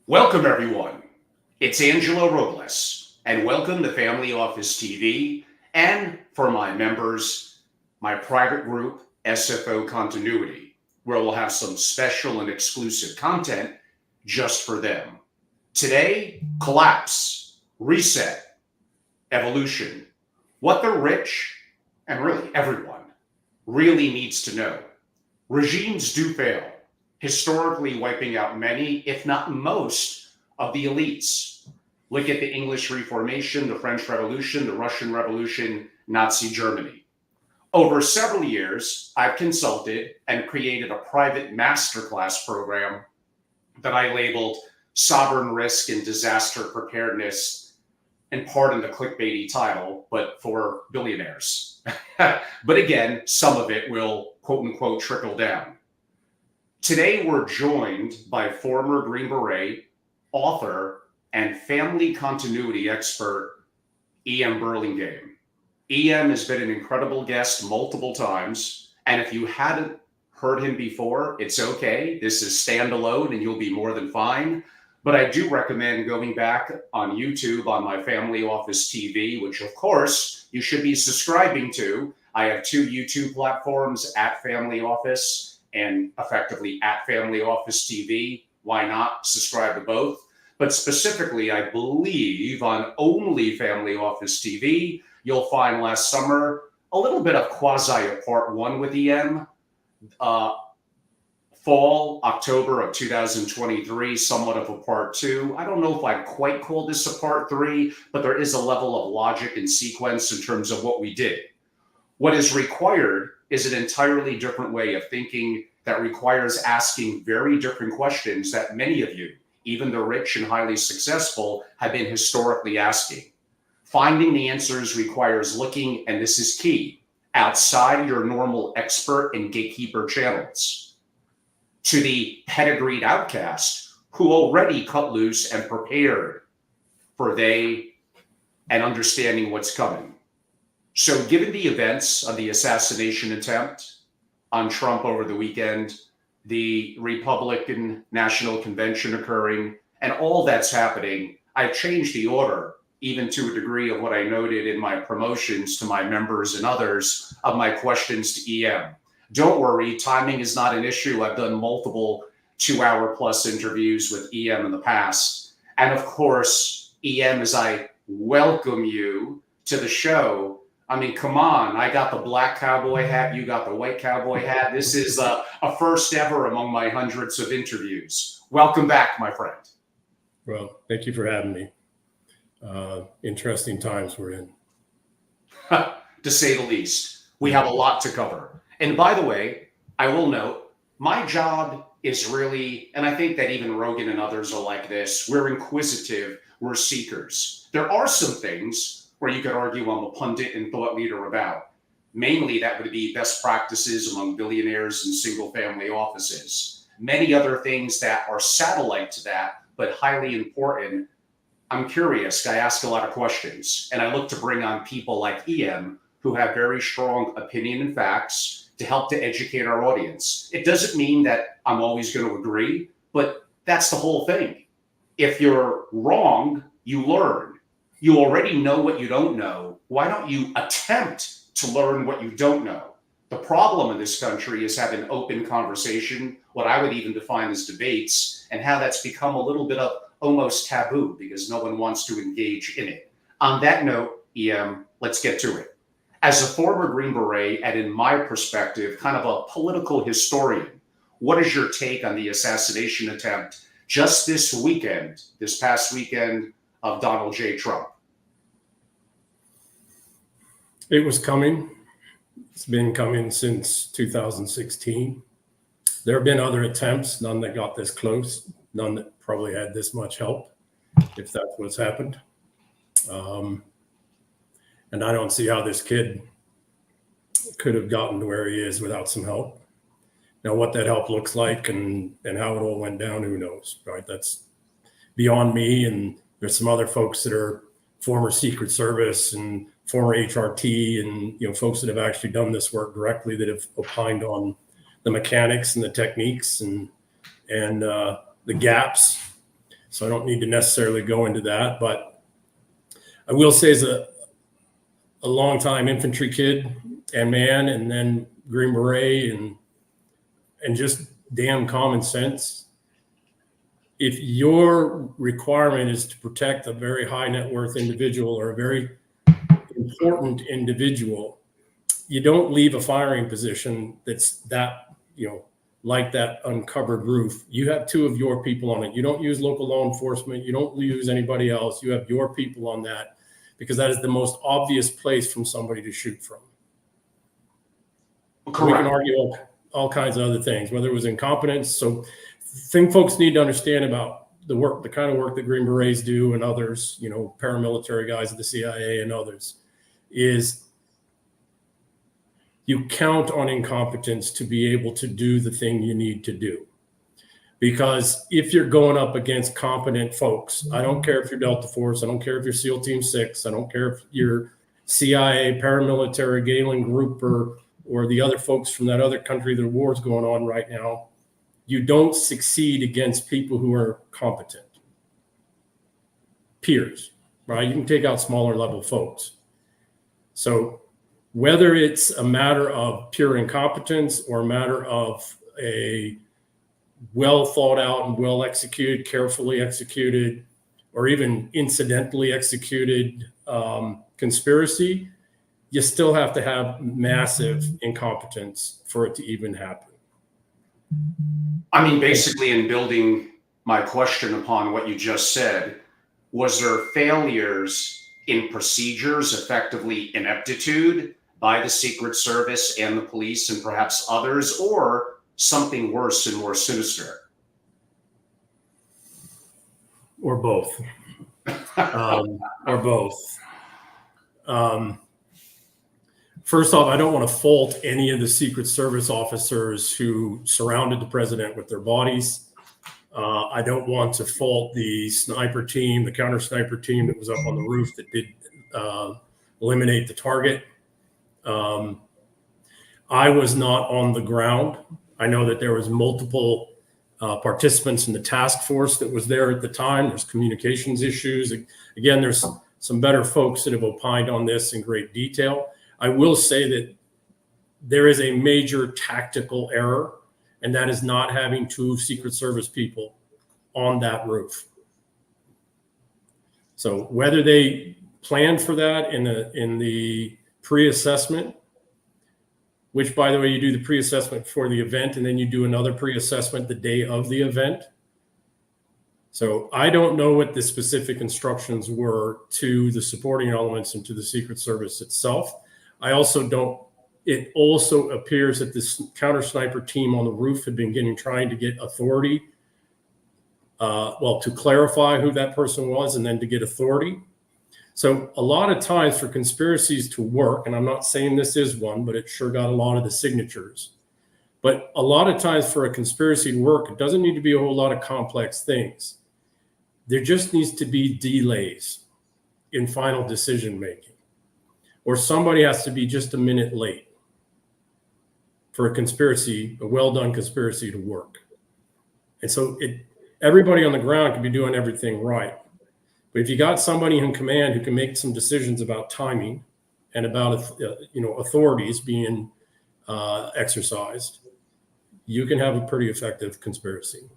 Welcome, everyone. It's Angelo Robles, and welcome to Family Office TV, and for my members, my private group, SFO Continuity, where we'll have some special and exclusive content just for them. Today, collapse, reset, evolution, what the rich, and really everyone, really needs to know. Regimes do fail, historically wiping out many, if not most, of the elites. Look at the English Reformation, the French Revolution, the Russian Revolution, Nazi Germany. Over several years, I've consulted and created a private masterclass program that I labeled Sovereign Risk and Disaster Preparedness, and pardon the clickbaity title, but for billionaires. But again, some of it will quote unquote trickle down. Today, we're joined by former Green Beret, author, and family continuity expert, EM Burlingame. EM has been an incredible guest multiple times, and if you hadn't heard him before, it's okay. This is standalone, and you'll be more than fine. But I do recommend going back on YouTube on my Family Office TV, which, of course, you should be subscribing to. I have two YouTube platforms, at Family Office and effectively at Family Office TV. Why not subscribe to both? But specifically, I believe on only Family Office TV, you'll find last summer a little bit of quasi a part one with EM. Fall, October of 2023, somewhat of a part two. I don't know if I'd quite call this a part three, but there is a level of logic and sequence in terms of what we did. What is required is an entirely different way of thinking that requires asking very different questions that many of you, even the rich and highly successful, have been historically asking. Finding the answers requires looking, and this is key, outside your normal expert and gatekeeper channels, to the pedigreed outcast who already cut loose and prepared for and understanding what's coming. So given the events of the assassination attempt on Trump over the weekend, the Republican National Convention occurring, and all that's happening, I've changed the order, even to a degree of what I noted in my promotions to my members and others of my questions to EM. Don't worry, timing is not an issue. I've done multiple 2-hour plus interviews with EM in the past. And of course, EM, as I welcome you to the show, I mean, come on, I got the black cowboy hat, you got the white cowboy hat. This is a first ever among my hundreds of interviews. Welcome back, my friend. Well, thank you for having me. Interesting times we're in. To say the least. We have a lot to cover. And by the way, I will note, my job is really, and I think that even Rogan and others are like this, we're inquisitive, we're seekers. There are some things where you could argue I'm a pundit and thought leader about. Mainly that would be best practices among billionaires and single family offices. Many other things that are satellite to that, but highly important. I'm curious, I ask a lot of questions, and I look to bring on people like EM who have very strong opinion and facts to help to educate our audience. It doesn't mean that I'm always going to agree, but that's the whole thing. If you're wrong, you learn. You already know what you don't know. Why don't you attempt to learn what you don't know? The problem in this country is having open conversation, what I would even define as debates, and how that's become a little bit of almost taboo because no one wants to engage in it. On that note, EM, let's get to it. As a former Green Beret, and in my perspective, kind of a political historian, what is your take on the assassination attempt just this past weekend, of Donald J. Trump? It was coming. It's been coming since 2016. There have been other attempts, none that got this close, none that probably had this much help, if that's what's happened. And I don't see how this kid could have gotten to where he is without some help. Now, what that help looks like and how it all went down, who knows, right? That's beyond me. And there's some other folks that are former Secret Service and former HRT and folks that have actually done this work directly that have opined on the mechanics and the techniques and the gaps. So I don't need to necessarily go into that, but I will say as a longtime infantry kid and man, and then Green Beret and just damn common sense. If your requirement is to protect a very high net worth individual or a very important individual, you don't leave a firing position that's that, like that uncovered roof. You have two of your people on it. You don't use local law enforcement. You don't use anybody else. You have your people on that because that is the most obvious place from somebody to shoot from. Correct. We can argue all kinds of other things, whether it was incompetence. So thing folks need to understand about the work, the kind of work that Green Berets do and others, paramilitary guys at the CIA and others, is you count on incompetence to be able to do the thing you need to do. Because if you're going up against competent folks, I don't care if you're Delta Force, I don't care if you're SEAL Team 6, I don't care if you're CIA, paramilitary, Galen Group, or the other folks from that other country, the war's going on right now, you don't succeed against people who are competent. Peers, right? You can take out smaller level folks. So whether it's a matter of pure incompetence or a matter of a well thought out and well executed, carefully executed, or even incidentally executed conspiracy, you still have to have massive incompetence for it to even happen. I mean, basically, in building my question upon what you just said, was there failures in procedures, effectively ineptitude by the Secret Service and the police and perhaps others, or something worse and more sinister? Or both. Or both. First off, I don't want to fault any of the Secret Service officers who surrounded the president with their bodies. I don't want to fault the sniper team, the counter sniper team that was up on the roof that did eliminate the target. I was not on the ground. I know that there was multiple participants in the task force that was there at the time. There's communications issues. Again, there's some better folks that have opined on this in great detail. I will say that there is a major tactical error, and that is not having two Secret Service people on that roof. So whether they planned for that in the pre-assessment, which, by the way, you do the pre-assessment for the event, and then you do another pre-assessment the day of the event. So I don't know what the specific instructions were to the supporting elements and to the Secret Service itself. I also don't, it also appears that this counter sniper team on the roof had been trying to get authority, to clarify who that person was and then to get authority. So a lot of times for conspiracies to work, and I'm not saying this is one, but it sure got a lot of the signatures. But a lot of times for a conspiracy to work, it doesn't need to be a whole lot of complex things. There just needs to be delays in final decision making, or somebody has to be just a minute late for a conspiracy, a well-done conspiracy to work. And so everybody on the ground can be doing everything right. But if you got somebody in command who can make some decisions about timing and about authorities being exercised, you can have a pretty effective conspiracy.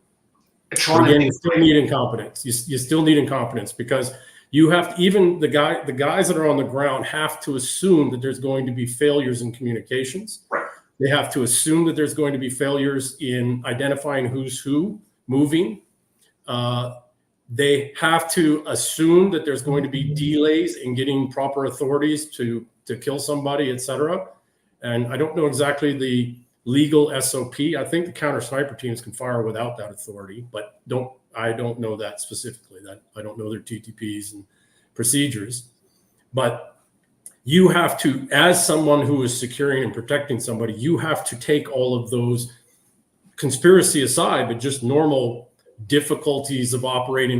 Again, you still need incompetence. You still need incompetence because you have to, even the guys that are on the ground have to assume that there's going to be failures in communications. Right. They have to assume that there's going to be failures in identifying who's who, moving. They have to assume that there's going to be delays in getting proper authorities to kill somebody, et cetera. And I don't know exactly the legal SOP. I think the counter sniper teams can fire without that authority, but I don't know that specifically. That I don't know their TTPs and procedures. But you have to, as someone who is securing and protecting somebody, you have to take all of those conspiracy aside, but just normal difficulties of operating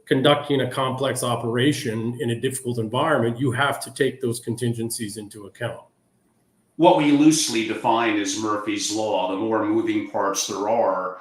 conducting a complex operation in a difficult environment. You have to take those contingencies into account. What we loosely define as Murphy's Law, the more moving parts there are,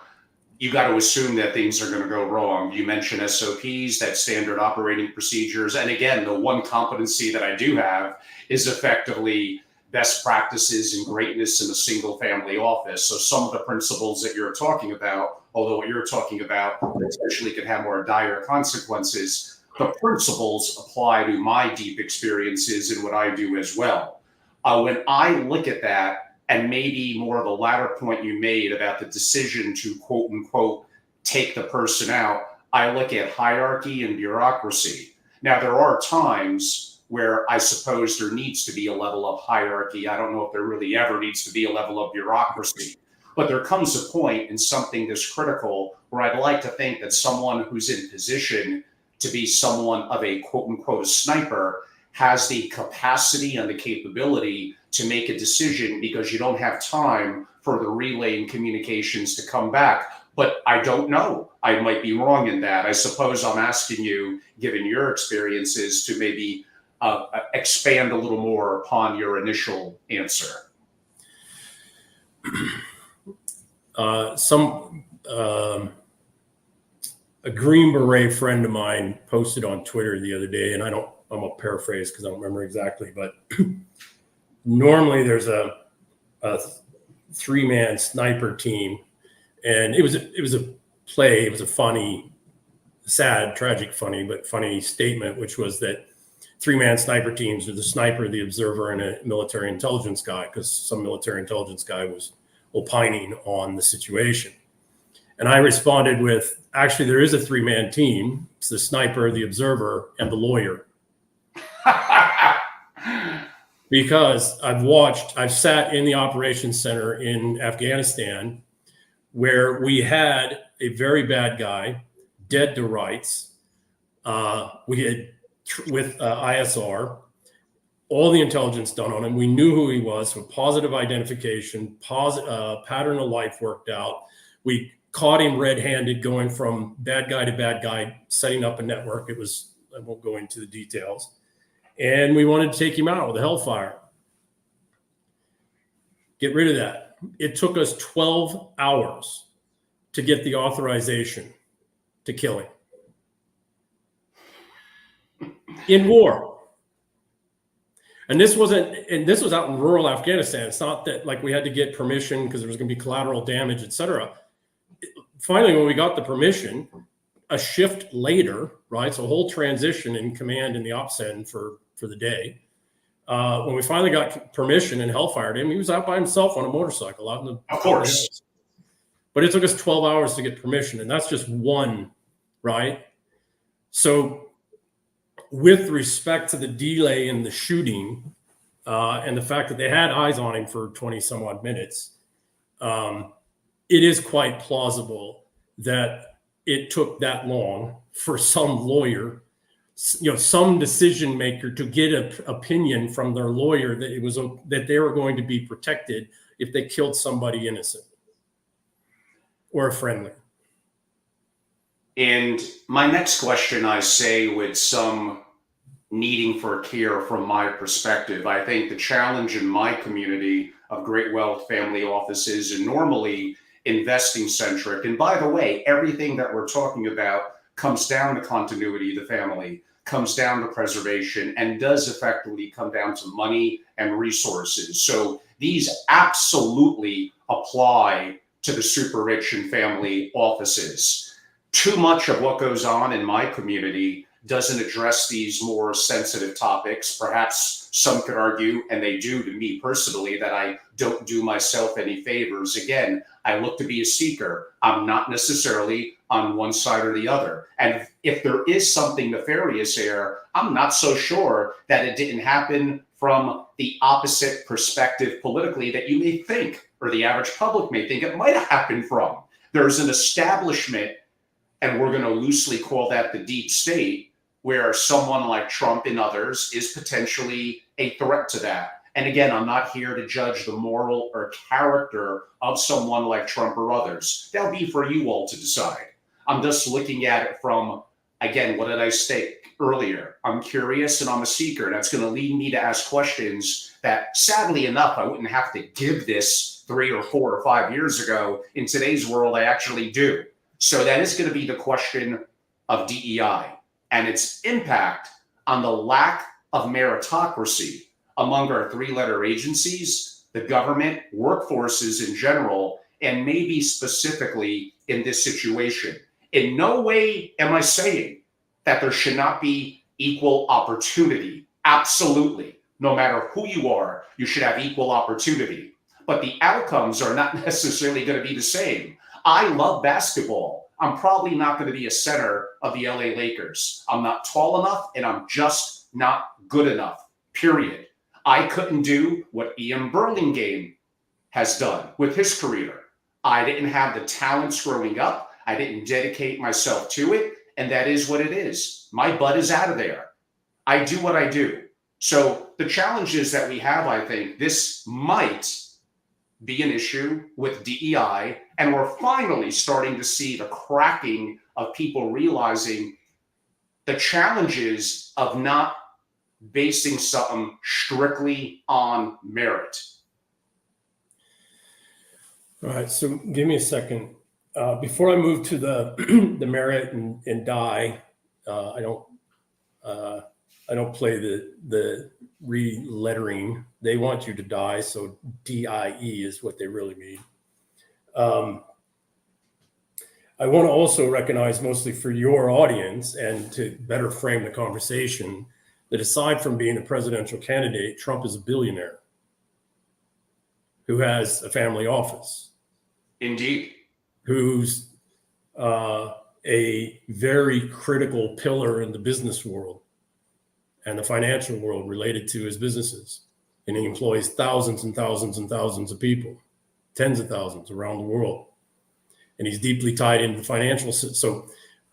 you got to assume that things are going to go wrong. You mentioned SOPs, that standard operating procedures. And again, the one competency that I do have is effectively best practices and greatness in a single family office. So some of the principles that you're talking about, although what you're talking about potentially could have more dire consequences, the principles apply to my deep experiences and what I do as well. When I look at that, and maybe more of the latter point you made about the decision to quote unquote take the person out, I look at hierarchy and bureaucracy. Now, there are times where I suppose there needs to be a level of hierarchy. I don't know if there really ever needs to be a level of bureaucracy, but there comes a point in something this critical where I'd like to think that someone who's in position to be someone of a quote unquote sniper has the capacity and the capability to make a decision, because you don't have time for the relay and communications to come back. But I don't know. I might be wrong in that. I suppose I'm asking you, given your experiences, to maybe expand a little more upon your initial answer. A Green Beret friend of mine posted on Twitter the other day, and I'm a paraphrase because I don't remember exactly, but normally there's a 3-man sniper team, and it was a play. It was a funny, sad, tragic, funny, but funny statement, which was that 3-man sniper teams are the sniper, the observer, and a military intelligence guy, because some military intelligence guy was opining on the situation. And I responded with, actually, there is a 3-man team. It's the sniper, the observer, and the lawyer. Because I've sat in the operations center in Afghanistan where we had a very bad guy, dead to rights. We had, with ISR, all the intelligence done on him. We knew who he was, so positive identification, pattern of life worked out. We caught him red-handed going from bad guy to bad guy, setting up a network. I won't go into the details. And we wanted to take him out with a hellfire. Get rid of that. It took us 12 hours to get the authorization to kill him. In war. And this was out in rural Afghanistan. It's not that like we had to get permission because there was going to be collateral damage, et cetera. Finally, when we got the permission, a shift later, right? So a whole transition in command in the ops end for the day. When we finally got permission and hellfired him, he was out by himself on a motorcycle out in the of course. But it took us 12 hours to get permission, and that's just one, right? So with respect to the delay in the shooting and the fact that they had eyes on him for 20 some odd minutes, it is quite plausible that it took that long for some lawyer, some decision maker, to get an opinion from their lawyer that they were going to be protected if they killed somebody innocent or a friendly. And my next question, I say with some needing for care from my perspective, I think the challenge in my community of great wealth family offices and normally investing centric, and by the way, everything that we're talking about comes down to continuity of the family, comes down to preservation, and does effectively come down to money and resources. So these absolutely apply to the super rich and family offices. Too much of what goes on in my community doesn't address these more sensitive topics. Perhaps some could argue, and they do to me personally, that I don't do myself any favors. Again, I look to be a seeker. I'm not necessarily on one side or the other. And if there is something nefarious here, I'm not so sure that it didn't happen from the opposite perspective politically that you may think, or the average public may think it might have happened from. There's an establishment, and we're going to loosely call that the deep state, where someone like Trump and others is potentially a threat to that. And again, I'm not here to judge the moral or character of someone like Trump or others. That'll be for you all to decide. I'm just looking at it from, again, what did I state earlier? I'm curious and I'm a seeker. That's going to lead me to ask questions that, sadly enough, I wouldn't have to give this 3 or 4 or 5 years ago. In today's world, I actually do. So that is going to be the question of DEI and its impact on the lack of meritocracy among our 3-letter agencies, the government, workforces in general, and maybe specifically in this situation. In no way am I saying that there should not be equal opportunity. Absolutely. No matter who you are, you should have equal opportunity. But the outcomes are not necessarily going to be the same. I love basketball. I'm probably not going to be a center of the LA Lakers. I'm not tall enough, and I'm just not good enough, period. I couldn't do what EM Burlingame has done with his career. I didn't have the talents growing up. I didn't dedicate myself to it. And that is what it is. My butt is out of there. I do what I do. So the challenges that we have, I think, this might be an issue with DEI. And we're finally starting to see the cracking of people realizing the challenges of not basing something strictly on merit. All right, so give me a second. Before I move to the the merit and die, I don't play the re-lettering. They want you to die, so DIE is what they really mean. I want to also recognize, mostly for your audience and to better frame the conversation, that aside from being a presidential candidate, Trump is a billionaire who has a family office. Indeed. Who's a very critical pillar in the business world and the financial world related to his businesses. And he employs thousands and thousands and thousands of people, tens of thousands around the world. And he's deeply tied into the financial system. So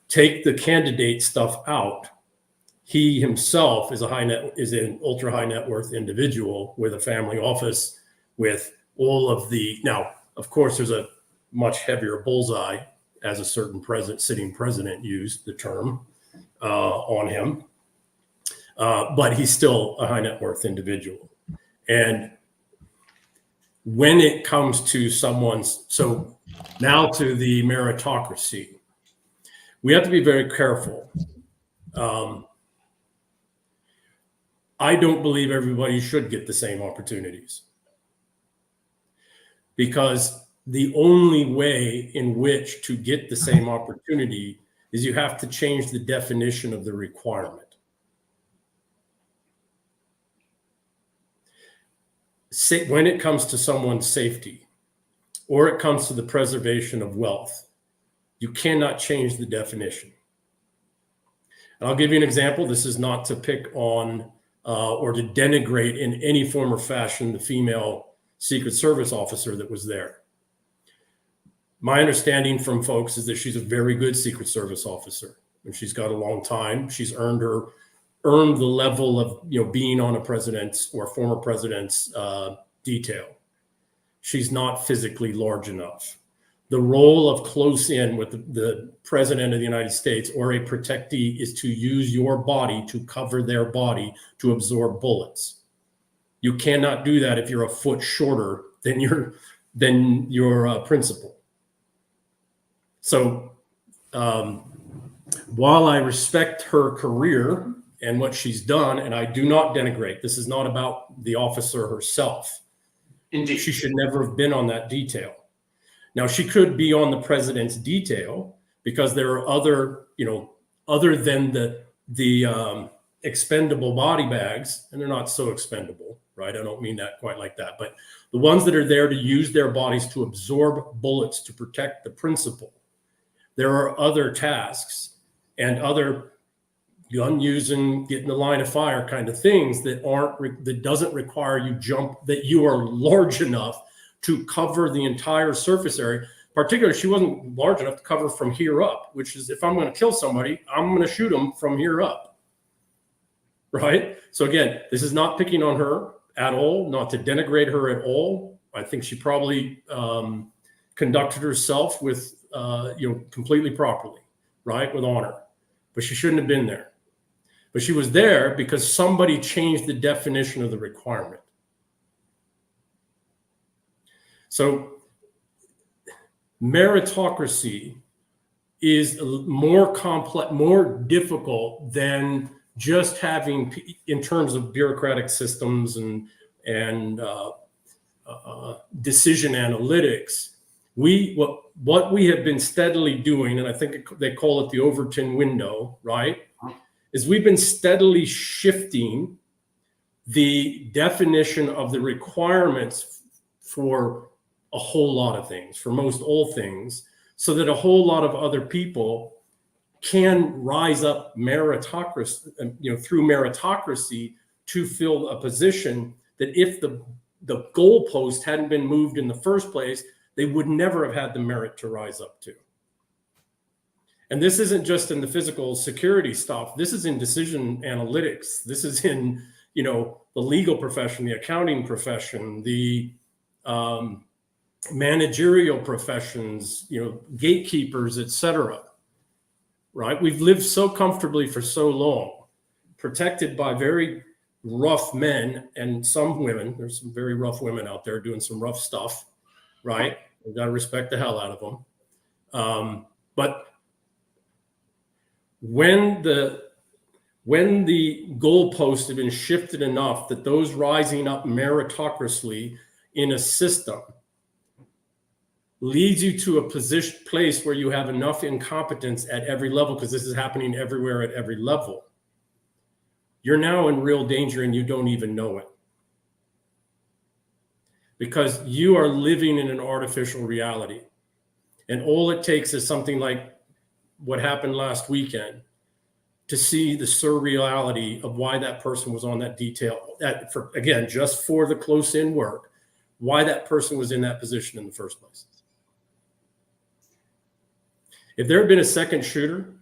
take the candidate stuff out. He himself is an ultra high net worth individual with a family office, with all of the, now, of course, there's a much heavier bullseye, as a certain sitting president used the term on him. But he's still a high net worth individual. And when it comes to so now to the meritocracy, we have to be very careful. I don't believe everybody should get the same opportunities, because the only way in which to get the same opportunity is you have to change the definition of the requirement. When it comes to someone's safety, or it comes to the preservation of wealth, you cannot change the definition. And I'll give you an example. This is not to pick on or to denigrate in any form or fashion the female Secret Service officer that was there. My understanding from folks is that she's a very good Secret Service officer, and she's got a long time. She's earned the level of being on a president's or former president's detail. She's not physically large enough. The role of close in with the president of the United States or a protectee is to use your body to cover their body to absorb bullets. You cannot do that if you're a foot shorter than your principal. So while I respect her career and what she's done, and I do not denigrate, this is not about the officer herself. Indeed. She should never have been on that detail. Now, she could be on the president's detail because there are other than the expendable body bags, and they're not so expendable, right? I don't mean that quite like that, but the ones that are there to use their bodies to absorb bullets to protect the principal. There are other tasks and other gun using, get in the line of fire kind of things that doesn't require you that you are large enough to cover the entire surface area. Particularly, she wasn't large enough to cover from here up, which is, if I'm going to kill somebody, I'm going to shoot them from here up, right? So again, this is not picking on her at all, not to denigrate her at all. I think she probably conducted herself with completely properly, right, with honor, but she shouldn't have been there. But she was there because somebody changed the definition of the requirement. So meritocracy is more complex, more difficult than just having, in terms of bureaucratic systems and decision analytics. What we have been steadily doing, and I think they call it the Overton window, right? Is we've been steadily shifting the definition of the requirements for a whole lot of things, for most all things, so that a whole lot of other people can rise up meritocracy, through meritocracy to fill a position that if the goalpost hadn't been moved in the first place, they would never have had the merit to rise up to. And this isn't just in the physical security stuff. This is in decision analytics. This is in, the legal profession, the accounting profession, the managerial professions, gatekeepers, etc. Right? We've lived so comfortably for so long, protected by very rough men and some women. There's some very rough women out there doing some rough stuff, right? We've got to respect the hell out of them. But when the goalposts have been shifted enough that those rising up meritocracy in a system leads you to a place where you have enough incompetence at every level, because this is happening everywhere at every level, you're now in real danger and you don't even know it. Because you are living in an artificial reality. And all it takes is something like what happened last weekend to see the surreality of why that person was on that detail, just for the close-in work, why that person was in that position in the first place. If there had been a second shooter,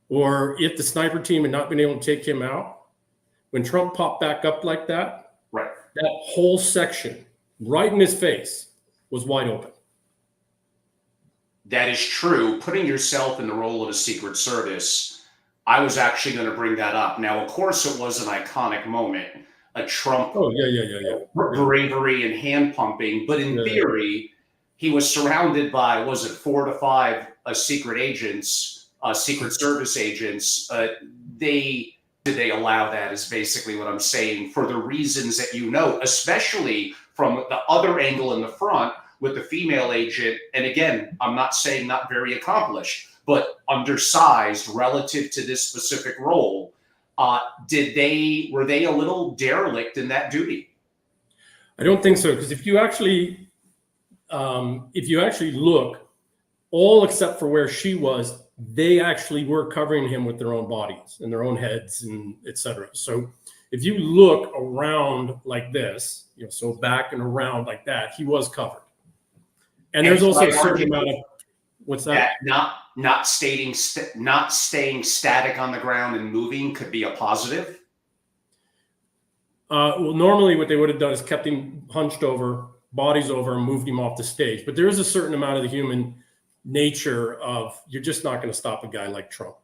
or if the sniper team had not been able to take him out, when Trump popped back up like that, right, that whole section right in his face was wide open. That is true. Putting yourself in the role of a Secret Service, I was actually going to bring that up. Now, of course, it was an iconic moment, a Trump bravery and hand pumping, but in theory, he was surrounded by, was it 4 to 5 secret agents, Secret Service agents. Did they allow that is basically what I'm saying, for the reasons that especially from the other angle in the front with the female agent. And again, I'm not saying not very accomplished, but undersized relative to this specific role. Were they a little derelict in that duty? I don't think so, because if you actually look, all except for where she was, they actually were covering him with their own bodies and their own heads and etc. So if you look around like this, so back and around like that, he was covered. And there's also a certain amount of, what's that? Not staying static on the ground and moving could be a positive. Well, normally what they would have done is kept him hunched over, bodies over, and moved him off the stage. But there is a certain amount of the human nature of, you're just not going to stop a guy like Trump.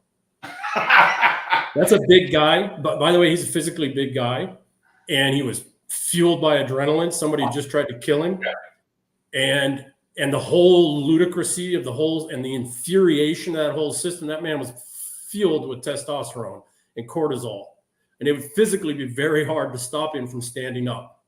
That's a big guy. But by the way, he's a physically big guy, and he was fueled by adrenaline. Somebody just tried to kill him. And the whole ludicrousy of the whole, and the infuriation of that whole system, that man was fueled with testosterone and cortisol. And it would physically be very hard to stop him from standing up.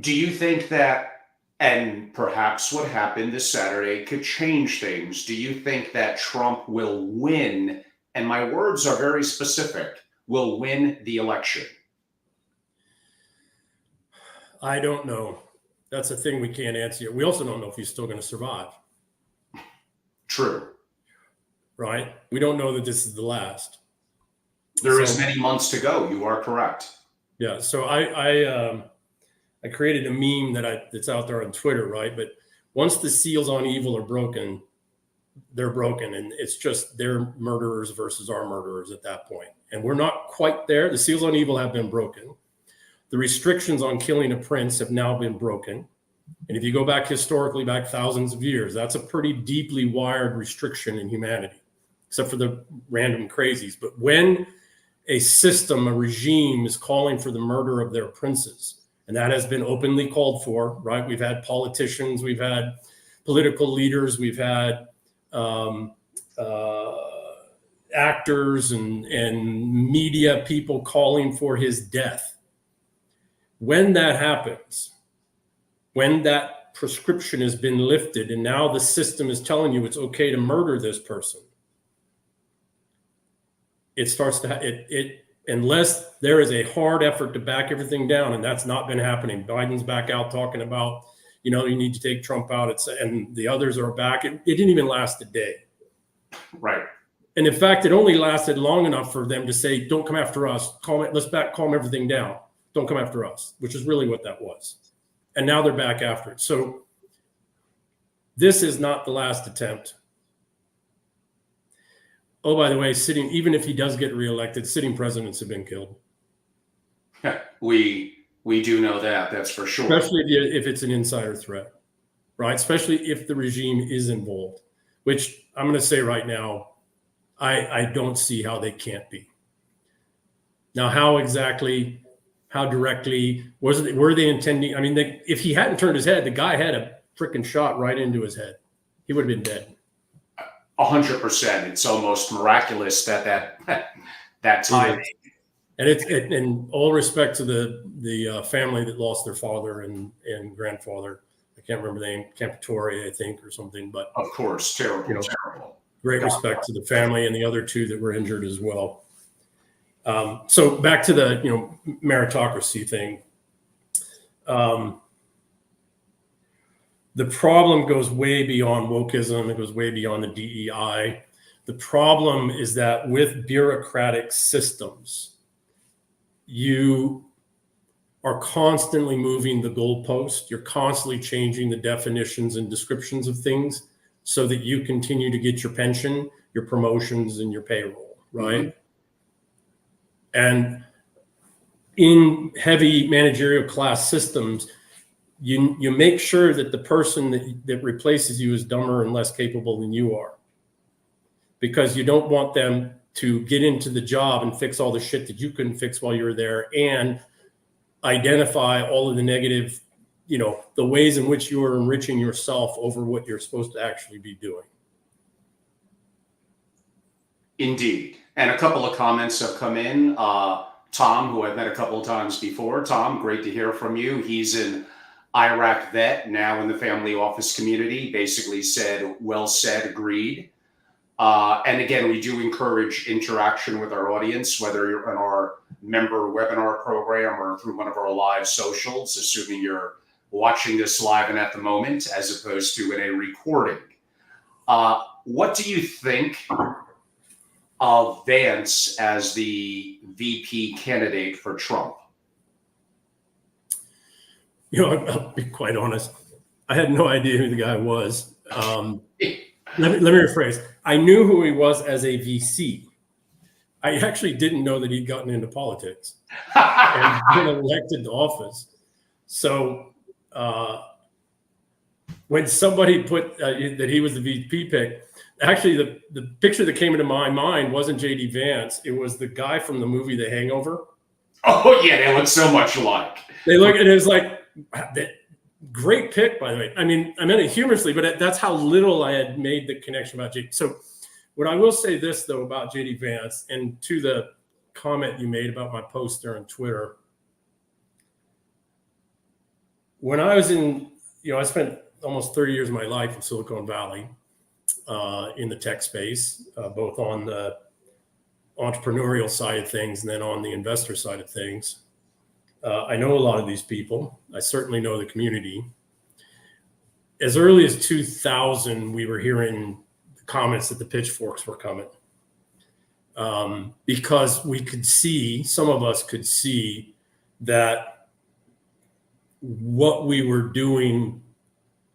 Do you think that, and perhaps what happened this Saturday could change things? Do you think that Trump will win, and my words are very specific, will win the election? I don't know. That's a thing we can't answer. We also don't know if he's still going to survive. True. Right? We don't know that this is the last. There is many months to go. You are correct. Yeah. So I created a meme that's out there on Twitter, right? But once the seals on evil are broken, they're broken, and it's just their murderers versus our murderers at that point. And we're not quite there. The seals on evil have been broken. The restrictions on killing a prince have now been broken. And if you go back historically, back thousands of years, that's a pretty deeply wired restriction in humanity, except for the random crazies. But when a system, a regime is calling for the murder of their princes, And that has been openly called for, right? We've had politicians, we've had political leaders, we've had actors and media people calling for his death. When that happens, when that prescription has been lifted and now the system is telling you it's okay to murder this person, it starts to, unless there is a hard effort to back everything down, and that's not been happening. Biden's back out talking about, you need to take Trump out, and the others are back. It didn't even last a day. Right. And in fact, it only lasted long enough for them to say, don't come after us. Calm everything down. Don't come after us, which is really what that was. And now they're back after it. So this is not the last attempt. Oh, by the way, even if he does get reelected, sitting presidents have been killed. We do know that, that's for sure. Especially if it's an insider threat, right? Especially if the regime is involved, which I'm going to say right now, I don't see how they can't be. Now, how directly were they intending? I mean, if he hadn't turned his head, the guy had a freaking shot right into his head. He would have been dead. 100%. It's almost miraculous that time. And in all respect to the family that lost their father and grandfather, I can't remember the name, Campitore, I think, or something. But of course, terrible. Great respect to the family and the other two that were injured as well. So back to the meritocracy thing. The problem goes way beyond wokeism. It goes way beyond the DEI. The problem is that with bureaucratic systems, you are constantly moving the goalpost. You're constantly changing the definitions and descriptions of things so that you continue to get your pension, your promotions, and your payroll, right? Mm-hmm. And in heavy managerial class systems, you make sure that the person that replaces you is dumber and less capable than you are, because you don't want them to get into the job and fix all the shit that you couldn't fix while you were there and identify all of the negative, the ways in which you are enriching yourself over what you're supposed to actually be doing. Indeed. And a couple of comments have come in. Tom, who I've met a couple of times before. Tom, great to hear from you. He's an Iraq vet, now in the family office community, basically said, well said, agreed. And again, we do encourage interaction with our audience, whether you're in our member webinar program or through one of our live socials, assuming you're watching this live and at the moment, as opposed to in a recording. What do you think of Vance as the VP candidate for Trump? I'll be quite honest. I had no idea who the guy was. Let me rephrase. I knew who he was as a VC. I actually didn't know that he'd gotten into politics and been elected to office. So when somebody put that he was the VP pick, actually the picture that came into my mind wasn't J.D. Vance. It was the guy from the movie The Hangover. Oh, yeah, they look so much alike. They look, and it was like, that great pick, by the way. I mean, I meant it humorously, but that's how little I had made the connection about J.D. So what I will say this, though, about J.D. Vance, and to the comment you made about my post there on Twitter, when I was in, I spent almost 30 years of my life in Silicon Valley in the tech space, both on the entrepreneurial side of things and then on the investor side of things. I know a lot of these people. I certainly know the community. As early as 2000, we were hearing comments that the pitchforks were coming because we could see, some of us could see that what we were doing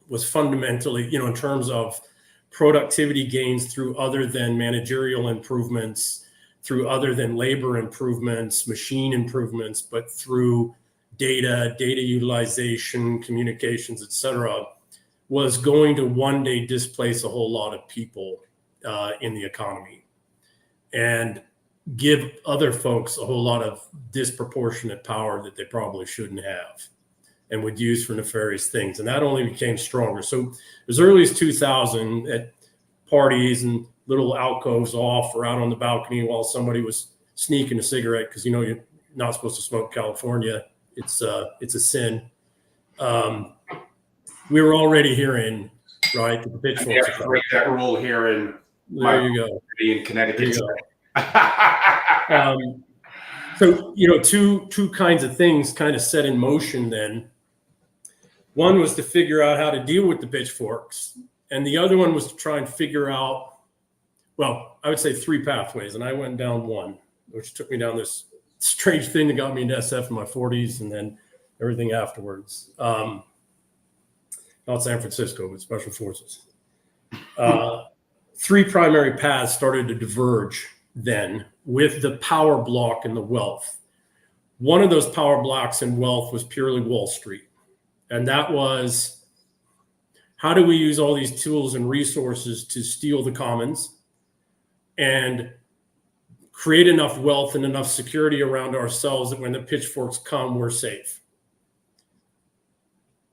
was fundamentally, in terms of productivity gains through other than managerial improvements, through other than labor improvements, machine improvements, but through data utilization, communications, et cetera, was going to one day displace a whole lot of people in the economy and give other folks a whole lot of disproportionate power that they probably shouldn't have. and would use for nefarious things. And that only became stronger. So as early as 2000, at parties and little alcoves off or out on the balcony while somebody was sneaking a cigarette, because you're not supposed to smoke in California. It's a sin. We were already hearing, right, that the pitchforks to break that rule here in in Connecticut. So two kinds of things kind of set in motion then. One was to figure out how to deal with the pitchforks, and the other one was to try and figure out, well, I would say three pathways, and I went down one, which took me down this strange thing that got me into SF in my 40s, and then everything afterwards. Not San Francisco, but Special Forces. Three primary paths started to diverge then with the power block and the wealth. One of those power blocks and wealth was purely Wall Street. And that was, how do we use all these tools and resources to steal the commons and create enough wealth and enough security around ourselves that when the pitchforks come, we're safe?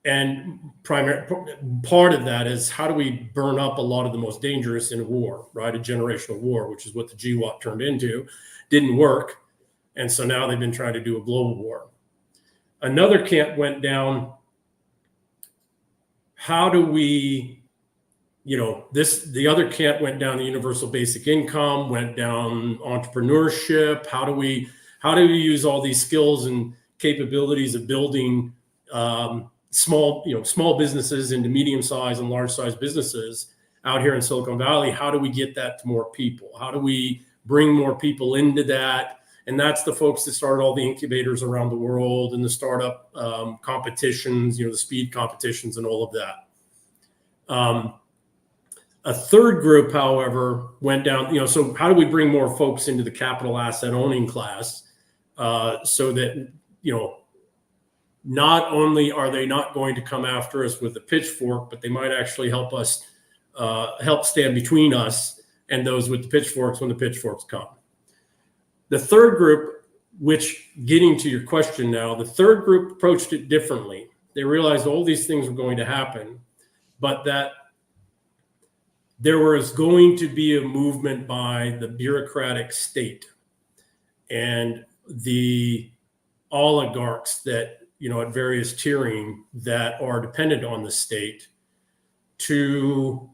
And part of that is, how do we burn up a lot of the most dangerous in a war, right? A generational war, which is what the GWOT turned into. Didn't work. And so now they've been trying to do a global war. Another camp went down, how do we, the other camp went down the universal basic income, went down entrepreneurship. How do we use all these skills and capabilities of building small businesses into medium-sized and large-sized businesses out here in Silicon Valley? How do we get that to more people? How do we bring more people into that? And that's the folks that started all the incubators around the world and the startup competitions, the speed competitions and all of that. A third group, however, went down, so how do we bring more folks into the capital asset owning class so that, not only are they not going to come after us with a pitchfork, but they might actually help us, help stand between us and those with the pitchforks when the pitchforks come. The third group, which, getting to your question now, the third group approached it differently. They realized all these things were going to happen, but that there was going to be a movement by the bureaucratic state and the oligarchs that, at various tiering that are dependent on the state to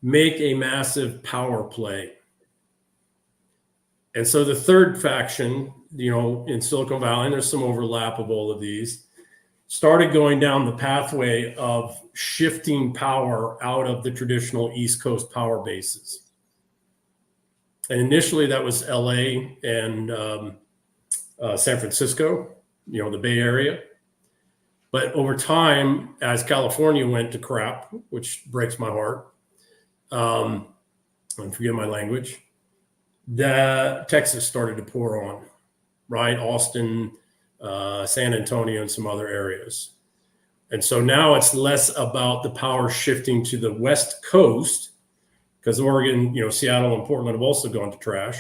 make a massive power play. And so the third faction, in Silicon Valley, and there's some overlap of all of these, started going down the pathway of shifting power out of the traditional East Coast power bases. And initially that was LA and San Francisco, the Bay Area. But over time, as California went to crap, which breaks my heart, and forgive my language, that Texas started to pour on, right? Austin, San Antonio, and some other areas. And so now it's less about the power shifting to the West Coast, because Oregon, Seattle and Portland have also gone to trash.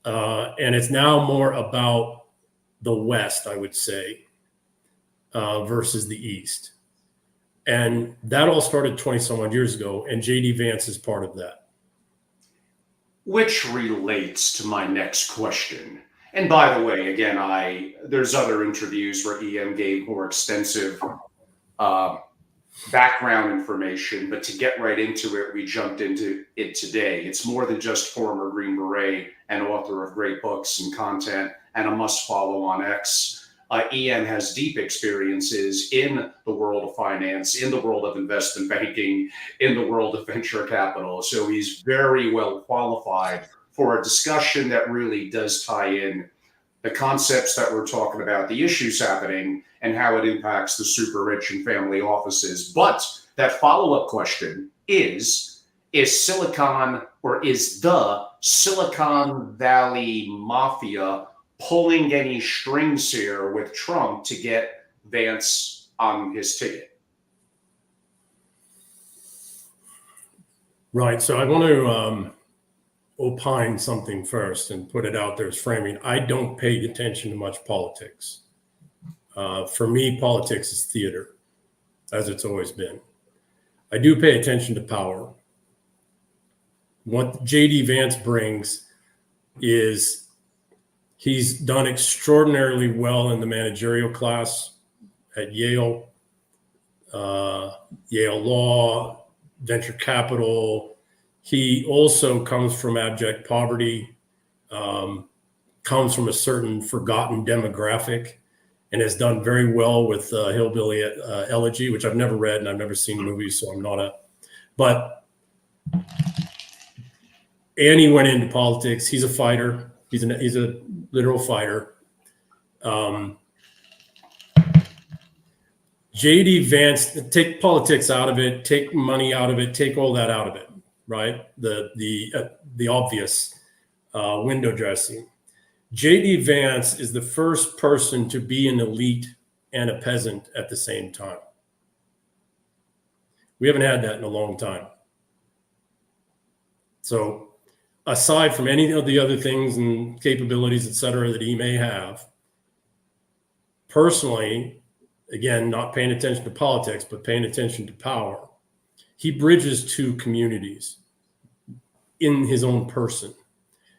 And it's now more about the West, I would say, versus the East. And that all started 20 some odd years ago, and JD Vance is part of that. Which relates to my next question. And by the way, again, there's other interviews where EM gave more extensive background information, but to get right into it, we jumped into it today. It's more than just former Green Beret and author of great books and content and a must follow on X. EM has deep experiences in the world of finance, in the world of investment banking, in the world of venture capital. So he's very well qualified for a discussion that really does tie in the concepts that we're talking about, the issues happening, and how it impacts the super rich and family offices. But that follow-up question is Silicon, or is the Silicon Valley Mafia pulling any strings here with Trump to get Vance on his ticket? Right. So I want to opine something first and put it out there as framing. I don't pay attention to much politics. For me, politics is theater, as it's always been. I do pay attention to power. What J.D. Vance brings is he's done extraordinarily well in the managerial class at Yale, Yale Law, venture capital. He also comes from abject poverty, comes from a certain forgotten demographic, and has done very well with Hillbilly Elegy, which I've never read and I've never seen the movie, so I'm not but Annie went into politics. He's a fighter. He's a literal fighter. J.D. Vance, take politics out of it, take money out of it, take all that out of it, right? The obvious window dressing. J.D. Vance is the first person to be an elite and a peasant at the same time. We haven't had that in a long time. So aside from any of the other things and capabilities, et cetera, that he may have, personally, again, not paying attention to politics, but paying attention to power, he bridges two communities in his own person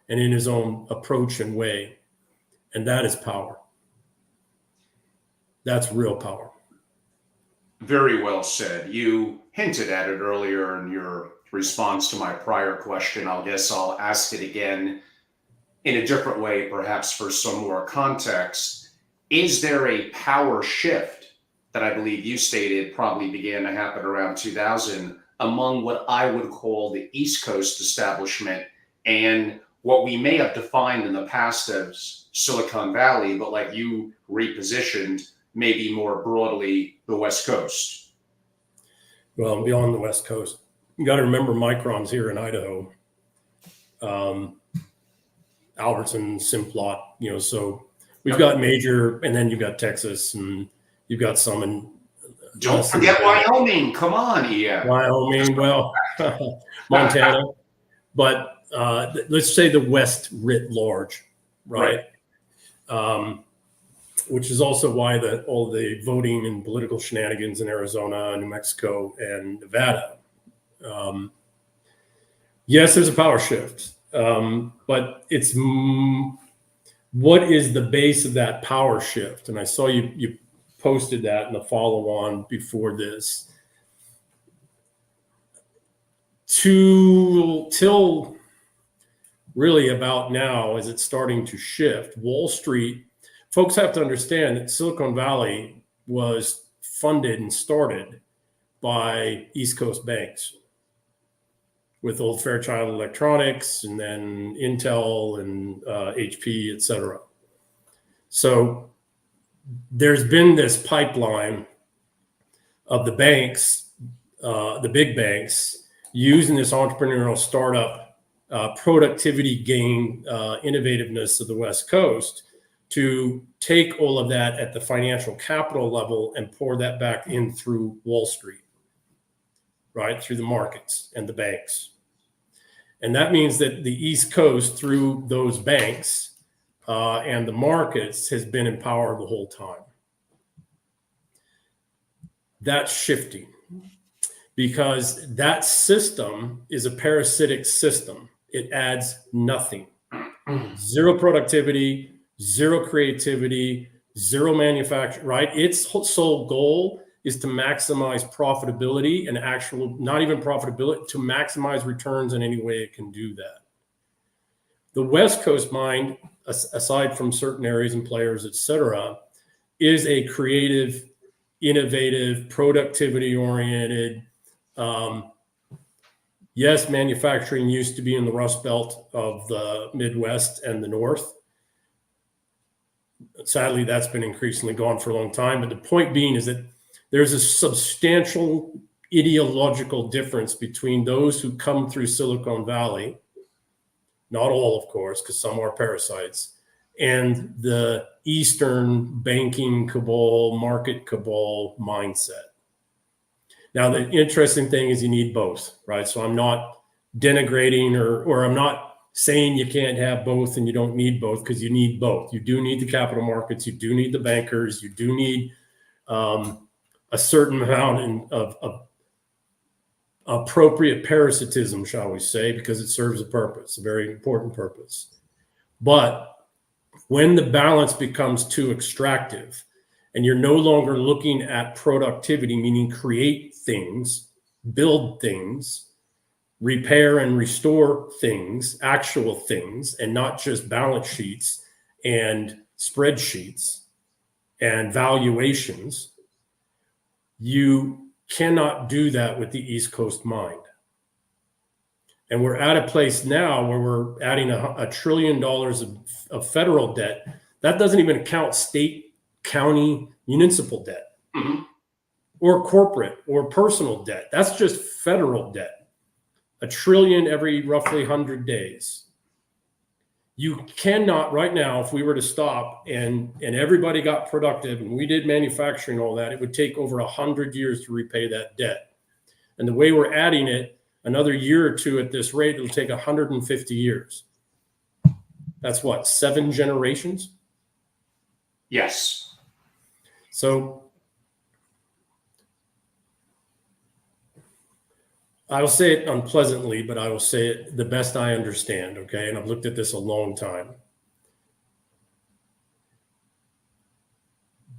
and in his own approach and way. And that is power. That's real power. Very well said. You hinted at it earlier in your response to my prior question. I guess I'll ask it again in a different way, perhaps for some more context. Is there a power shift that I believe you stated probably began to happen around 2000 among what I would call the East Coast establishment and what we may have defined in the past as Silicon Valley, but like you repositioned, maybe more broadly, the West Coast? Well, beyond the West Coast, you got to remember Micron's here in Idaho, Albertson, Simplot, so we've got major, and then you've got Texas, and you've got some in. Don't forget Wyoming. Come on, EM. Wyoming, well, Montana, but let's say the West writ large, right? Which is also why all the voting and political shenanigans in Arizona, New Mexico, and Nevada. Yes, there's a power shift, but it's what is the base of that power shift? And I saw you posted that in the follow-on before this. Till really about now, as it's starting to shift, Wall Street, folks have to understand that Silicon Valley was funded and started by East Coast banks with old Fairchild Electronics and then Intel and HP, et cetera. So there's been this pipeline of the banks, the big banks, using this entrepreneurial startup productivity gain, innovativeness of the West Coast to take all of that at the financial capital level and pour that back in through Wall Street, right? Through the markets and the banks. And that means that the East Coast, through those banks and the markets, has been in power the whole time. That's shifting because that system is a parasitic system. It adds nothing. Zero productivity, zero creativity, zero manufacturing, right? Its sole goal is to maximize profitability and not even profitability, to maximize returns in any way it can do that. The West Coast mind, aside from certain areas and players, et cetera, is a creative, innovative, productivity-oriented. Yes, manufacturing used to be in the Rust Belt of the Midwest and the North. Sadly, that's been increasingly gone for a long time. But the point being is that there's a substantial ideological difference between those who come through Silicon Valley, not all, of course, because some are parasites, and the Eastern banking cabal, market cabal mindset. Now, the interesting thing is you need both, right? So I'm not denigrating or I'm not saying you can't have both and you don't need both, because you need both. You do need the capital markets. You do need the bankers. You do need a certain amount of appropriate parasitism, shall we say, because it serves a purpose, a very important purpose. But when the balance becomes too extractive and you're no longer looking at productivity, meaning create things, build things, repair and restore things, actual things, and not just balance sheets and spreadsheets and valuations, you cannot do that with the East Coast mind. And we're at a place now where we're adding $1 trillion of federal debt. That doesn't even account state, county, municipal debt, or corporate or personal debt. That's just federal debt. $1 trillion every roughly 100 days. You cannot right now, if we were to stop and everybody got productive and we did manufacturing, all that, it would take over 100 years to repay that debt. And the way we're adding it, another year or two at this rate, it'll take 150 years. That's what, 7 generations? Yes. So I will say it unpleasantly, but I will say it the best I understand, okay? And I've looked at this a long time.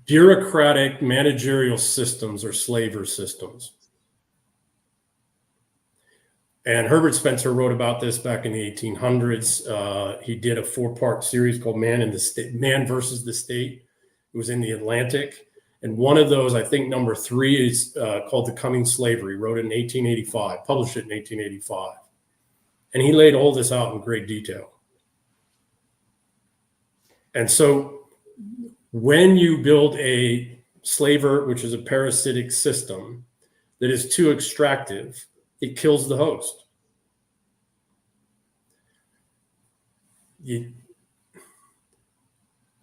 Bureaucratic managerial systems are slaver systems. And Herbert Spencer wrote about this back in the 1800s. He did a 4-part series called Man versus the State. It was in the Atlantic. And one of those, I think number 3, is called The Coming Slavery. He wrote it in 1885, published it in 1885. And he laid all this out in great detail. And so when you build a slaver, which is a parasitic system that is too extractive, it kills the host. You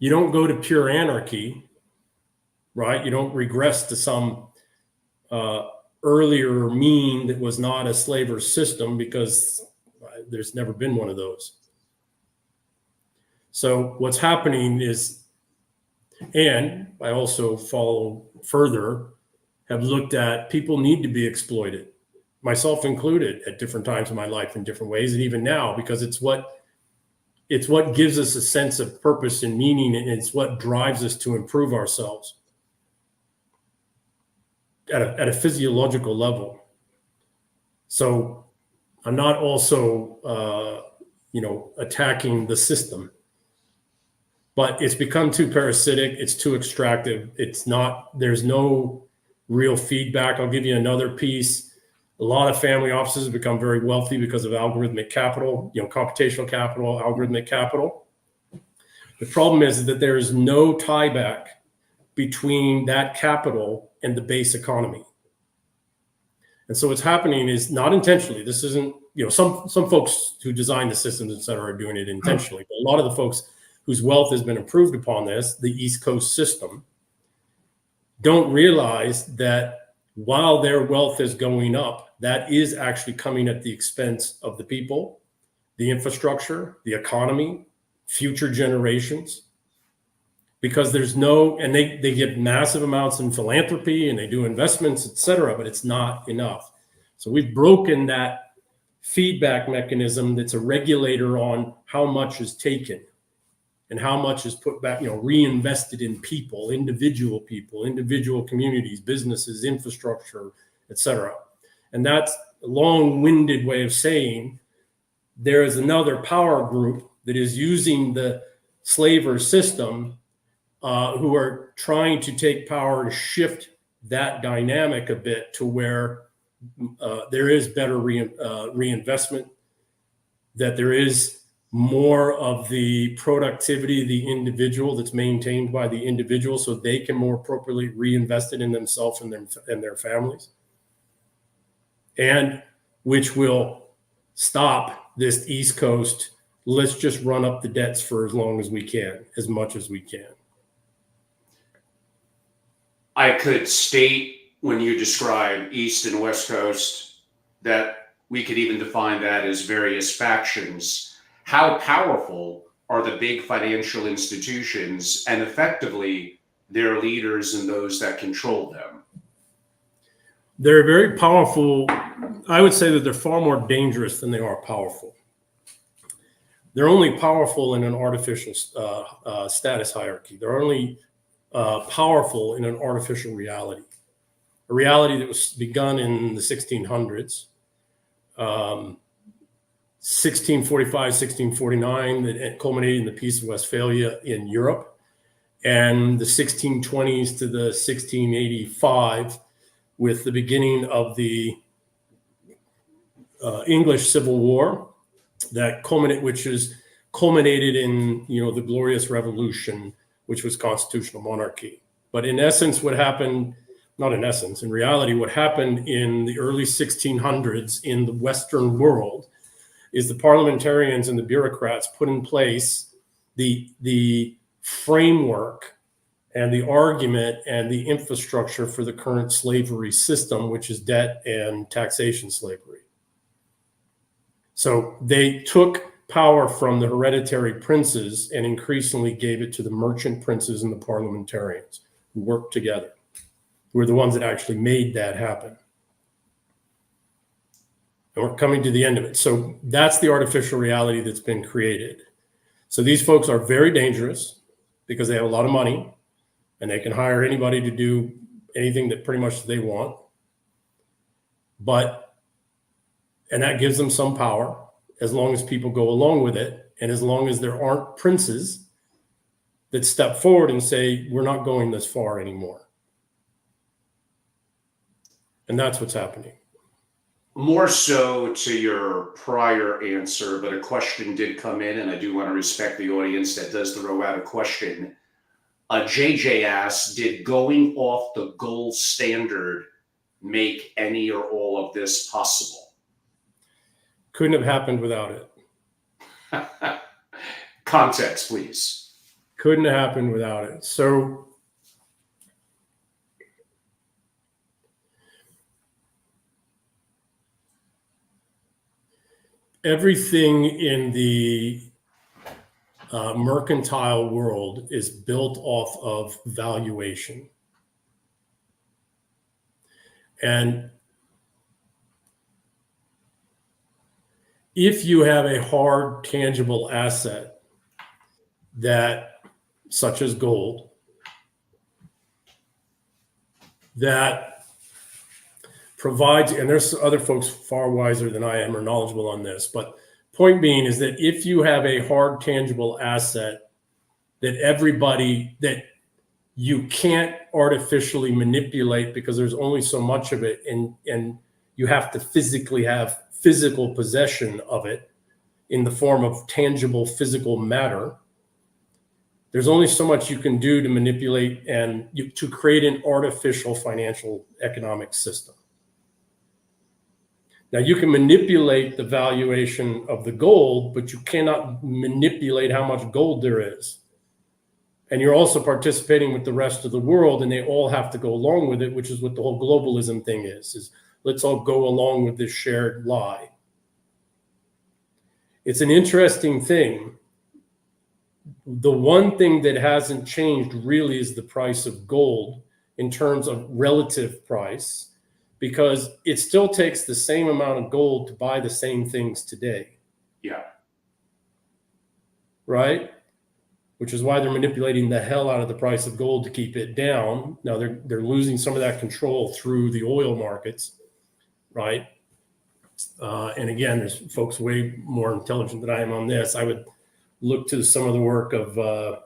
don't go to pure anarchy, right? You don't regress to some earlier mean that was not a slaver system, because there's never been one of those. So what's happening is, and I also follow further, have looked at people need to be exploited, myself included, at different times in my life in different ways, and even now, because it's what gives us a sense of purpose and meaning, and it's what drives us to improve ourselves at a physiological level. So I'm not also attacking the system, but it's become too parasitic, it's too extractive, there's no real feedback. I'll give you another piece. A lot of family offices have become very wealthy because of algorithmic capital, computational capital, algorithmic capital. The problem is that there is no tie back between that capital and the base economy. And so what's happening is, not intentionally, this isn't, some folks who design the systems, et cetera, are doing it intentionally. But a lot of the folks whose wealth has been improved upon this, the East Coast system, don't realize that while their wealth is going up, that is actually coming at the expense of the people, the infrastructure, the economy, future generations, because there's and they give massive amounts in philanthropy and they do investments, et cetera, but it's not enough. So we've broken that feedback mechanism that's a regulator on how much is taken and how much is put back, reinvested in people, individual communities, businesses, infrastructure, et cetera. And that's a long-winded way of saying there is another power group that is using the slaver system, who are trying to take power and shift that dynamic a bit to where there is better reinvestment, that there is more of the productivity of the individual that's maintained by the individual, so they can more appropriately reinvest it in themselves and their families, and which will stop this East Coast, let's just run up the debts for as long as we can, as much as we can. I could state, when you describe East and West Coast, that we could even define that as various factions. How powerful are the big financial institutions and effectively their leaders and those that control them? They're very powerful. I would say that they're far more dangerous than they are powerful. They're only powerful in an artificial status hierarchy. They're only powerful in an artificial reality, a reality that was begun in the 1600s, 1645, 1649, that culminated in the Peace of Westphalia in Europe, and the 1620s to the 1685 with the beginning of the English Civil War, which is culminated in the Glorious Revolution, which was constitutional monarchy. But in essence, what happened, not in essence, in reality, what happened in the early 1600s in the Western world is the parliamentarians and the bureaucrats put in place the framework and the argument and the infrastructure for the current slavery system, which is debt and taxation slavery. So they took power from the hereditary princes and increasingly gave it to the merchant princes and the parliamentarians who worked together, who were the ones that actually made that happen. And we're coming to the end of it. So that's the artificial reality that's been created. So these folks are very dangerous because they have a lot of money and they can hire anybody to do anything that pretty much they want. And that gives them some power as long as people go along with it. And as long as there aren't princes that step forward and say, we're not going this far anymore. And that's what's happening. More so to your prior answer, but a question did come in, and I do want to respect the audience that does throw out a question. JJ asks, did going off the gold standard make any or all of this possible? Couldn't have happened without it. Context, please. Couldn't have happened without it. So everything in the mercantile world is built off of valuation. And if you have a hard, tangible asset such as gold, that provides, and there's other folks far wiser than I am or knowledgeable on this, but point being is that if you have a hard, tangible asset that you can't artificially manipulate because there's only so much of it, and you have to physically have physical possession of it in the form of tangible physical matter, there's only so much you can do to manipulate and to create an artificial financial economic system. Now, you can manipulate the valuation of the gold, but you cannot manipulate how much gold there is. And you're also participating with the rest of the world, and they all have to go along with it, which is what the whole globalism thing is let's all go along with this shared lie. It's an interesting thing. The one thing that hasn't changed really is the price of gold in terms of relative price, because it still takes the same amount of gold to buy the same things today. Yeah. Right? Which is why they're manipulating the hell out of the price of gold to keep it down. Now they're losing some of that control through the oil markets, right? And again, there's folks way more intelligent than I am on this. I would look to some of the work of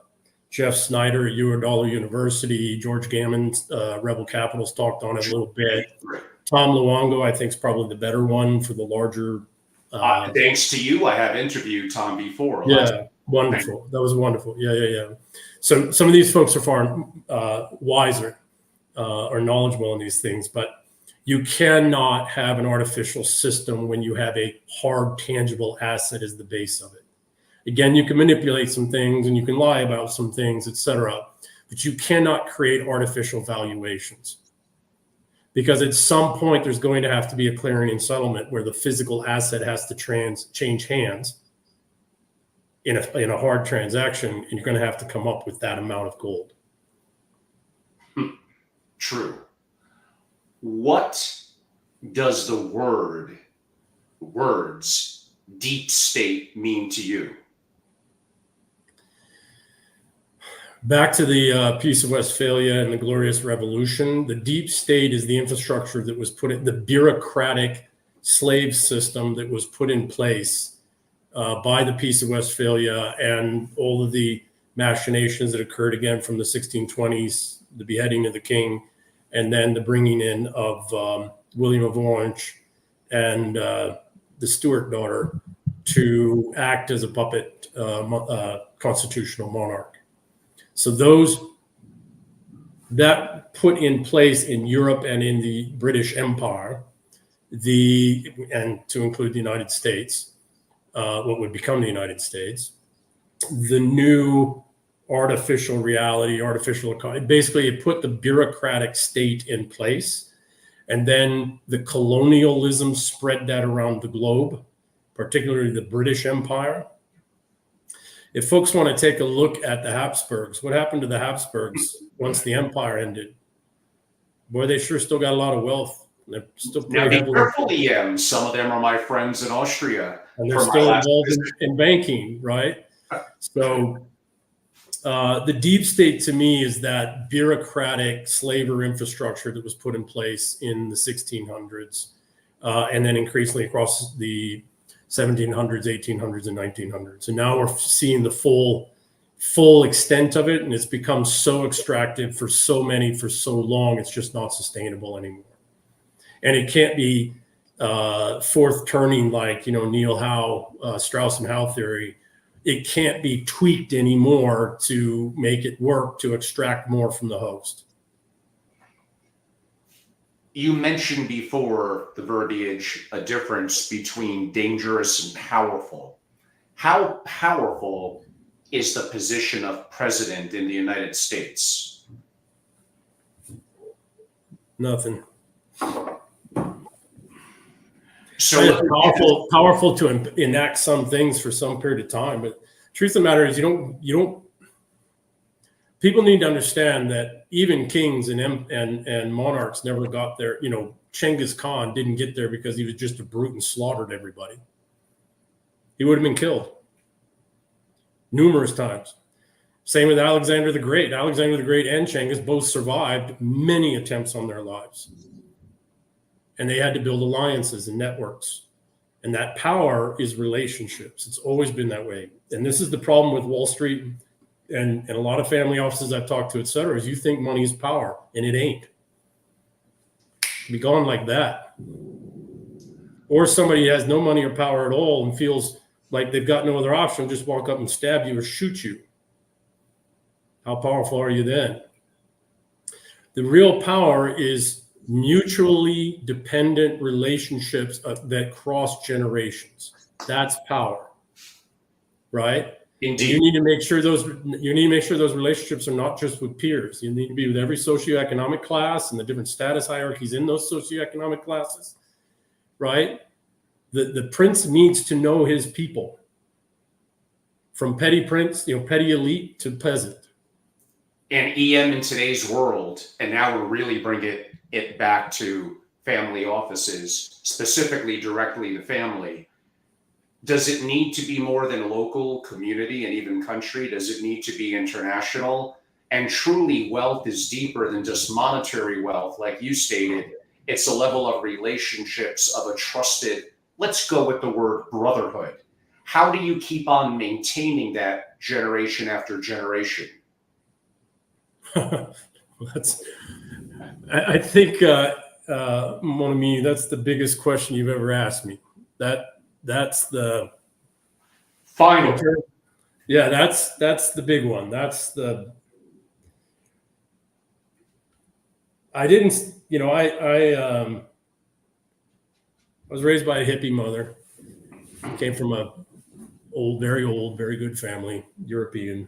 Jeff Snyder at Eurodollar University. George Gammon, Rebel Capitals, talked on it a little bit. Tom Luongo, I think, is probably the better one for the larger. Thanks to you, I have interviewed Tom before. Yeah, wonderful. That was wonderful. Yeah. So some of these folks are far wiser or knowledgeable in these things, but you cannot have an artificial system when you have a hard, tangible asset as the base of it. Again, you can manipulate some things and you can lie about some things, et cetera, but you cannot create artificial valuations. Because at some point, there's going to have to be a clearing and settlement where the physical asset has to change hands. in a hard transaction, and you're going to have to come up with that amount of gold. True. What does the words deep state mean to you? Back to the Peace of Westphalia and the Glorious Revolution, the deep state is the infrastructure that was put in, the bureaucratic slave system that was put in place by the Peace of Westphalia and all of the machinations that occurred again from the 1620s, the beheading of the king, and then the bringing in of William of Orange and the Stuart daughter to act as a puppet constitutional monarch. So that put in place in Europe and in the British Empire, and to include the United States, what would become the United States, the new artificial reality, artificial economy. Basically, it put the bureaucratic state in place, and then the colonialism spread that around the globe, particularly the British Empire. If folks want to take a look at the Habsburgs, what happened to the Habsburgs once the empire ended? Boy, they sure still got a lot of wealth. They're still Now, be careful, EM. Some of them are my friends in Austria. And they're still involved in banking, right? So the deep state to me is that bureaucratic slaver infrastructure that was put in place in the 1600s and then increasingly across the 1700s, 1800s, and 1900s. And now we're seeing the full extent of it, and it's become so extractive for so many for so long, it's just not sustainable anymore. And it can't be fourth turning like, Neil Howe, Strauss and Howe theory. It can't be tweaked anymore to make it work, to extract more from the host. You mentioned before the verbiage, a difference between dangerous and powerful. How powerful is the position of president in the United States? Nothing. So it's powerful to enact some things for some period of time, but truth of the matter is you don't. People need to understand that even kings and monarchs never got there. Genghis Khan didn't get there because he was just a brute and slaughtered everybody. He would have been killed numerous times. Same with Alexander the Great. Alexander the Great and Genghis both survived many attempts on their lives. And they had to build alliances and networks. And that power is relationships. It's always been that way. And this is the problem with Wall Street and a lot of family offices I've talked to, et cetera, is you think money is power, and it ain't. Be gone like that. Or somebody has no money or power at all and feels like they've got no other option, just walk up and stab you or shoot you. How powerful are you then? The real power is mutually dependent relationships that cross generations. That's power, right? Indeed. You need to make sure those relationships are not just with peers. You need to be with every socioeconomic class and the different status hierarchies in those socioeconomic classes, right? The prince needs to know his people, from petty prince, petty elite to peasant. And EM in today's world, and now we're really bringing it back to family offices, specifically directly to family. Does it need to be more than local, community, and even country? Does it need to be international? And truly, wealth is deeper than just monetary wealth, like you stated. It's a level of relationships, of a trusted, let's go with the word brotherhood. How do you keep on maintaining that generation after generation? I think, mon ami, that's the biggest question you've ever asked me. That's the final. Yeah, that's the big one. I was raised by a hippie mother. Came from a very old, very good family, European.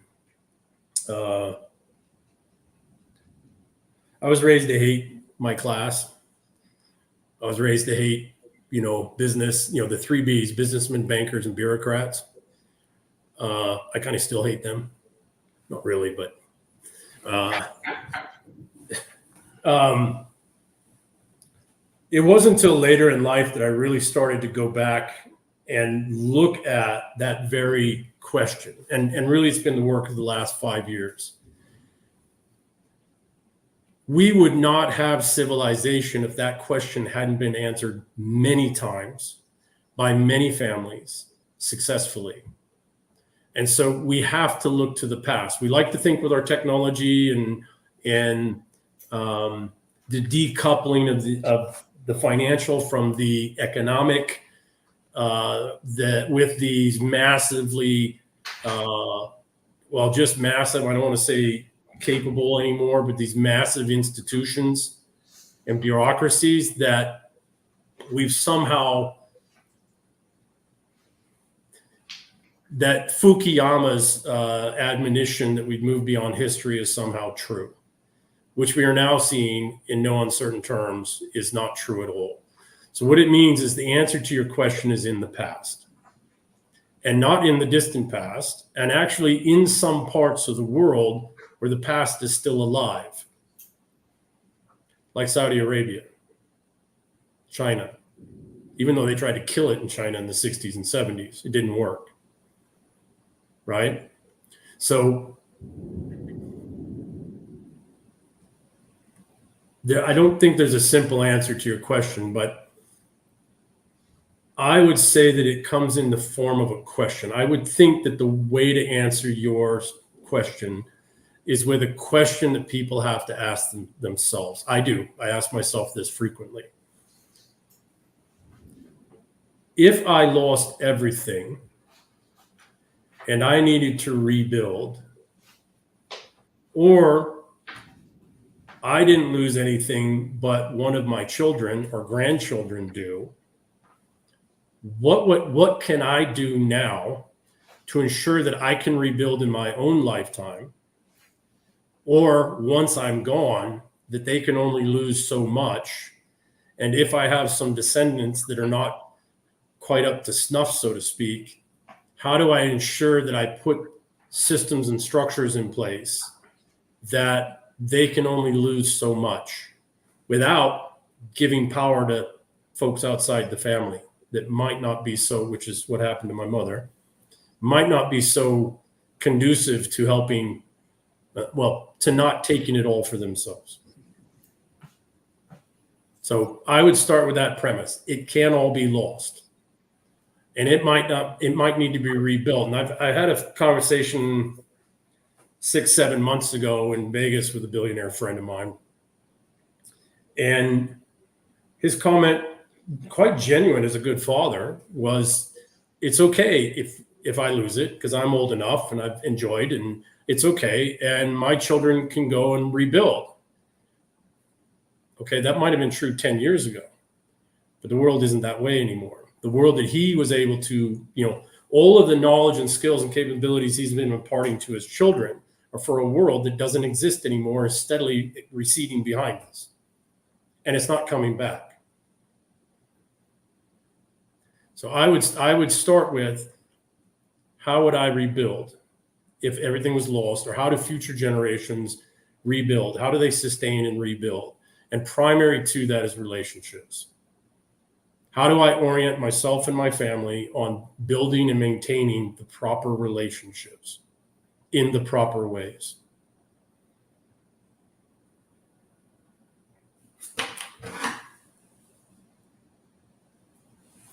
I was raised to hate my class. I was raised to hate, business, the 3 Bs, businessmen, bankers, and bureaucrats. I kind of still hate them. Not really, but it wasn't until later in life that I really started to go back and look at that very question. And really, it's been the work of the last 5 years. We would not have civilization if that question hadn't been answered many times by many families successfully. And so we have to look to the past. We like to think with our technology and the decoupling of the financial from the economic, that with these massively, just massive, I don't want to say capable anymore, but these massive institutions and bureaucracies that we've somehow, that Fukuyama's admonition that we've moved beyond history is somehow true, which we are now seeing in no uncertain terms is not true at all. So what it means is the answer to your question is in the past, and not in the distant past, and actually in some parts of the world where the past is still alive, like Saudi Arabia, China. Even though they tried to kill it in China in the 60s and 70s, it didn't work, right? So I don't think there's a simple answer to your question, but I would say that it comes in the form of a question. I would think that the way to answer your question is with a question that people have to ask themselves. I do. I ask myself this frequently. If I lost everything and I needed to rebuild, or I didn't lose anything, but one of my children or grandchildren do, what can I do now to ensure that I can rebuild in my own lifetime, or once I'm gone, that they can only lose so much? And if I have some descendants that are not quite up to snuff, so to speak, how do I ensure that I put systems and structures in place that they can only lose so much without giving power to folks outside the family that might not be so, which is what happened to my mother, might not be so conducive to helping, to not taking it all for themselves. So I would start with that premise. It can all be lost. And it might need to be rebuilt. And I had a conversation 6-7 months ago in Vegas with a billionaire friend of mine. And his comment, quite genuine as a good father, was, it's okay if I lose it because I'm old enough and I've enjoyed, and it's okay. And my children can go and rebuild. Okay, that might have been true 10 years ago, but the world isn't that way anymore. The world that he was able to, all of the knowledge and skills and capabilities he's been imparting to his children are for a world that doesn't exist anymore, is steadily receding behind us. And it's not coming back. So I would start with, how would I rebuild if everything was lost? Or how do future generations rebuild? How do they sustain and rebuild? And primary to that is relationships. How do I orient myself and my family on building and maintaining the proper relationships in the proper ways?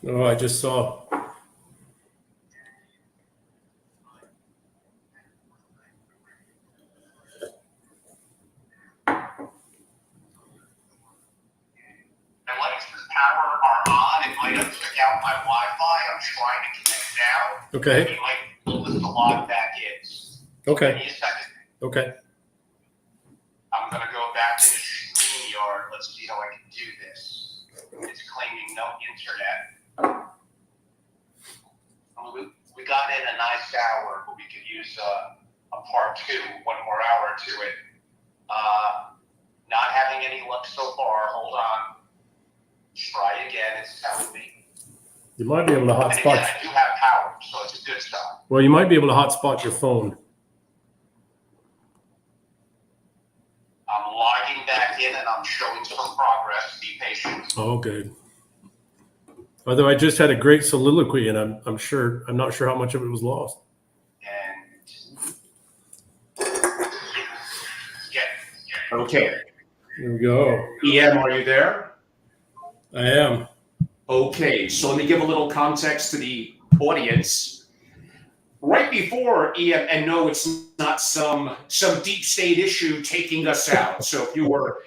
Oh, I just saw. Power are on. It might have took out my Wi-Fi. I'm trying to connect now. Okay. You might pull the log back in. Okay. Give me a second. Okay. I'm going to go back to the StreamYard. Let's see how I can do this. It's claiming no internet. We got in a nice hour, but we could use a part two, one more hour to it. Not having any luck so far. Hold on. Try again. It's telling me. You might be able to And again, hotspot. I do have power, so it's a good start. Well, you might be able to hotspot your phone. I'm logging back in and I'm showing some progress. Be patient. Oh, good. Although I just had a great soliloquy, and I'm not sure how much of it was lost. And okay. Here we go. EM, are you there? I am. Okay, so let me give a little context to the audience. Right before EM, and no, it's not some deep state issue taking us out. So if you were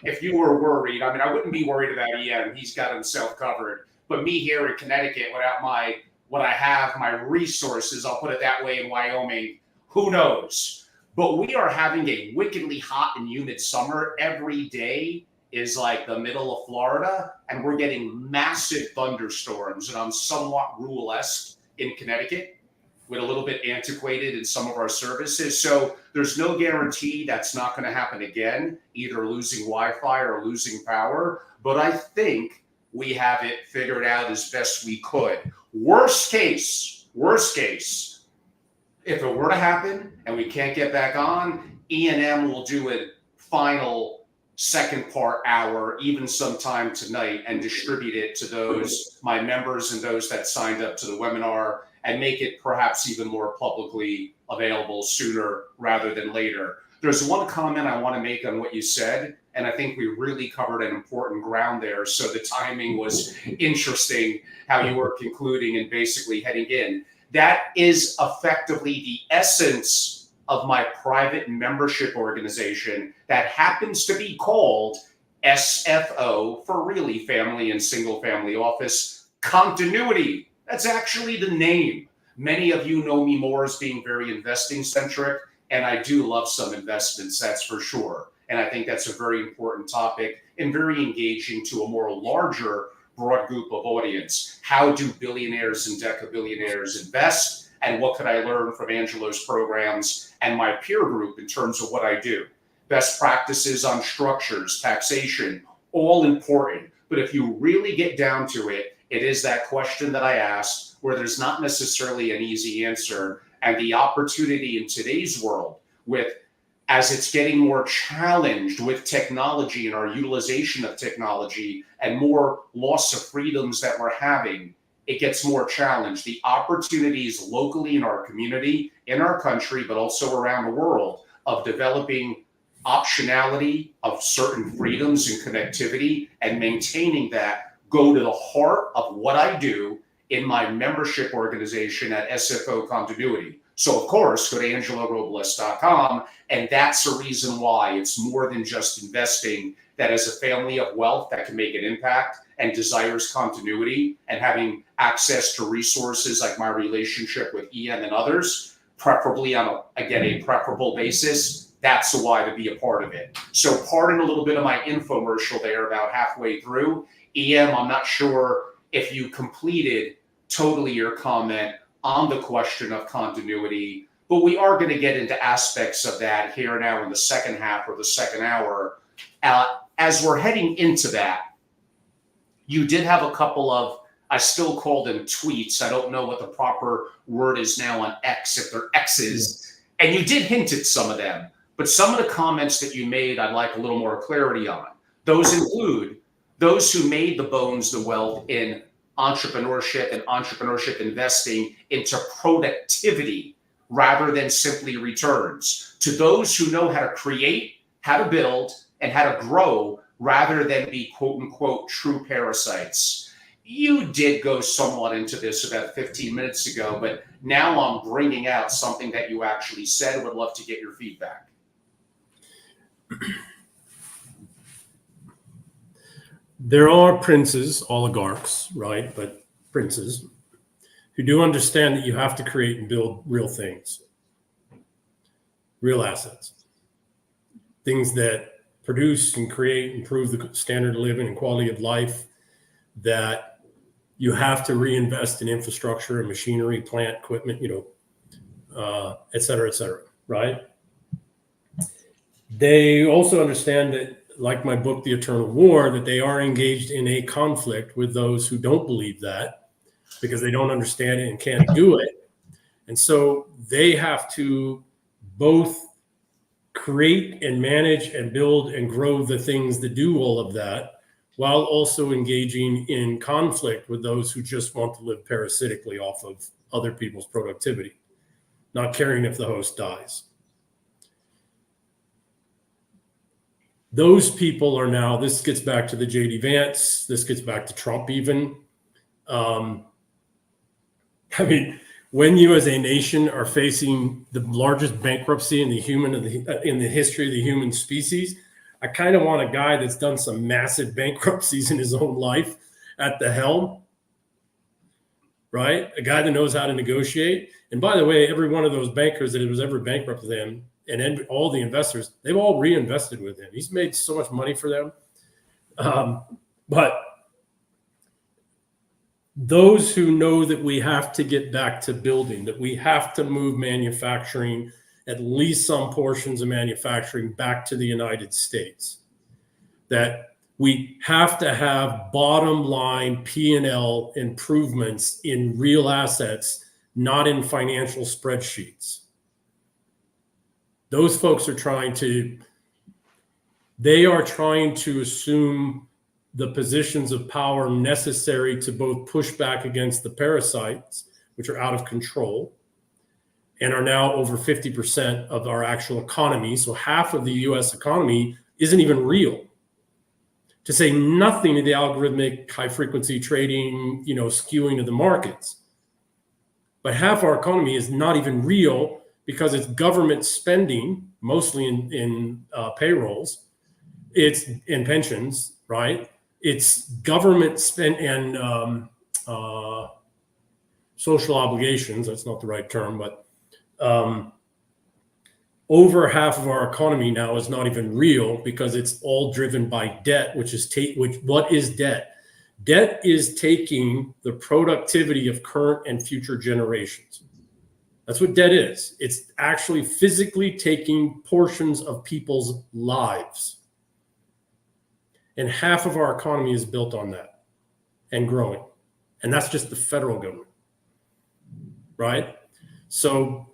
worried, I mean, I wouldn't be worried about EM. He's got himself covered. But me here in Connecticut, without my resources, I'll put it that way, in Wyoming, who knows? But we are having a wickedly hot and humid summer. Every day is like the middle of Florida, and we're getting massive thunderstorms. And I'm somewhat rural-esque in Connecticut, with a little bit antiquated in some of our services. So there's no guarantee that's not going to happen again, either losing Wi-Fi or losing power. But I think we have it figured out as best we could. Worst case, if it were to happen and we can't get back on, E&M will do a final second part hour, even sometime tonight, and distribute it to those, my members and those that signed up to the webinar, and make it perhaps even more publicly available sooner rather than later. There's one comment I want to make on what you said, and I think we really covered an important ground there. So the timing was interesting, how you were concluding and basically heading in. That is effectively the essence of my private membership organization that happens to be called SFO, for really Family and Single Family Office Continuity. That's actually the name. Many of you know me more as being very investing centric, and I do love some investments, that's for sure. And I think that's a very important topic and very engaging to a more larger, broad group of audience. How do billionaires and decabillionaires invest? And what could I learn from Angelo's programs and my peer group in terms of what I do? Best practices on structures, taxation, all important. But if you really get down to it, it is that question that I asked where there's not necessarily an easy answer. And the opportunity in today's world, as it's getting more challenged with technology and our utilization of technology and more loss of freedoms that we're having, it gets more challenged. The opportunities locally in our community, in our country, but also around the world, of developing optionality of certain freedoms and connectivity and maintaining that go to the heart of what I do in my membership organization at SFO Continuity. So, of course, go to angelorobles.com, and that's the reason why it's more than just investing, that as a family of wealth that can make an impact and desires continuity and having access to resources like my relationship with EM and others, preferably on a preferable basis, that's the why to be a part of it. So pardon a little bit of my infomercial there about halfway through. EM, I'm not sure if you completed totally your comment on the question of continuity, but we are going to get into aspects of that here now in the second half or the second hour. As we're heading into that, you did have a couple of, I still call them tweets. I don't know what the proper word is now on X, if they're X's, and you did hint at some of them, but some of the comments that you made, I'd like a little more clarity on. Those include those who made the bones, the wealth in entrepreneurship and entrepreneurship investing into productivity rather than simply returns, to those who know how to create, how to build, and how to grow rather than be quote unquote true parasites. You did go somewhat into this about 15 minutes ago, but now I'm bringing out something that you actually said. Would love to get your feedback. There are princes, oligarchs, right? But princes who do understand that you have to create and build real things, real assets, things that produce and create, improve the standard of living and quality of life, that you have to reinvest in infrastructure and machinery, plant, equipment, et cetera, right? They also understand that, like my book, The Eternal War, that they are engaged in a conflict with those who don't believe that, because they don't understand it and can't do it. And so they have to both create and manage and build and grow the things that do all of that, while also engaging in conflict with those who just want to live parasitically off of other people's productivity, not caring if the host dies. Those people are now, this gets back to the J.D. Vance, this gets back to Trump even. I mean, when you as a nation are facing the largest bankruptcy in the history of the human species, I kind of want a guy that's done some massive bankruptcies in his own life at the helm, right? A guy that knows how to negotiate. And by the way, every one of those bankers that was ever bankrupt with him, and all the investors, they've all reinvested with him. He's made so much money for them. But those who know that we have to get back to building, that we have to move manufacturing, at least some portions of manufacturing, back to the United States, that we have to have bottom line P&L improvements in real assets, not in financial spreadsheets. Those folks are trying to assume the positions of power necessary to both push back against the parasites, which are out of control and are now over 50% of our actual economy. So half of the US economy isn't even real. To say nothing of the algorithmic high frequency trading, skewing of the markets. But half our economy is not even real because it's government spending, mostly in payrolls. It's in pensions, right? It's government spend and social obligations. That's not the right term, but over half of our economy now is not even real because it's all driven by debt, what is debt? Debt is taking the productivity of current and future generations. That's what debt is. It's actually physically taking portions of people's lives. And half of our economy is built on that and growing. And that's just the federal government, right? So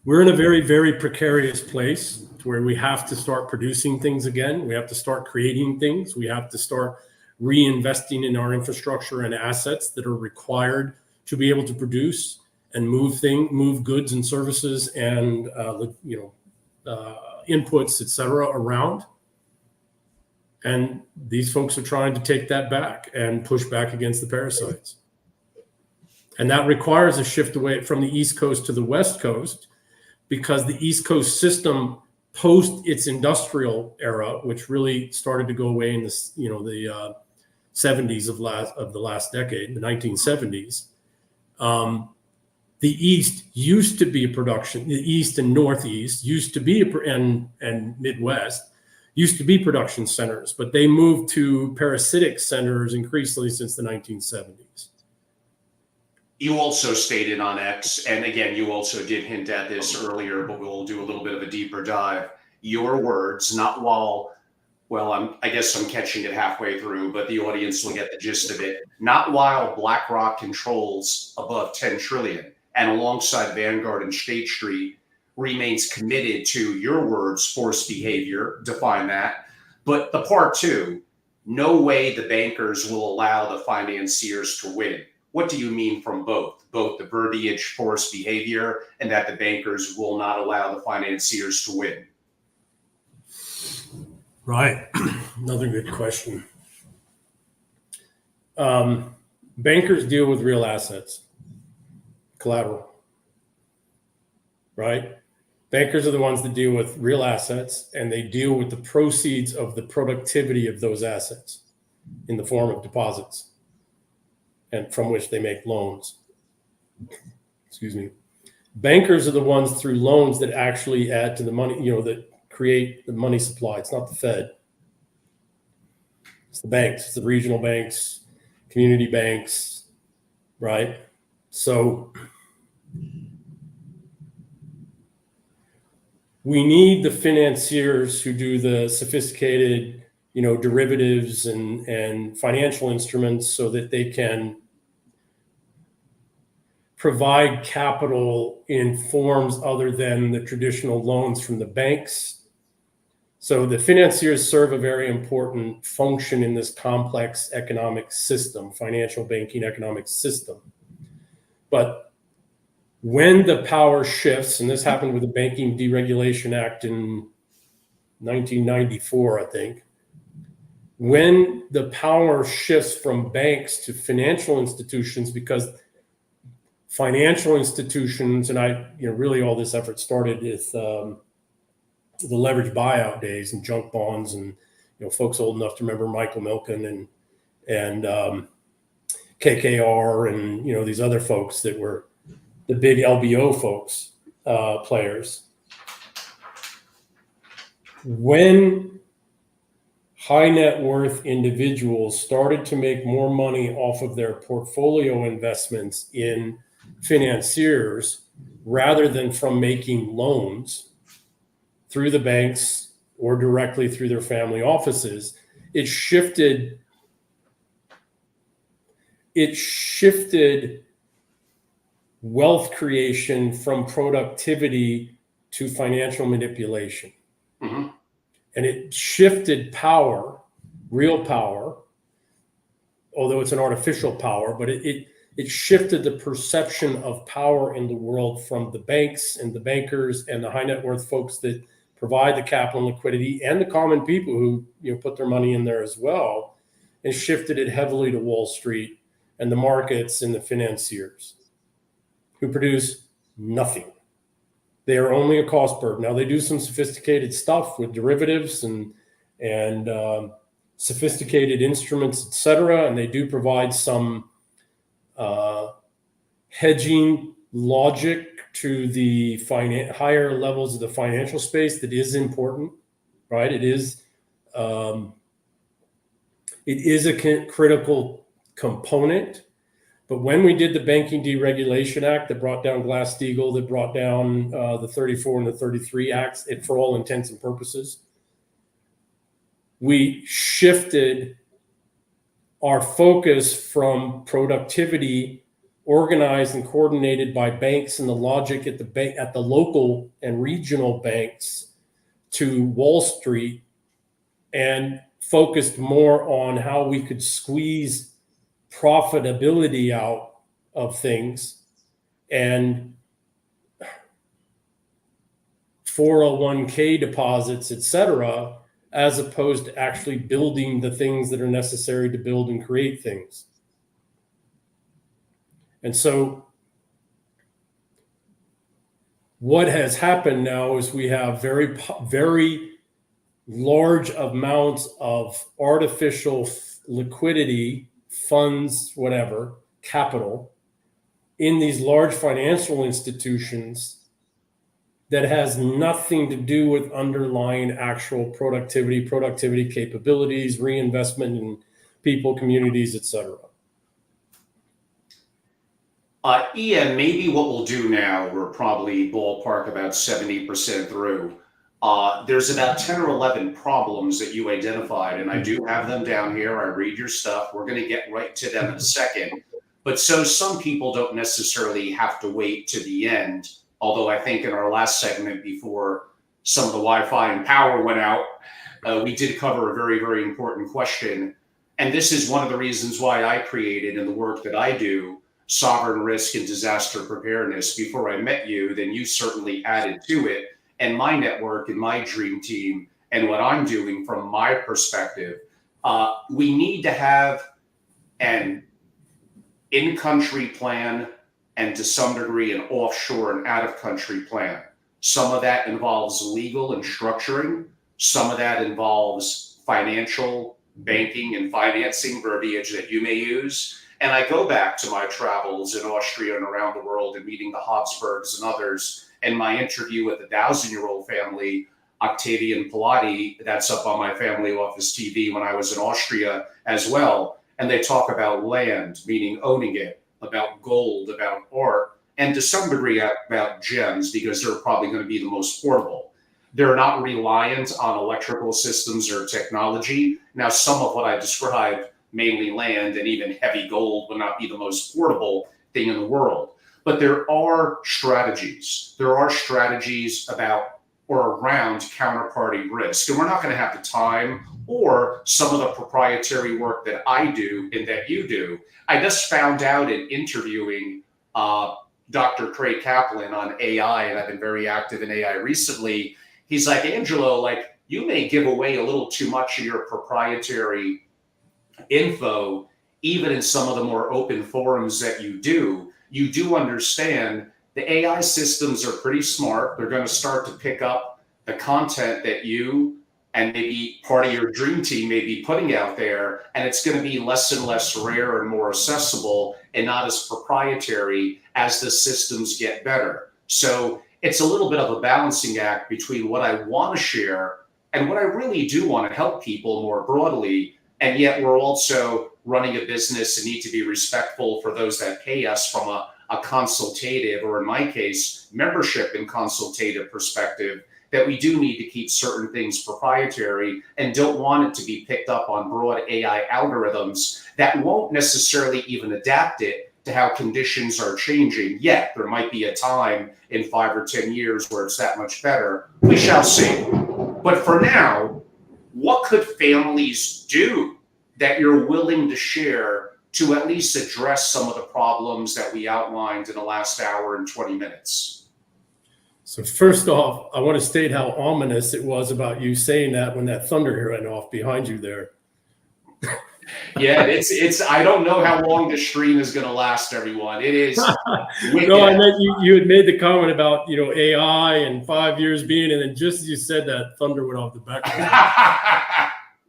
we're in a very, very precarious place where we have to start producing things again. We have to start creating things. We have to start reinvesting in our infrastructure and assets that are required to be able to produce and move goods and services and inputs, et cetera, around. And these folks are trying to take that back and push back against the parasites. And that requires a shift away from the East Coast to the West Coast, because the East Coast system post its industrial era, which really started to go away in the 70s of the last decade, the 1970s. The East used to be a production. The East and Northeast used to be and Midwest used to be production centers, but they moved to parasitic centers increasingly since the 1970s. You also stated on X, and again, you also did hint at this earlier, but we'll do a little bit of a deeper dive. Your words, not while, I guess I'm catching it halfway through, but the audience will get the gist of it. Not while BlackRock controls above 10 trillion and alongside Vanguard and State Street remains committed to, your words, forced behavior, define that. But the part two, no way the bankers will allow the financiers to win. What do you mean from both the verbiage, forced behavior, and that the bankers will not allow the financiers to win? Right. Another good question. Bankers deal with real assets, collateral, right? Bankers are the ones that deal with real assets, and they deal with the proceeds of the productivity of those assets in the form of deposits, and from which they make loans. Excuse me. Bankers are the ones through loans that actually add to the money, that create the money supply. It's not the Fed. It's the banks. It's the regional banks, community banks, right? So we need the financiers who do the sophisticated, derivatives and financial instruments so that they can provide capital in forms other than the traditional loans from the banks. So the financiers serve a very important function in this complex economic system, financial banking economic system. But when the power shifts, and this happened with the Banking Deregulation Act in 1994, I think, when the power shifts from banks to financial institutions, because financial institutions, and really all this effort started with the leverage buyout days and junk bonds, and folks old enough to remember Michael Milken and KKR and these other folks that were the big LBO folks, players. When high net worth individuals started to make more money off of their portfolio investments in financiers rather than from making loans through the banks or directly through their family offices, it shifted wealth creation from productivity to financial manipulation. Mm-hmm. And it shifted power, real power, although it's an artificial power, but it shifted the perception of power in the world from the banks and the bankers and the high net worth folks that provide the capital and liquidity, and the common people who put their money in there as well, and shifted it heavily to Wall Street and the markets and the financiers, who produce nothing. They are only a cost burden. Now they do some sophisticated stuff with derivatives and sophisticated instruments, et cetera, and they do provide some hedging logic to the higher levels of the financial space that is important, right? It is a critical component. But when we did the Banking Deregulation Act that brought down Glass-Steagall, that brought down the 34 and the 33 Acts, for all intents and purposes, we shifted our focus from productivity organized and coordinated by banks and the logic at the local and regional banks to Wall Street, and focused more on how we could squeeze profitability out of things and 401k deposits, et cetera, as opposed to actually building the things that are necessary to build and create things. And so what has happened now is we have very, very large amounts of artificial liquidity, funds, whatever, capital, in these large financial institutions that has nothing to do with underlying actual productivity capabilities, reinvestment in people, communities, et cetera. Ian, maybe what we'll do now, we're probably ballpark about 70% through. There's about 10 or 11 problems that you identified, and I do have them down here. I read your stuff. We're going to get right to them in a second. But so some people don't necessarily have to wait to the end, although I think in our last segment before some of the Wi-Fi and power went out, we did cover a very, very important question. And this is one of the reasons why I created, in the work that I do, sovereign risk and disaster preparedness. Before I met you, then you certainly added to it. And my network and my dream team and what I'm doing from my perspective, we need to have an in-country plan and to some degree an offshore and out-of-country plan. Some of that involves legal and structuring. Some of that involves financial, banking, and financing verbiage that you may use. And I go back to my travels in Austria and around the world and meeting the Habsburgs and others, and my interview with the 1,000-year-old family, Octavian Pilati, that's up on my family office TV when I was in Austria as well. And they talk about land, meaning owning it, about gold, about art, and to some degree about gems, because they're probably going to be the most portable. They're not reliant on electrical systems or technology. Now, some of what I described, mainly land and even heavy gold, will not be the most portable thing in the world. But there are strategies. There are strategies about or around counterparty risk. And we're not going to have the time or some of the proprietary work that I do and that you do. I just found out in interviewing Dr. Craig Kaplan on AI, and I've been very active in AI recently. He's like, Angelo, like, you may give away a little too much of your proprietary info, even in some of the more open forums that you do. You do understand the AI systems are pretty smart. They're going to start to pick up the content that you and maybe part of your dream team may be putting out there, and it's going to be less and less rare and more accessible and not as proprietary as the systems get better. So it's a little bit of a balancing act between what I want to share and what I really do want to help people more broadly. And yet we're also running a business and need to be respectful for those that pay us from a consultative, or in my case, membership and consultative perspective, that we do need to keep certain things proprietary and don't want it to be picked up on broad AI algorithms that won't necessarily even adapt it to how conditions are changing. Yet there might be a time in 5 or 10 years where it's that much better. We shall see. But for now, what could families do that you're willing to share to at least address some of the problems that we outlined in the last hour and 20 minutes? So first off, I want to state how ominous it was about you saying that when that thunder went off behind you there. Yeah, it's. I don't know how long the stream is going to last, everyone. It is. No, I meant you had made the comment about, AI and 5 years being, and then just as you said that, thunder went off the back.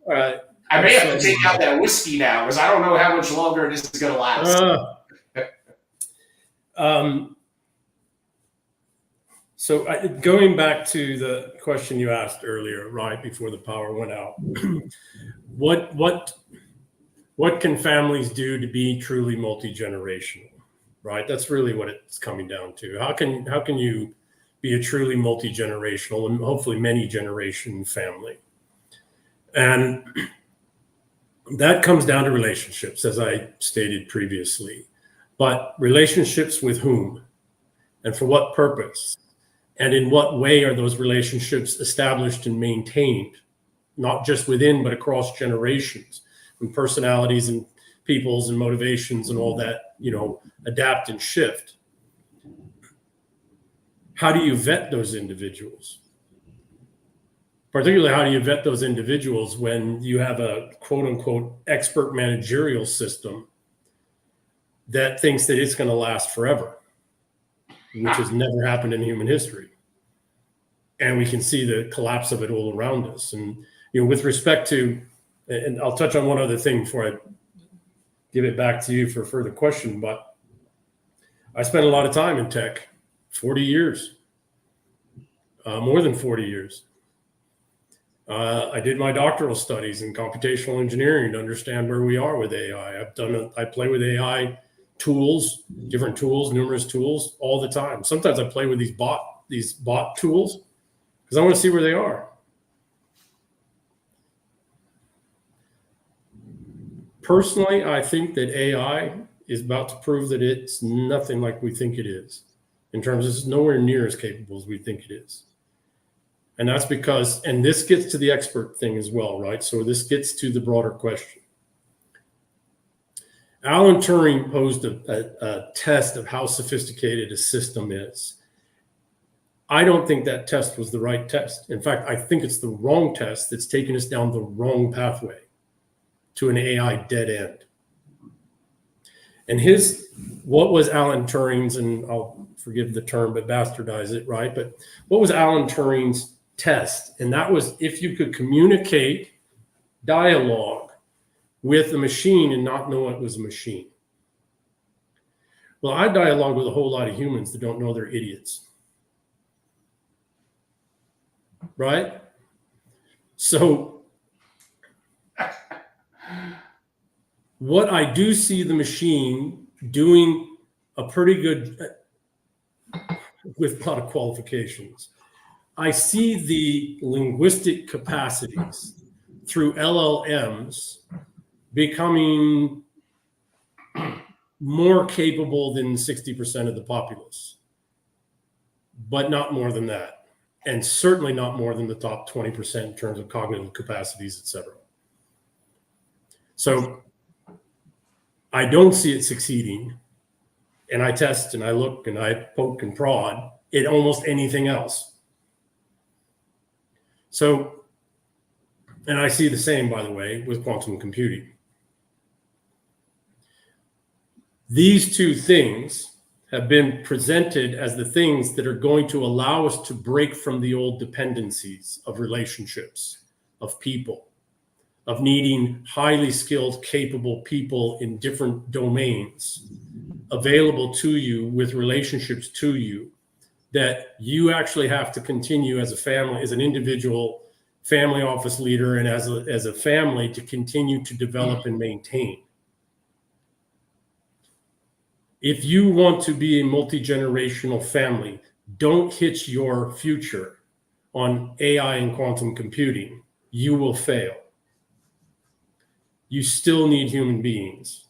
All right. I may have to take out that whiskey now because I don't know how much longer this is going to last. So going back to the question you asked earlier, right before the power went out, what can families do to be truly multi-generational, right? That's really what it's coming down to. How can you be a truly multi-generational and hopefully many generation family? And that comes down to relationships, as I stated previously. But relationships with whom and for what purpose? And in what way are those relationships established and maintained, not just within, but across generations, when personalities and peoples and motivations and all that, adapt and shift? How do you vet those individuals? Particularly, how do you vet those individuals when you have a quote unquote expert managerial system that thinks that it's going to last forever, which has never happened in human history. And we can see the collapse of it all around us. And, with respect to, and I'll touch on one other thing before I give it back to you for a further question, but I spent a lot of time in tech, 40 years, more than 40 years. I did my doctoral studies in computational engineering to understand where we are with AI. I play with AI tools, different tools, numerous tools all the time. Sometimes I play with these bot tools because I want to see where they are. Personally, I think that AI is about to prove that it's nothing like we think it is, in terms of it's nowhere near as capable as we think it is. And that's because, and this gets to the expert thing as well, right? So this gets to the broader question. Alan Turing posed a test of how sophisticated a system is. I don't think that test was the right test. In fact, I think it's the wrong test that's taken us down the wrong pathway to an AI dead end. And what was Alan Turing's, and I'll forgive the term, but bastardize it, right? But what was Alan Turing's test? And that was if you could communicate dialogue with a machine and not know it was a machine. Well, I dialogue with a whole lot of humans that don't know they're idiots. Right? So what I do see the machine doing a pretty good, with a lot of qualifications, I see the linguistic capacities through LLMs becoming more capable than 60% of the populace, but not more than that. And certainly not more than the top 20% in terms of cognitive capacities, et cetera. So I don't see it succeeding. And I test and I look and I poke and prod at almost anything else. So, and I see the same, by the way, with quantum computing. These two things have been presented as the things that are going to allow us to break from the old dependencies of relationships, of people, of needing highly skilled, capable people in different domains available to you with relationships to you, that you actually have to continue as a family, as an individual family office leader, and as a family to continue to develop and maintain. If you want to be a multi-generational family, don't hitch your future on AI and quantum computing. You will fail. You still need human beings.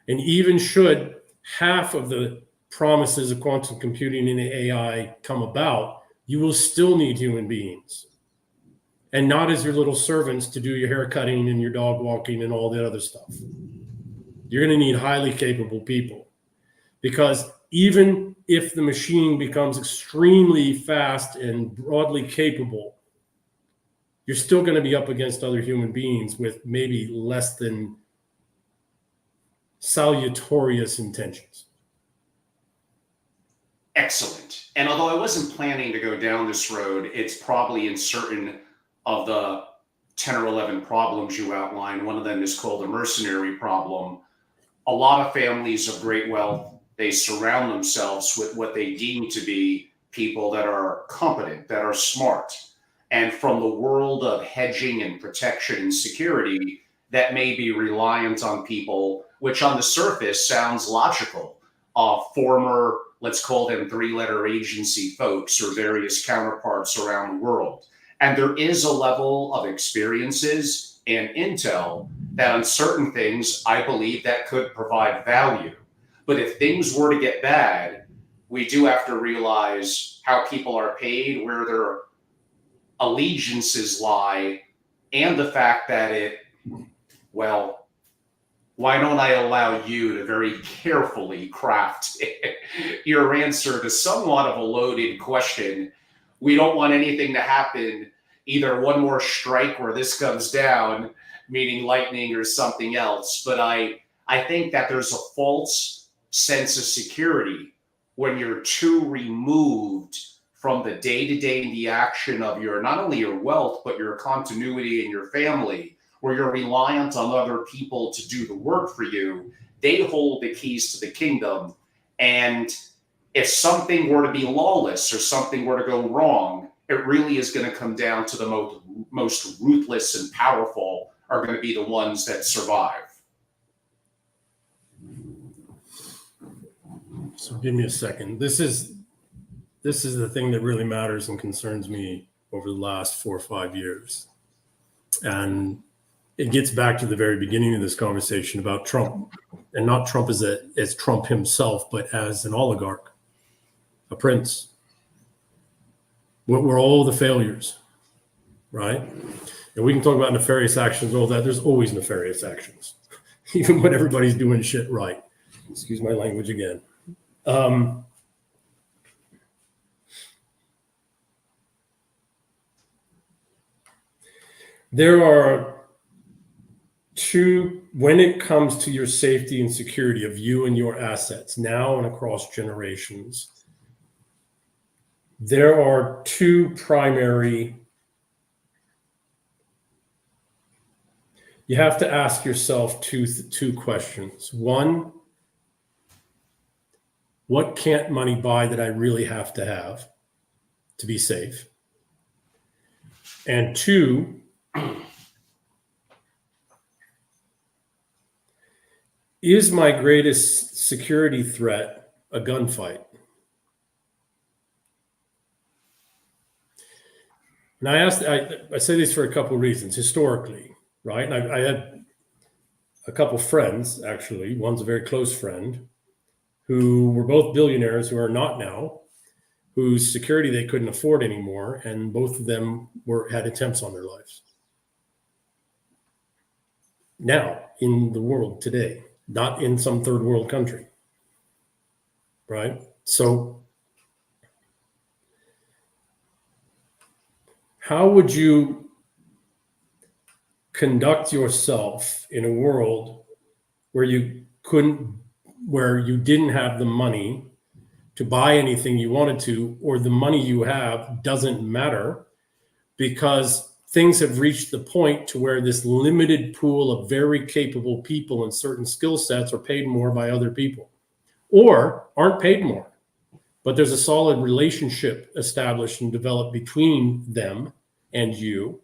And even should half of the promises of quantum computing and AI come about, you will still need human beings. And not as your little servants to do your hair cutting and your dog walking and all that other stuff. You're going to need highly capable people. Because even if the machine becomes extremely fast and broadly capable, you're still going to be up against other human beings with maybe less than salutatorious intentions. Excellent. And although I wasn't planning to go down this road, it's probably in certain of the 10 or 11 problems you outlined. One of them is called the mercenary problem. A lot of families of great wealth, they surround themselves with what they deem to be people that are competent, that are smart. And from the world of hedging and protection and security, that may be reliant on people, which on the surface sounds logical. Former, let's call them 3-letter agency folks or various counterparts around the world. And there is a level of experiences and intel that on certain things, I believe that could provide value. But if things were to get bad, we do have to realize how people are paid, where their allegiances lie, and the fact that well, why don't I allow you to very carefully craft your answer to somewhat of a loaded question? We don't want anything to happen, either one more strike where this comes down, meaning lightning or something else. But I think that there's a false sense of security when you're too removed from the day-to-day and the action of your, not only your wealth, but your continuity in your family, where you're reliant on other people to do the work for you. They hold the keys to the kingdom. And if something were to be lawless or something were to go wrong, it really is going to come down to the most ruthless and powerful are going to be the ones that survive. So give me a second. This is the thing that really matters and concerns me over the last 4 or 5 years. And it gets back to the very beginning of this conversation about Trump, and not Trump as Trump himself, but as an oligarch, a prince. What were all the failures, right? And we can talk about nefarious actions, all that. There's always nefarious actions, even when everybody's doing shit right. Excuse my language again. There are two, when it comes to your safety and security of you and your assets now and across generations, there are two primary, you have to ask yourself two questions. One, what can't money buy that I really have to be safe? And two, is my greatest security threat a gunfight? And I say this for a couple of reasons. Historically, right? And I had a couple friends, actually. One's a very close friend who were both billionaires who are not now, whose security they couldn't afford anymore, and both of them had attempts on their lives. Now, in the world today, not in some third world country, right? So how would you conduct yourself in a world where you didn't have the money to buy anything you wanted to, or the money you have doesn't matter because things have reached the point to where this limited pool of very capable people in certain skill sets are paid more by other people, or aren't paid more, but there's a solid relationship established and developed between them and you,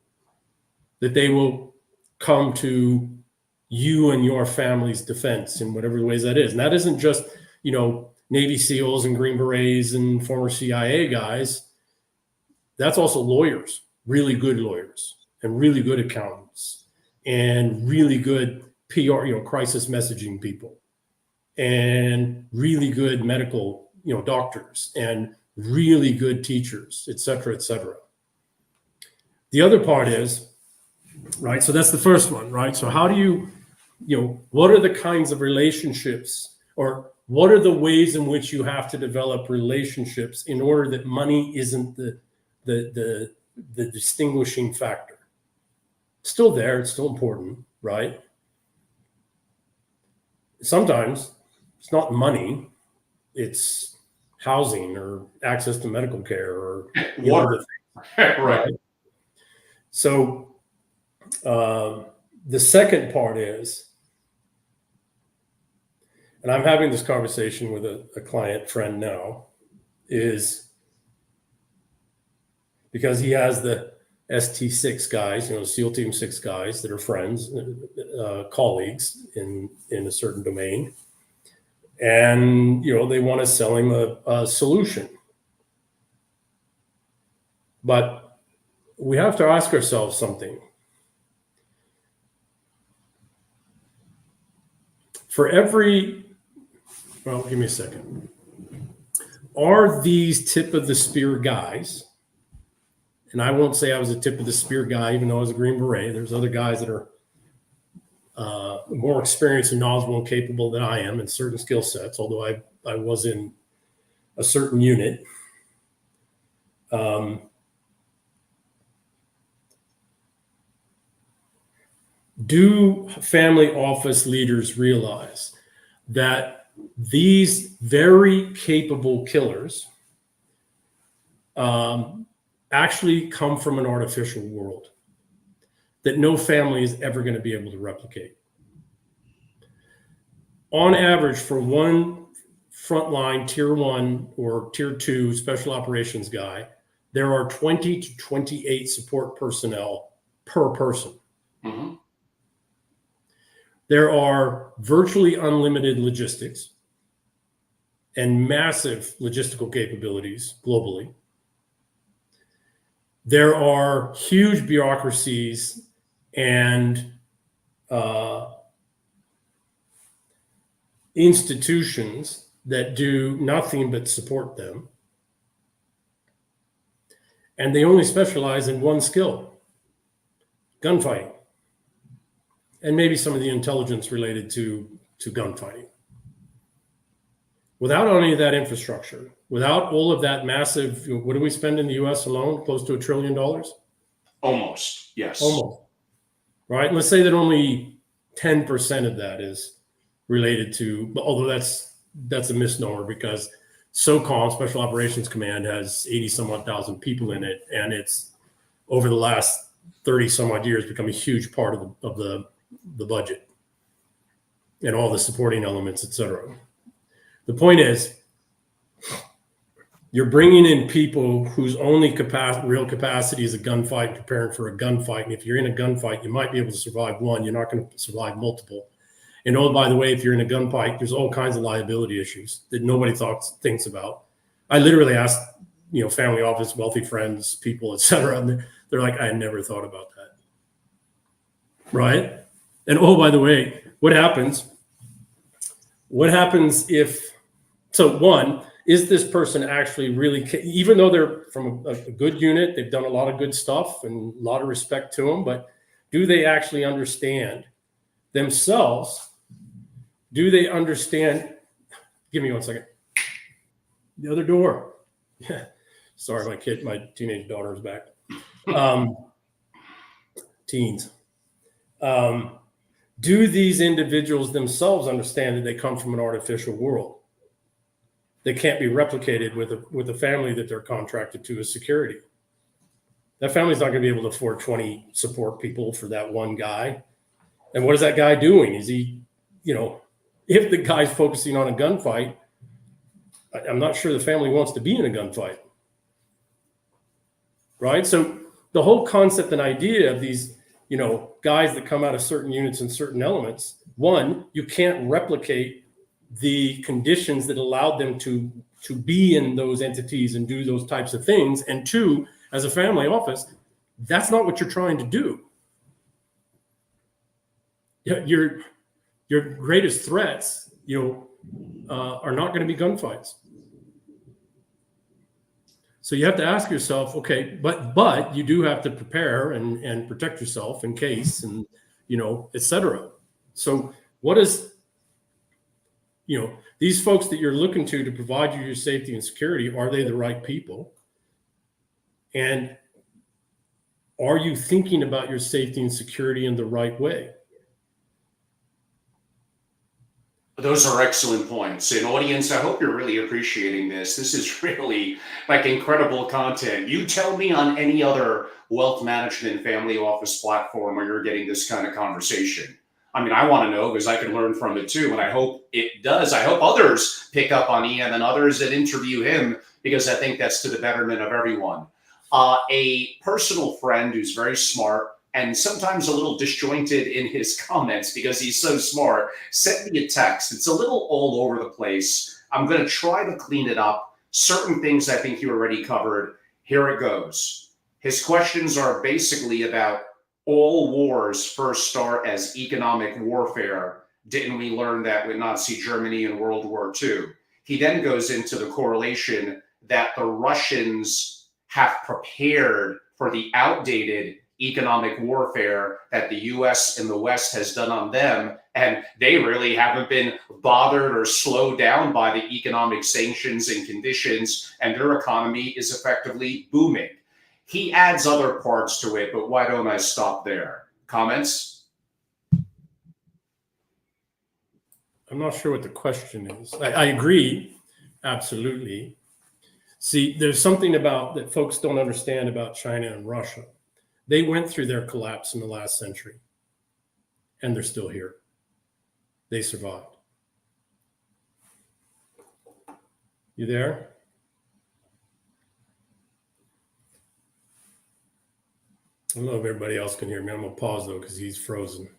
that they will come to you and your family's defense in whatever ways that is. And that isn't just, Navy SEALs and Green Berets and former CIA guys. That's also lawyers, really good lawyers, and really good accountants, and really good PR, crisis messaging people, and really good medical, doctors, and really good teachers, et cetera, et cetera. The other part is, right, so that's the first one, right? So how do you, what are the kinds of relationships, or what are the ways in which you have to develop relationships in order that money isn't the distinguishing factor? It's still there, it's still important, right? Sometimes it's not money, it's housing or access to medical care or water. Right. So the second part is, and I'm having this conversation with a client friend now, is because he has the ST6 guys, SEAL Team 6 guys that are friends, colleagues in a certain domain. And, they want to sell him a solution. But we have to ask ourselves something. For every, give me a second. Are these tip of the spear guys, and I won't say I was a tip of the spear guy, even though I was a Green Beret. There's other guys that are more experienced and knowledgeable and capable than I am in certain skill sets, although I was in a certain unit. Do family office leaders realize that these very capable killers actually come from an artificial world that no family is ever going to be able to replicate? On average, for one frontline tier 1 or tier 2 special operations guy, there are 20 to 28 support personnel per person. Mm-hmm. There are virtually unlimited logistics and massive logistical capabilities globally. There are huge bureaucracies and institutions that do nothing but support them. And they only specialize in one skill: gunfighting. And maybe some of the intelligence related to gunfighting. Without any of that infrastructure, without all of that massive, what do we spend in the US alone? Close to $1 trillion? Almost, yes. Almost, right? And let's say that only 10% of that is related to, although that's a misnomer, because SOCOM, Special Operations Command, has 80 some odd thousand people in it. And it's, over the last 30 some odd years, become a huge part of the budget and all the supporting elements, et cetera. The point is, you're bringing in people whose only real capacity is a gunfight, preparing for a gunfight. And if you're in a gunfight, you might be able to survive one. You're not going to survive multiple. And oh, by the way, if you're in a gunfight, there's all kinds of liability issues that nobody thinks about. I literally asked, family office, wealthy friends, people, et cetera, and they're like, I never thought about that. Right? And oh, by the way, what happens if So one, is this person actually really, even though they're from a good unit, they've done a lot of good stuff and a lot of respect to them, but do they actually understand themselves? Do they understand? Give me 1 second. The other door. Yeah. Sorry, my teenage daughter is back. Teens. Do these individuals themselves understand that they come from an artificial world? They can't be replicated with a family that they're contracted to as security. That family's not going to be able to afford 20 support people for that one guy. And what is that guy doing? Is he, if the guy's focusing on a gunfight, I'm not sure the family wants to be in a gunfight. Right? So the whole concept and idea of these, guys that come out of certain units and certain elements, one, you can't replicate the conditions that allowed them to be in those entities and do those types of things. And two, as a family office, that's not what you're trying to do. Your greatest threats, are not going to be gunfights. So you have to ask yourself, okay, but you do have to prepare and protect yourself in case, and et cetera. So what is, these folks that you're looking to provide you your safety and security, are they the right people? And are you thinking about your safety and security in the right way? Those are excellent points. And audience, I hope you're really appreciating this. This is really like incredible content. You tell me on any other wealth management family office platform where you're getting this kind of conversation. I mean, I want to know because I can learn from it too. And I hope it does. I hope others pick up on EM and others that interview him, because I think that's to the betterment of everyone. A personal friend who's very smart and sometimes a little disjointed in his comments because he's so smart, sent me a text. It's a little all over the place. I'm going to try to clean it up. Certain things I think you already covered. Here it goes. His questions are basically about all wars first start as economic warfare. Didn't we learn that with Nazi Germany in World War II? He then goes into the correlation that the Russians have prepared for the outdated economic warfare that the US and the West has done on them, and they really haven't been bothered or slowed down by the economic sanctions and conditions, and their economy is effectively booming. He adds other parts to it, but why don't I stop there? Comments? I'm not sure what the question is. I agree, absolutely. See, there's something about that folks don't understand about China and Russia. They went through their collapse in the last century, and they're still here. They survived. You there? I don't know if everybody else can hear me. I'm going to pause, though, because he's frozen.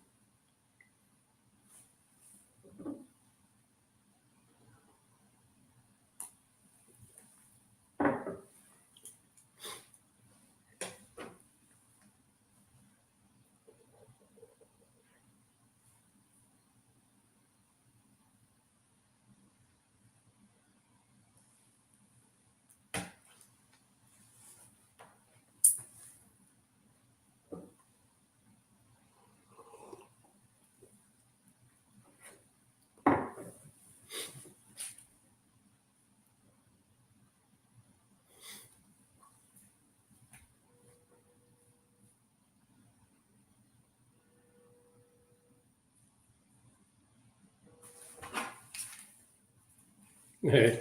Hey.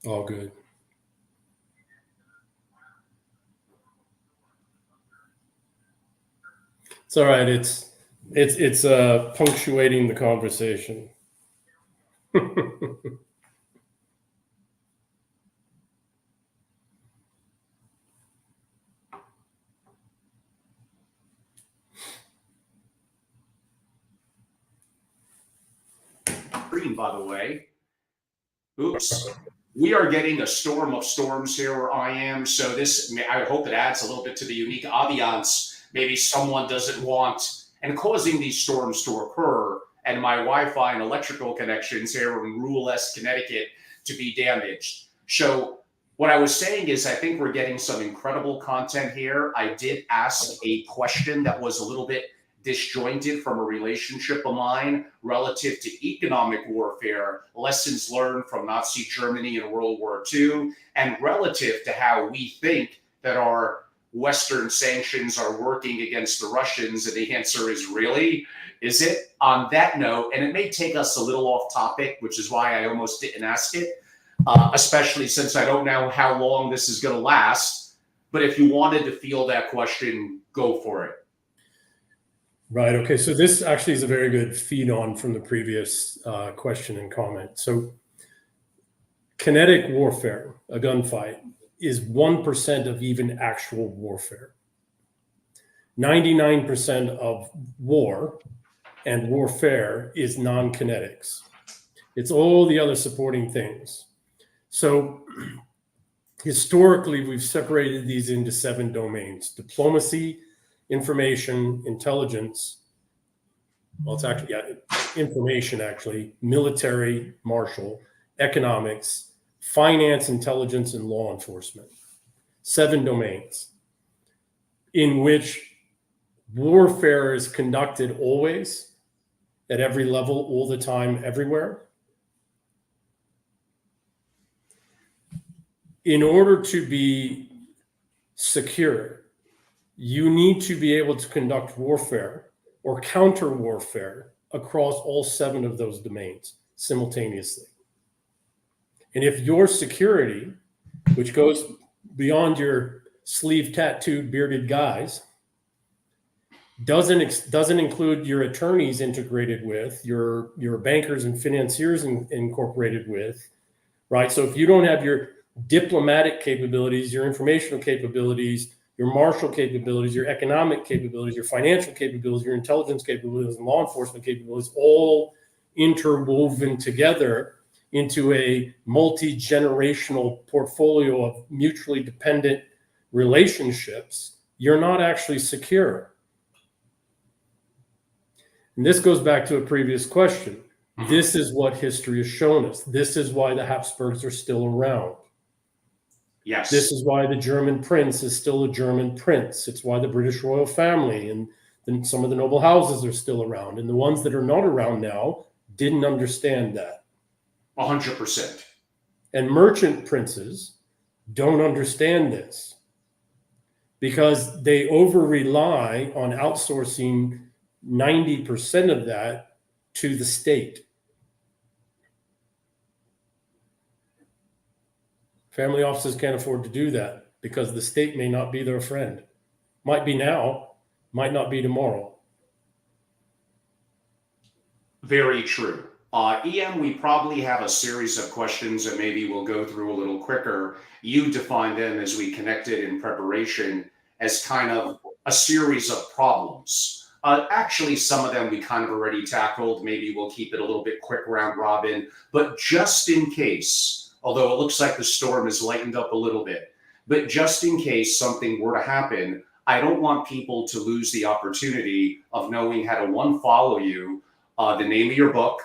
All good. It's all right. It's punctuating the conversation. Green, by the way. Oops. We are getting a storm of storms here where I am. So I hope it adds a little bit to the unique ambiance. Maybe someone doesn't want, and causing these storms to occur, and my Wi-Fi and electrical connections here in rural-esque Connecticut to be damaged. So what I was saying is I think we're getting some incredible content here. I did ask a question that was a little bit disjointed from a relationship of mine relative to economic warfare, lessons learned from Nazi Germany in World War II, and relative to how we think that our Western sanctions are working against the Russians. And the answer is really, is it? On that note, and it may take us a little off topic, which is why I almost didn't ask it, especially since I don't know how long this is going to last. But if you wanted to field that question, go for it. Right. Okay. So this actually is a very good feed on from the previous question and comment. So kinetic warfare, a gunfight, is 1% of even actual warfare. 99% of war and warfare is non-kinetics. It's all the other supporting things. So historically, we've separated these into 7 domains: diplomacy, information, intelligence. Well, it's actually information, military, martial, economics, finance, intelligence, and law enforcement. 7 domains in which warfare is conducted always, at every level, all the time, everywhere. In order to be secure, you need to be able to conduct warfare or counter warfare across all 7 of those domains simultaneously. And if your security, which goes beyond your sleeve tattooed bearded guys, doesn't include your attorneys integrated with, your bankers and financiers incorporated with, right? So if you don't have your diplomatic capabilities, your informational capabilities, your martial capabilities, your economic capabilities, your financial capabilities, your intelligence capabilities, and law enforcement capabilities all interwoven together into a multi-generational portfolio of mutually dependent relationships, you're not actually secure. And this goes back to a previous question. This is what history has shown us. This is why the Habsburgs are still around. Yes. This is why the German prince is still a German prince. It's why the British royal family and then some of the noble houses are still around. And the ones that are not around now didn't understand that. 100%. And merchant princes don't understand this because they over-rely on outsourcing 90% of that to the state. Family offices can't afford to do that because the state may not be their friend. Might be now, might not be tomorrow. Very true. EM, we probably have a series of questions that maybe we'll go through a little quicker. You defined them as we connected in preparation as kind of a series of problems. Actually, some of them we kind of already tackled. Maybe we'll keep it a little bit quick round robin, but just in case, although it looks like the storm has lightened up a little bit, but just in case something were to happen, I don't want people to lose the opportunity of knowing how to, one, follow you, the name of your book,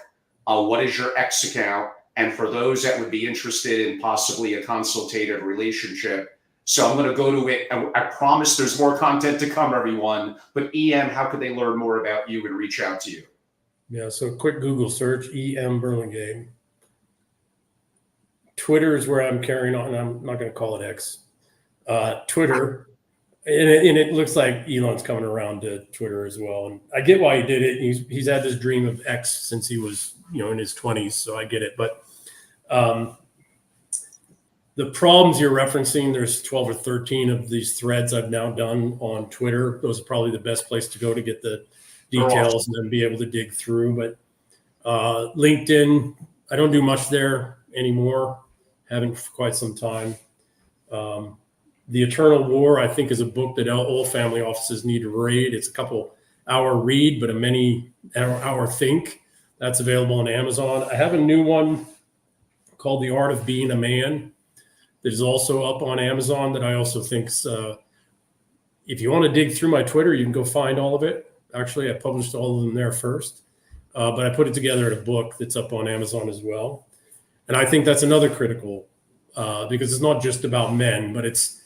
what is your X account, and for those that would be interested in possibly a consultative relationship. So I'm going to go to it. I promise there's more content to come, everyone. But EM, how could they learn more about you and reach out to you? Yeah, so quick Google search, EM Burlingame. Twitter is where I'm carrying on. I'm not going to call it X. Twitter. And it looks like Elon's coming around to Twitter as well. And I get why he did it. He's had this dream of X since he was, in his 20s. So I get it. But the problems you're referencing, there's 12 or 13 of these threads I've now done on Twitter. Those are probably the best place to go to get the details and then be able to dig through. But LinkedIn, I don't do much there anymore. Haven't for quite some time. The Eternal War, I think, is a book that all family offices need to read. It's a couple hour read, but a many hour think. That's available on Amazon. I have a new one called The Art of Being a Man that is also up on Amazon that I also think if you want to dig through my Twitter, you can go find all of it. Actually, I published all of them there first, but I put it together in a book that's up on Amazon as well. And I think that's another critical, because it's not just about men, but it's,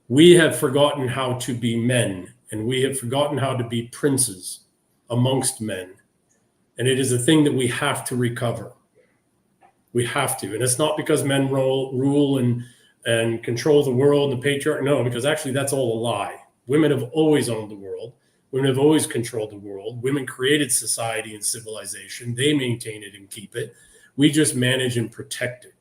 we have forgotten how to be men, and we have forgotten how to be princes amongst men. And it is a thing that we have to recover. We have to. And it's not because men rule and control the world, the patriarch. No, because actually that's all a lie. Women have always owned the world. Women have always controlled the world. Women created society and civilization. They maintain it and keep it. We just manage and protect it.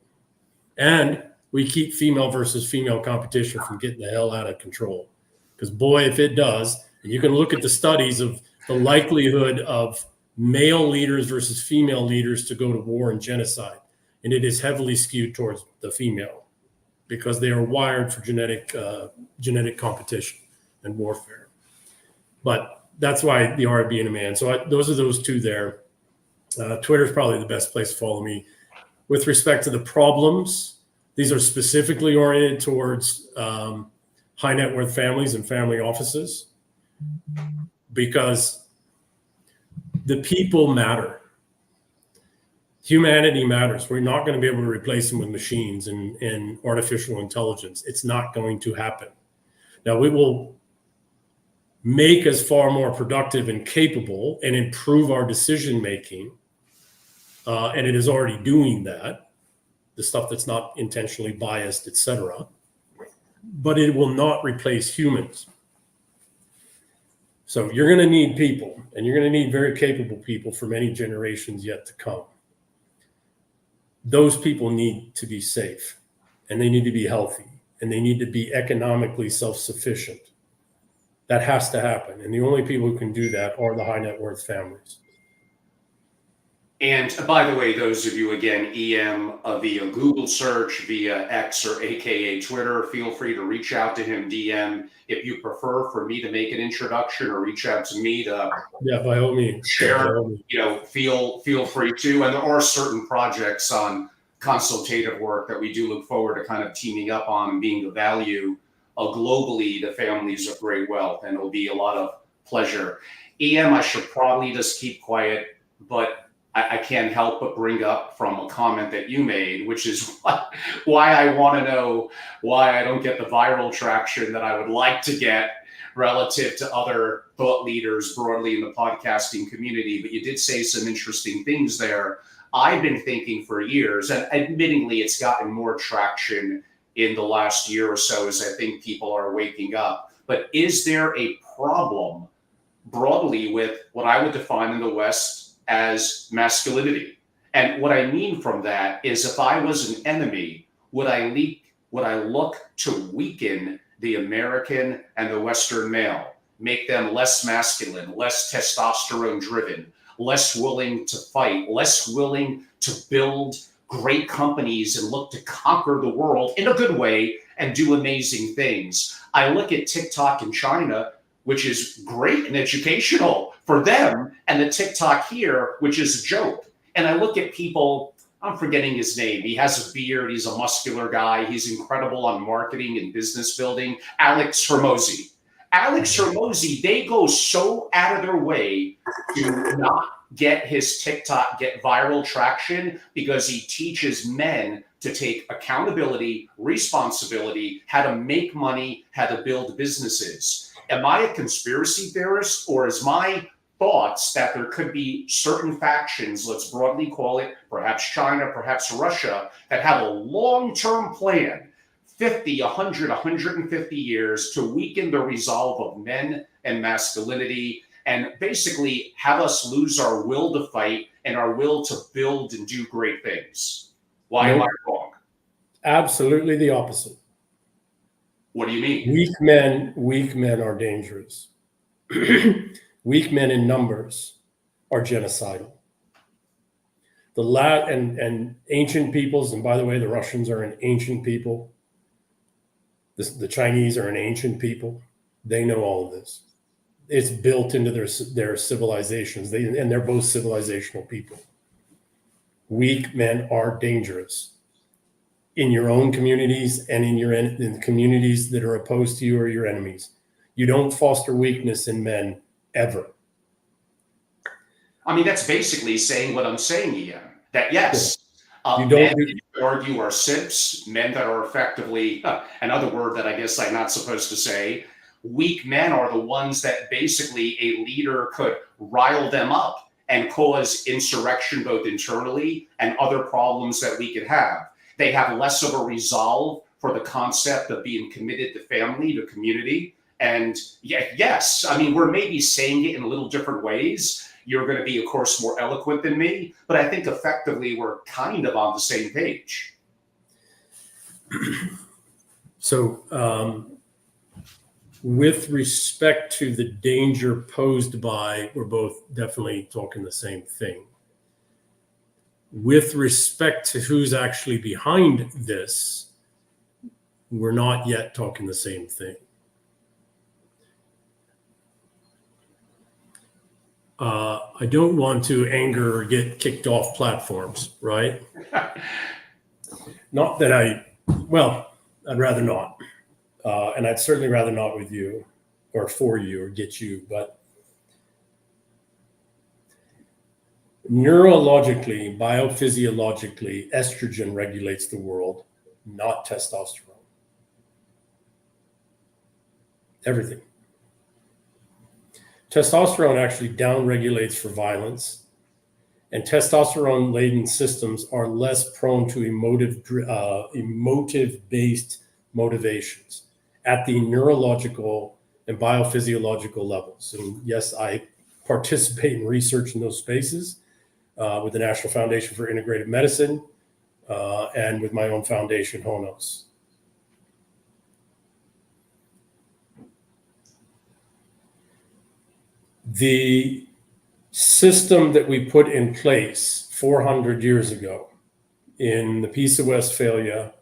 And we keep female versus female competition from getting the hell out of control. Because boy, if it does, and you can look at the studies of the likelihood of male leaders versus female leaders to go to war and genocide. And it is heavily skewed towards the female because they are wired for genetic competition and warfare. But that's why The Art of Being a Man. So those are those two there. Twitter is probably the best place to follow me. With respect to the problems, these are specifically oriented towards high net worth families and family offices because the people matter. Humanity matters. We're not going to be able to replace them with machines and artificial intelligence. It's not going to happen. Now, we will make us far more productive and capable and improve our decision making. And it is already doing that, the stuff that's not intentionally biased, etc. But it will not replace humans. So you're going to need people, and you're going to need very capable people for many generations yet to come. Those people need to be safe, and they need to be healthy, and they need to be economically self-sufficient. That has to happen. And the only people who can do that are the high net worth families. And by the way, those of you, again, EM via Google search, via X or AKA Twitter, feel free to reach out to him, DM, if you prefer for me to make an introduction or reach out to me to by all means. Share, feel free to. And there are certain projects on consultative work that we do look forward to kind of teaming up on and being of value globally to families of great wealth. And it'll be a lot of pleasure. EM, I should probably just keep quiet, but I can't help but bring up from a comment that you made, which is why I want to know why I don't get the viral traction that I would like to get relative to other thought leaders broadly in the podcasting community. But you did say some interesting things there. I've been thinking for years, and admittingly, it's gotten more traction in the last year or so as I think people are waking up. But is there a problem broadly with what I would define in the West as masculinity? And what I mean from that is, if I was an enemy, would I look to weaken the American and the Western male, make them less masculine, less testosterone driven, less willing to fight, less willing to build great companies and look to conquer the world in a good way and do amazing things? I look at TikTok in China, which is great and educational for them, and the TikTok here, which is a joke. And I look at people, I'm forgetting his name. He has a beard. He's a muscular guy. He's incredible on marketing and business building. Alex Hormozy. They go so out of their way to not get his TikTok get viral traction because he teaches men to take accountability, responsibility, how to make money, how to build businesses. Am I a conspiracy theorist, or is my thoughts that there could be certain factions, let's broadly call it perhaps China, perhaps Russia, that have a long-term plan, 50, 100, 150 years, to weaken the resolve of men and masculinity and basically have us lose our will to fight and our will to build and do great things? Why am I wrong? Absolutely the opposite. What do you mean? Weak men are dangerous. Weak men in numbers are genocidal. And ancient peoples, and by the way, the Russians are an ancient people. The Chinese are an ancient people. They know all of this. It's built into their civilizations. They're both civilizational people. Weak men are dangerous in your own communities and in the communities that are opposed to you or your enemies. You don't foster weakness in men ever. I mean, that's basically saying what I'm saying, Ian. That yes, You men don't. you could argue are simps, men that are effectively another word that I guess I'm not supposed to say. Weak men are the ones that basically a leader could rile them up and cause insurrection both internally and other problems that we could have. They have less of a resolve for the concept of being committed to family, to community. And yes, I mean, we're maybe saying it in a little different ways. You're going to be, of course, more eloquent than me, but I think effectively we're kind of on the same page. So, with respect to the danger posed by, we're both definitely talking the same thing. With respect to who's actually behind this, we're not yet talking the same thing. I don't want to anger or get kicked off platforms, right? Not that I'd rather not. And I'd certainly rather not with you or for you or get you, but neurologically, biophysiologically, estrogen regulates the world, not testosterone. Everything. Testosterone actually downregulates for violence, and testosterone-laden systems are less prone to emotive-based motivations at the neurological and biophysiological levels. And yes, I participate in research in those spaces with the National Foundation for Integrative Medicine and with my own foundation, Honos. The system that we put in place 400 years ago in the Peace of Westphalia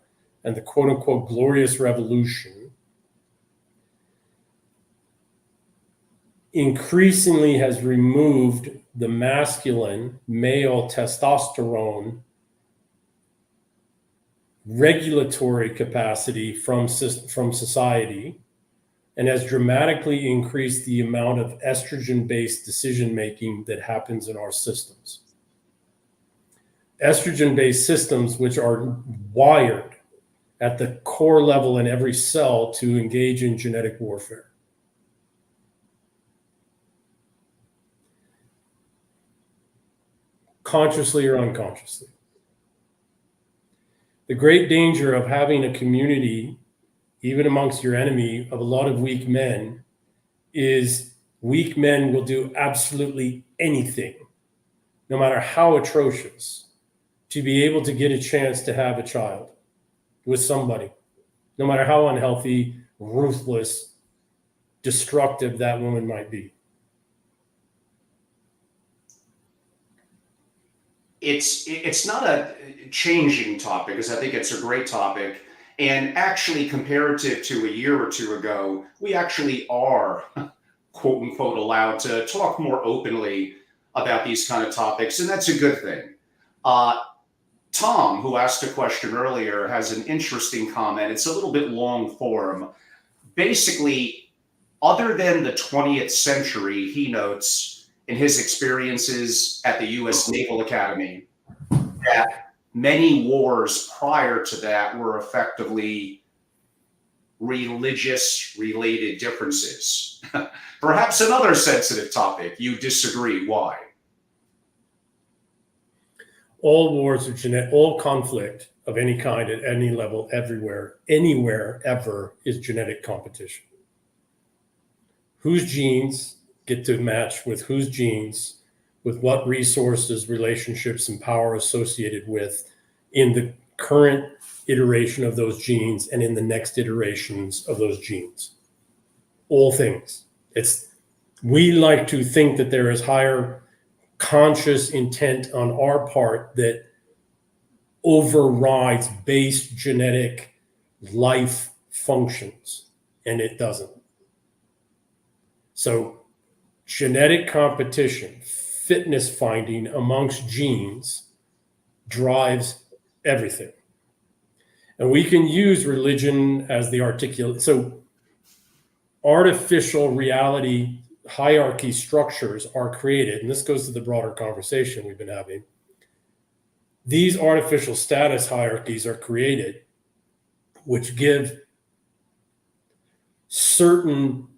and the quote unquote glorious revolution increasingly has removed the masculine male testosterone regulatory capacity from society and has dramatically increased the amount of estrogen-based decision-making that happens in our systems. Estrogen-based systems, which are wired at the core level in every cell to engage in genetic warfare. Consciously or unconsciously. The great danger of having a community, even amongst your enemy, of a lot of weak men is weak men will do absolutely anything, no matter how atrocious, to be able to get a chance to have a child with somebody, no matter how unhealthy, ruthless, destructive that woman might be. It's not a changing topic, because I think it's a great topic. And actually, comparative to a year or two ago, we actually are, quote unquote, allowed to talk more openly about these kind of topics, and that's a good thing. Tom, who asked a question earlier, has an interesting comment. It's a little bit long form. Basically, other than the 20th century, he notes in his experiences at the U.S. Naval Academy that many wars prior to that were effectively religious related differences. Perhaps another sensitive topic. You disagree. Why? All wars are genetic, all conflict of any kind at any level, everywhere, anywhere, ever is genetic competition. Whose genes get to match with whose genes, with what resources, relationships, and power associated with in the current iteration of those genes and in the next iterations of those genes. All things. We like to think that there is higher conscious intent on our part that overrides base genetic life functions, and it doesn't. So genetic competition, fitness finding amongst genes drives everything. And we can use religion as the articulate. So artificial reality hierarchy structures are created, and this goes to the broader conversation we've been having. These artificial status hierarchies are created, which give certain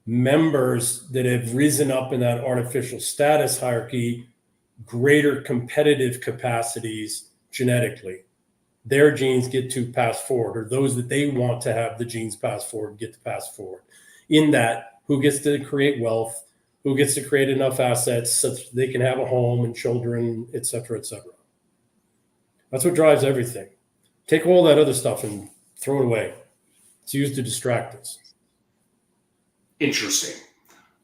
members that have risen up in that artificial status hierarchy greater competitive capacities genetically. Their genes get to pass forward, or those that they want to have the genes pass forward get to pass forward. In that, who gets to create wealth, who gets to create enough assets so that they can have a home and children, et cetera, et cetera. That's what drives everything. Take all that other stuff and throw it away. It's used to distract us. Interesting.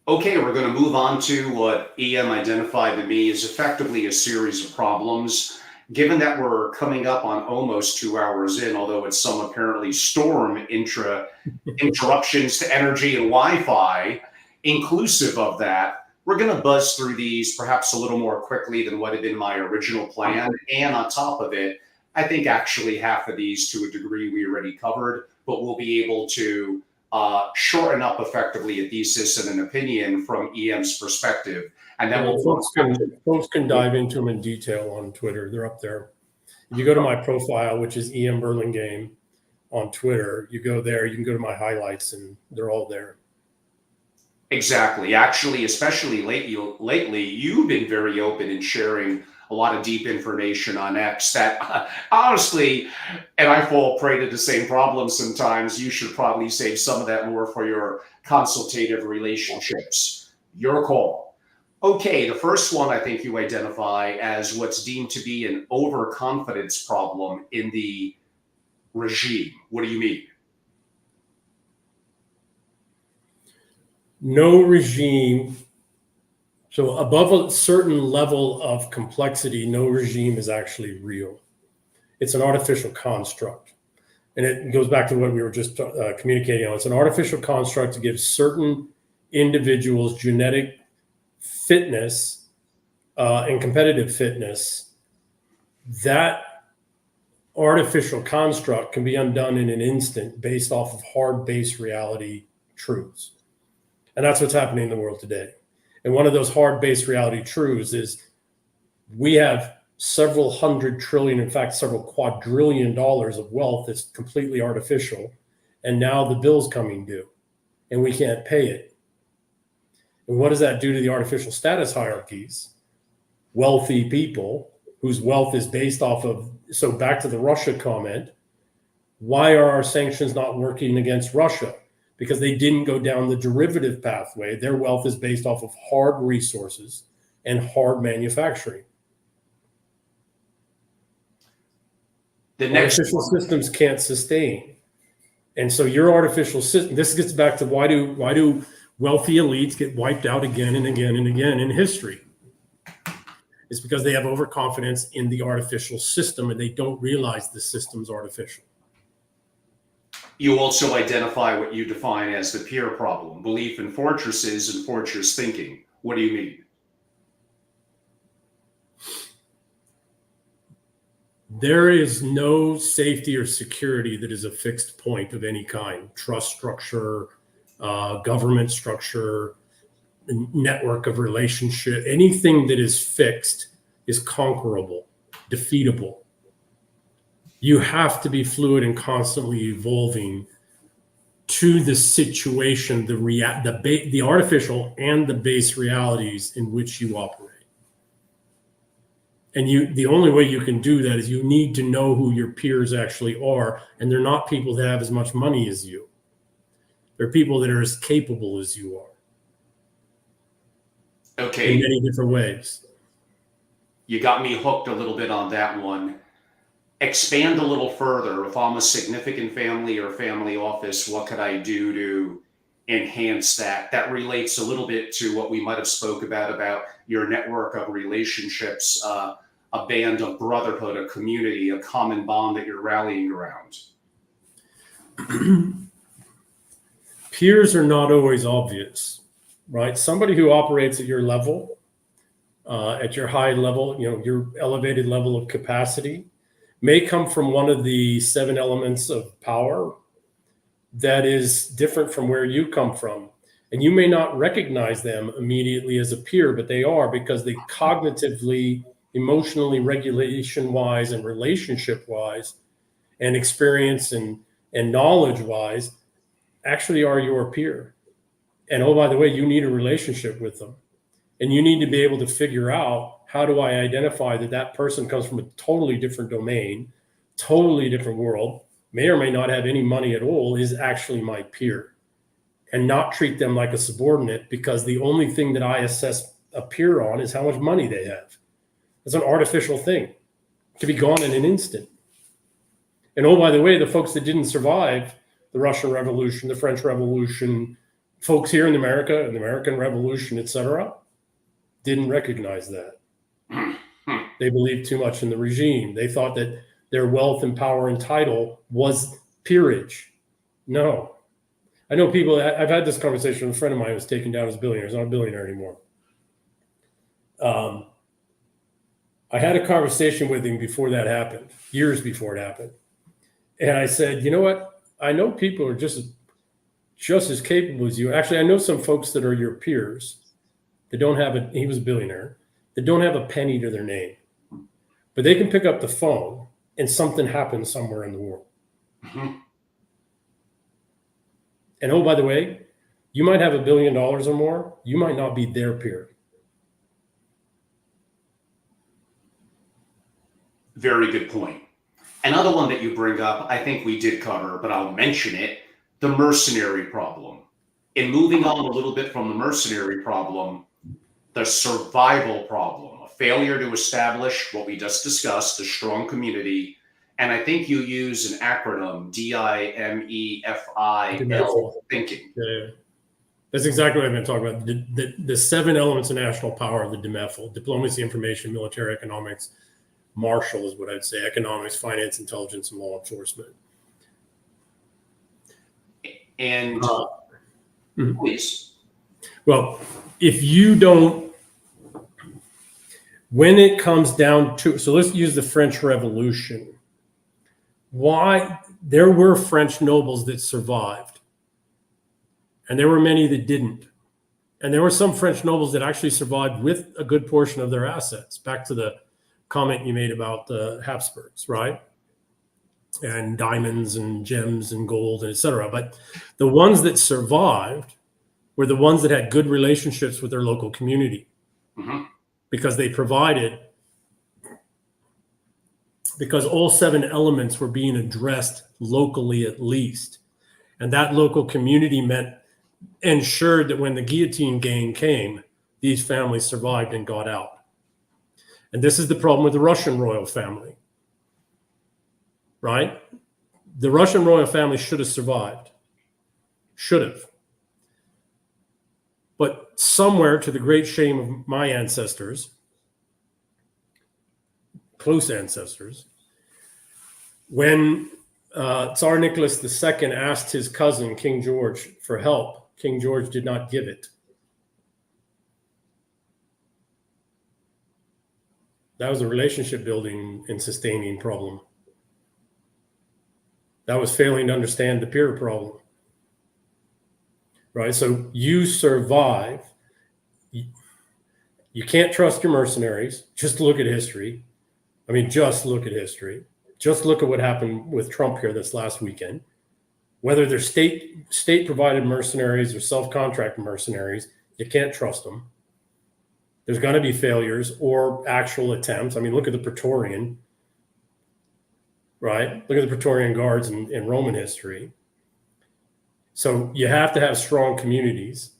Okay, we're going to move on to what EM identified to me as effectively a series of problems. Given that we're coming up on almost 2 hours in, although it's some apparently storm interruptions to energy and Wi-Fi, inclusive of that, we're going to buzz through these perhaps a little more quickly than what had been my original plan. And on top of it, I think actually half of these to a degree we already covered, but we'll be able to shorten up effectively a thesis and an opinion from EM's perspective. And then folks can dive into them in detail on Twitter. They're up there. If you go to my profile, which is EM Burlingame on Twitter, you go there, you can go to my highlights and they're all there. Exactly. Actually, especially lately, you've been very open in sharing a lot of deep information on X that honestly, and I fall prey to the same problem sometimes, you should probably save some of that more for your consultative relationships. Your call. Okay, the first one I think you identify as what's deemed to be an overconfidence problem in the regime. What do you mean? No regime. So above a certain level of complexity, no regime is actually real. It's an artificial construct. And it goes back to what we were just communicating on. It's an artificial construct to give certain individuals genetic fitness and competitive fitness. That artificial construct can be undone in an instant based off of hard base reality truths. And that's what's happening in the world today. And one of those hard-based reality truths is we have several hundred trillion, in fact, several quadrillion dollars of wealth that's completely artificial. And now the bill's coming due and we can't pay it. And what does that do to the artificial status hierarchies? Wealthy people whose wealth is based off of, so back to the Russia comment, why are our sanctions not working against Russia? Because they didn't go down the derivative pathway. Their wealth is based off of hard resources and hard manufacturing. The artificial systems can't sustain. And so your artificial system, this gets back to why do wealthy elites get wiped out again and again and again in history? It's because they have overconfidence in the artificial system and they don't realize the system's artificial. You also identify what you define as the peer problem, belief in fortresses and fortress thinking. What do you mean? There is no safety or security that is a fixed point of any kind. Trust structure, government structure, network of relationship, anything that is fixed is conquerable, defeatable. You have to be fluid and constantly evolving to the situation, the artificial and the base realities in which you operate. And the only way you can do that is you need to know who your peers actually are. And they're not people that have as much money as you. They're people that are as capable as you are. Okay. In many different ways. You got me hooked a little bit on that one. Expand a little further. If I'm a significant family or family office, what could I do to enhance that? That relates a little bit to what we might have spoke about your network of relationships, a band of brotherhood, a community, a common bond that you're rallying around. Peers are not always obvious, right? Somebody who operates at your level at your high level, your elevated level of capacity may come from one of the 7 elements of power that is different from where you come from. And you may not recognize them immediately as a peer, but they are, because they cognitively, emotionally, regulation-wise, and relationship-wise, and experience and knowledge-wise, actually are your peer. And oh, by the way, you need a relationship with them. And you need to be able to figure out, how do I identify that that person comes from a totally different domain, totally different world, may or may not have any money at all, is actually my peer, and not treat them like a subordinate, because the only thing that I assess a peer on is how much money they have. It's an artificial thing. It can be gone in an instant. And oh, by the way, the folks that didn't survive the Russian Revolution, the French Revolution, folks here in America, and the American Revolution, etc., didn't recognize that. They believed too much in the regime. They thought that their wealth and power and title was peerage. No. I know people, I've had this conversation with a friend of mine who was taken down as a billionaire. He's not a billionaire anymore. I had a conversation with him before that happened, years before it happened. And I said, you know what? I know people are just as capable as you. Actually, I know some folks that are your peers that don't have he was a billionaire, that don't have a penny to their name, but they can pick up the phone and something happens somewhere in the world. Mm-hmm. And oh, by the way, you might have $1 billion or more. You might not be their peer. Very good point. Another one that you bring up, I think we did cover, but I'll mention it, the mercenary problem. In moving on a little bit from the mercenary problem, the survival problem, a failure to establish what we just discussed, a strong community. And I think you use an acronym, DIMEFIL, thinking. Yeah. That's exactly what I've been talking about. The 7 elements of national power of the DIMEFIL: diplomacy, information, military, economics, martial is what I'd say, economics, finance, intelligence, and law enforcement. And please. Well, if you don't, when it comes down to, so let's use the French Revolution. Why? There were French nobles that survived, and there were many that didn't. And there were some French nobles that actually survived with a good portion of their assets. Back to the comment you made about the Habsburgs, right? And diamonds and gems and gold, and et cetera. But the ones that survived were the ones that had good relationships with their local community, because they provided, because all 7 elements were being addressed locally at least. And that local community ensured that when the guillotine gang came, these families survived and got out. And this is the problem with the Russian royal family, right? The Russian royal family should have survived, should have. But somewhere, to the great shame of my ancestors, close ancestors, when Tsar Nicholas II asked his cousin, King George, for help, King George did not give it. That was a relationship building and sustaining problem. That was failing to understand the peer problem. Right? So you survive. You can't trust your mercenaries. Just look at history. I mean, just look at history. Just look at what happened with Trump here this last weekend. Whether they're state-provided mercenaries or self-contract mercenaries, you can't trust them. There's going to be failures or actual attempts. I mean, look at the Praetorian, right? Look at the Praetorian Guards in Roman history. So you have to have strong communities.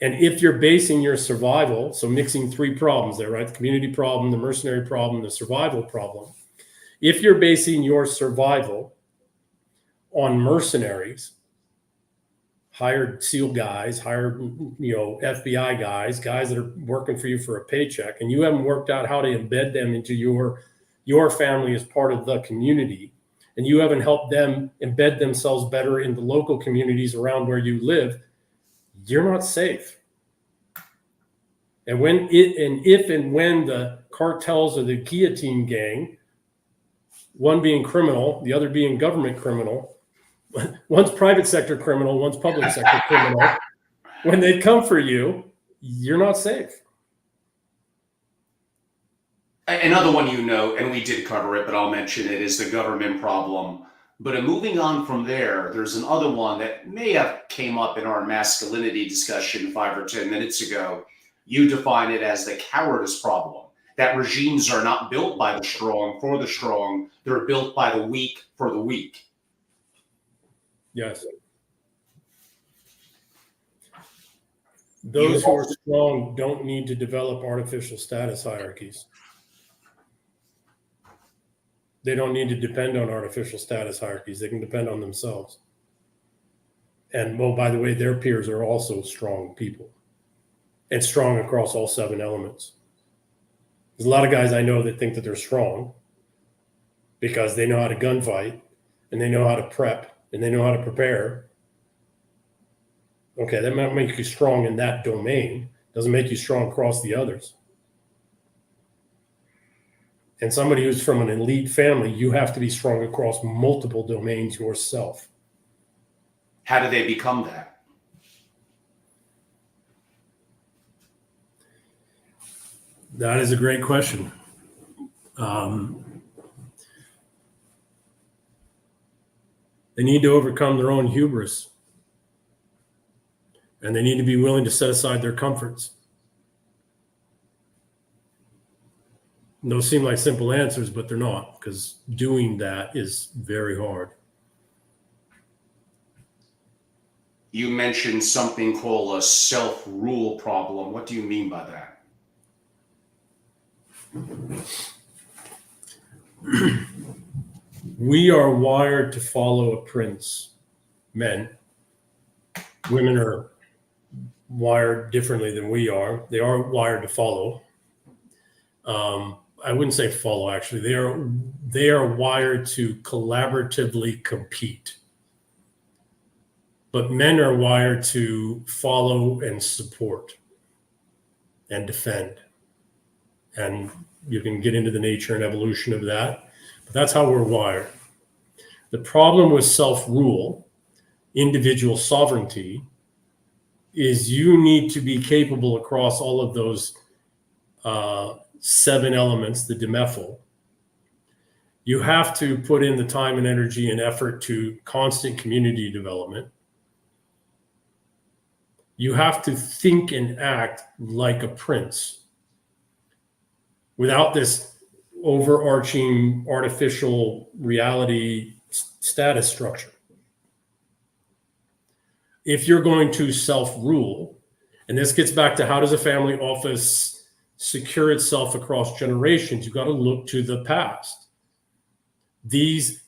And if you're basing your survival, so mixing 3 problems there, right? The community problem, the mercenary problem, the survival problem. If you're basing your survival on mercenaries, hired SEAL guys, hired, FBI guys that are working for you for a paycheck, and you haven't worked out how to embed them into your family as part of the community, and you haven't helped them embed themselves better in the local communities around where you live, you're not safe. And if and when the cartels or the guillotine gang, one being criminal, the other being government criminal, one's private sector criminal, one's public sector criminal, when they come for you, you're not safe. Another one you know, and we did cover it, but I'll mention it, is the government problem. But moving on from there, there's another one that may have came up in our masculinity discussion 5 or 10 minutes ago. You define it as the cowardice problem, that regimes are not built by the strong for the strong, they're built by the weak for the weak. Yes. Those who are strong don't need to develop artificial status hierarchies. They don't need to depend on artificial status hierarchies. They can depend on themselves. And, well, by the way, their peers are also strong people and strong across all 7 elements. There's a lot of guys I know that think that they're strong because they know how to gunfight and they know how to prep and they know how to prepare. Okay, that might make you strong in that domain. Doesn't make you strong across the others. And somebody who's from an elite family, you have to be strong across multiple domains yourself. How do they become that? That is a great question. They need to overcome their own hubris. And they need to be willing to set aside their comforts. Those seem like simple answers, but they're not, because doing that is very hard. You mentioned something called a self-rule problem. What do you mean by that? We are wired to follow a prince, men. Women are wired differently than we are. They are wired to follow. I wouldn't say follow, actually. They are wired to collaboratively compete. But men are wired to follow and support and defend. And you can get into the nature and evolution of that. But that's how we're wired. The problem with self-rule, individual sovereignty, is you need to be capable across all of those 7 elements, the DIMEFIL. You have to put in the time and energy and effort to constant community development. You have to think and act like a prince without this overarching artificial reality status structure. If you're going to self-rule, and this gets back to how does a family office secure itself across generations, you've got to look to the past. These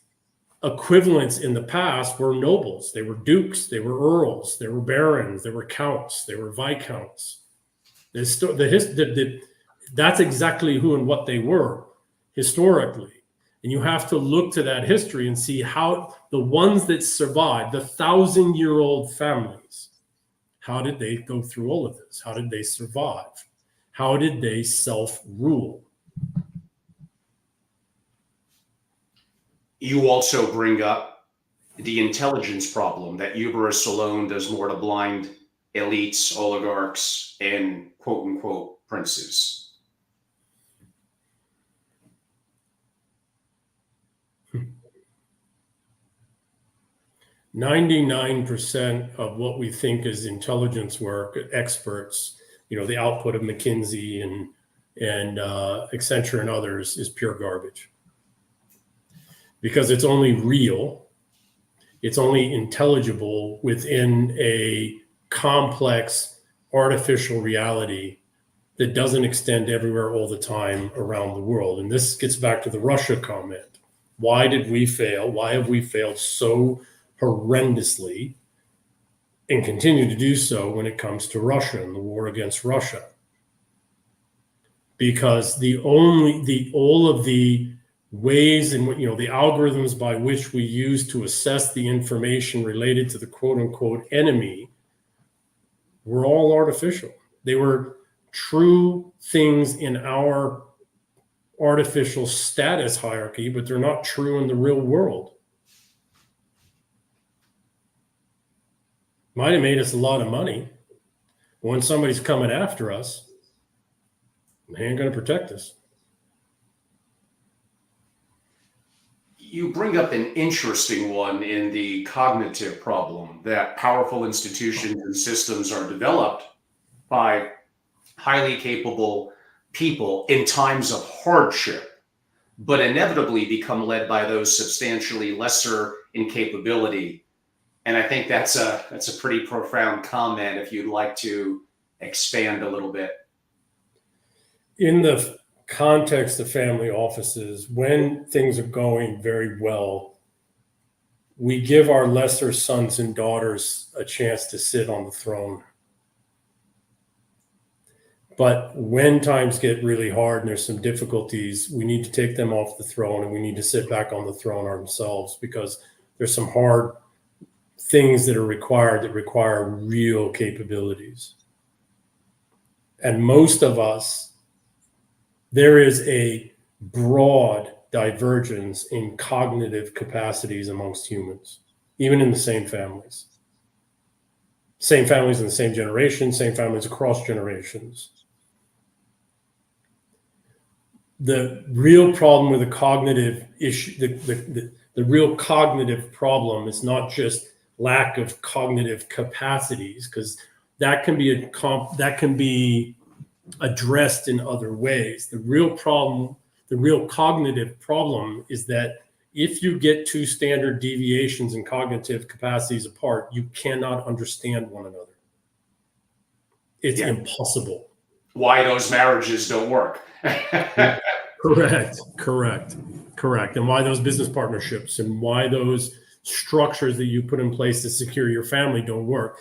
equivalents in the past were nobles. They were dukes, they were earls, they were barons, they were counts, they were viscounts. That's exactly who and what they were historically. And you have to look to that history and see how the ones that survived, the 1,000-year-old families, how did they go through all of this? How did they survive? How did they self-rule? You also bring up the intelligence problem, that hubris alone does more to blind elites, oligarchs, and quote-unquote princes. 99% of what we think is intelligence work, experts, the output of McKinsey and Accenture and others is pure garbage. Because it's only real, it's only intelligible within a complex artificial reality that doesn't extend everywhere all the time around the world. And this gets back to the Russia comment. Why did we fail? Why have we failed so horrendously and continue to do so when it comes to Russia and the war against Russia? Because all of the ways in which, the algorithms by which we use to assess the information related to the quote unquote enemy were all artificial. They were true things in our artificial status hierarchy, but they're not true in the real world. Might have made us a lot of money. When somebody's coming after us, they ain't going to protect us. You bring up an interesting one in the cognitive problem, that powerful institutions and systems are developed by highly capable people in times of hardship, but inevitably become led by those substantially lesser in capability. And I think that's a pretty profound comment if you'd like to expand a little bit. In the context of family offices, when things are going very well, we give our lesser sons and daughters a chance to sit on the throne. But when times get really hard and there's some difficulties, we need to take them off the throne and we need to sit back on the throne ourselves, because there's some hard things that require real capabilities. And most of us, there is a broad divergence in cognitive capacities amongst humans, even in the same families. Same families in the same generation, same families across generations. The real problem with the cognitive issue, the real cognitive problem is not just lack of cognitive capacities, because that can be addressed in other ways. The real cognitive problem is that if you get two standard deviations in cognitive capacities apart, you cannot understand one another. It's impossible. Why those marriages don't work. Correct. And why those business partnerships and why those structures that you put in place to secure your family don't work.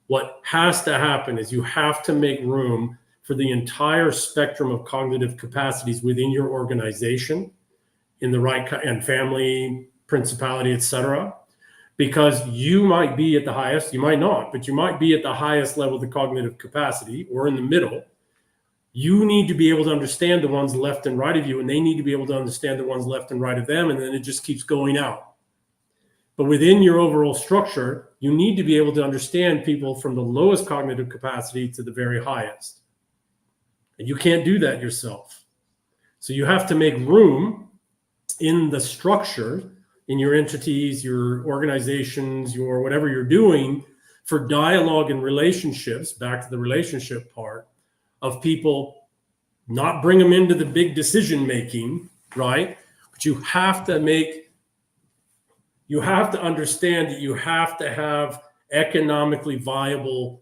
What has to happen is you have to make room for the entire spectrum of cognitive capacities within your organization, in the right and family, principality, etc. Because you might be at the highest, you might not, but you might be at the highest level of the cognitive capacity or in the middle. You need to be able to understand the ones left and right of you, and they need to be able to understand the ones left and right of them, and then it just keeps going out. But within your overall structure, you need to be able to understand people from the lowest cognitive capacity to the very highest. And you can't do that yourself. So you have to make room in the structure, in your entities, your organizations, your whatever you're doing, for dialogue and relationships, back to the relationship part, of people, not bring them into the big decision making, right? But you have to understand that you have to have economically viable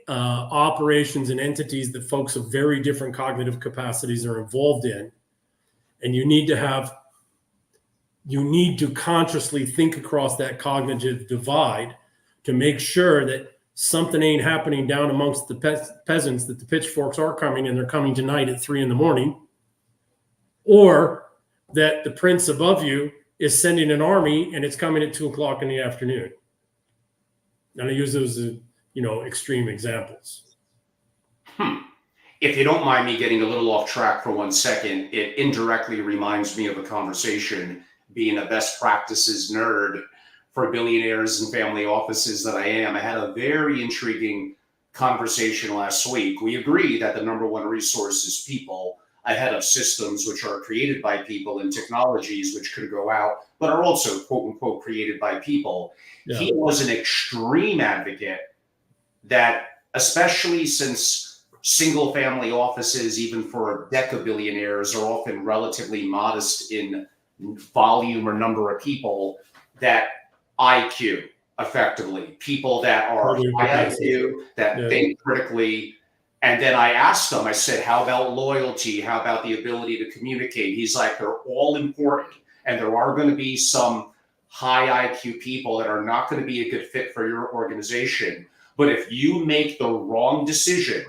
operations and entities that folks of very different cognitive capacities are involved in. And you need to consciously think across that cognitive divide to make sure that something ain't happening down amongst the peasants, that the pitchforks are coming and they're coming tonight at 3 a.m, or that the prince above you is sending an army and it's coming at 2 o'clock in the afternoon. And I use those as, extreme examples. If you don't mind me getting a little off track for 1 second, it indirectly reminds me of a conversation, being a best practices nerd for billionaires and family offices that I am. I had a very intriguing conversation last week. We agree that the number one resource is people, ahead of systems which are created by people and technologies which could go out, but are also quote unquote created by people. Yeah. He was an extreme advocate that, especially since single family offices, even for decabillionaires, are often relatively modest in volume or number of people, that IQ, effectively, people that are high IQ, that think critically. And then I asked him, I said, how about loyalty? How about the ability to communicate? He's like, they're all important. And there are going to be some high IQ people that are not going to be a good fit for your organization. But if you make the wrong decision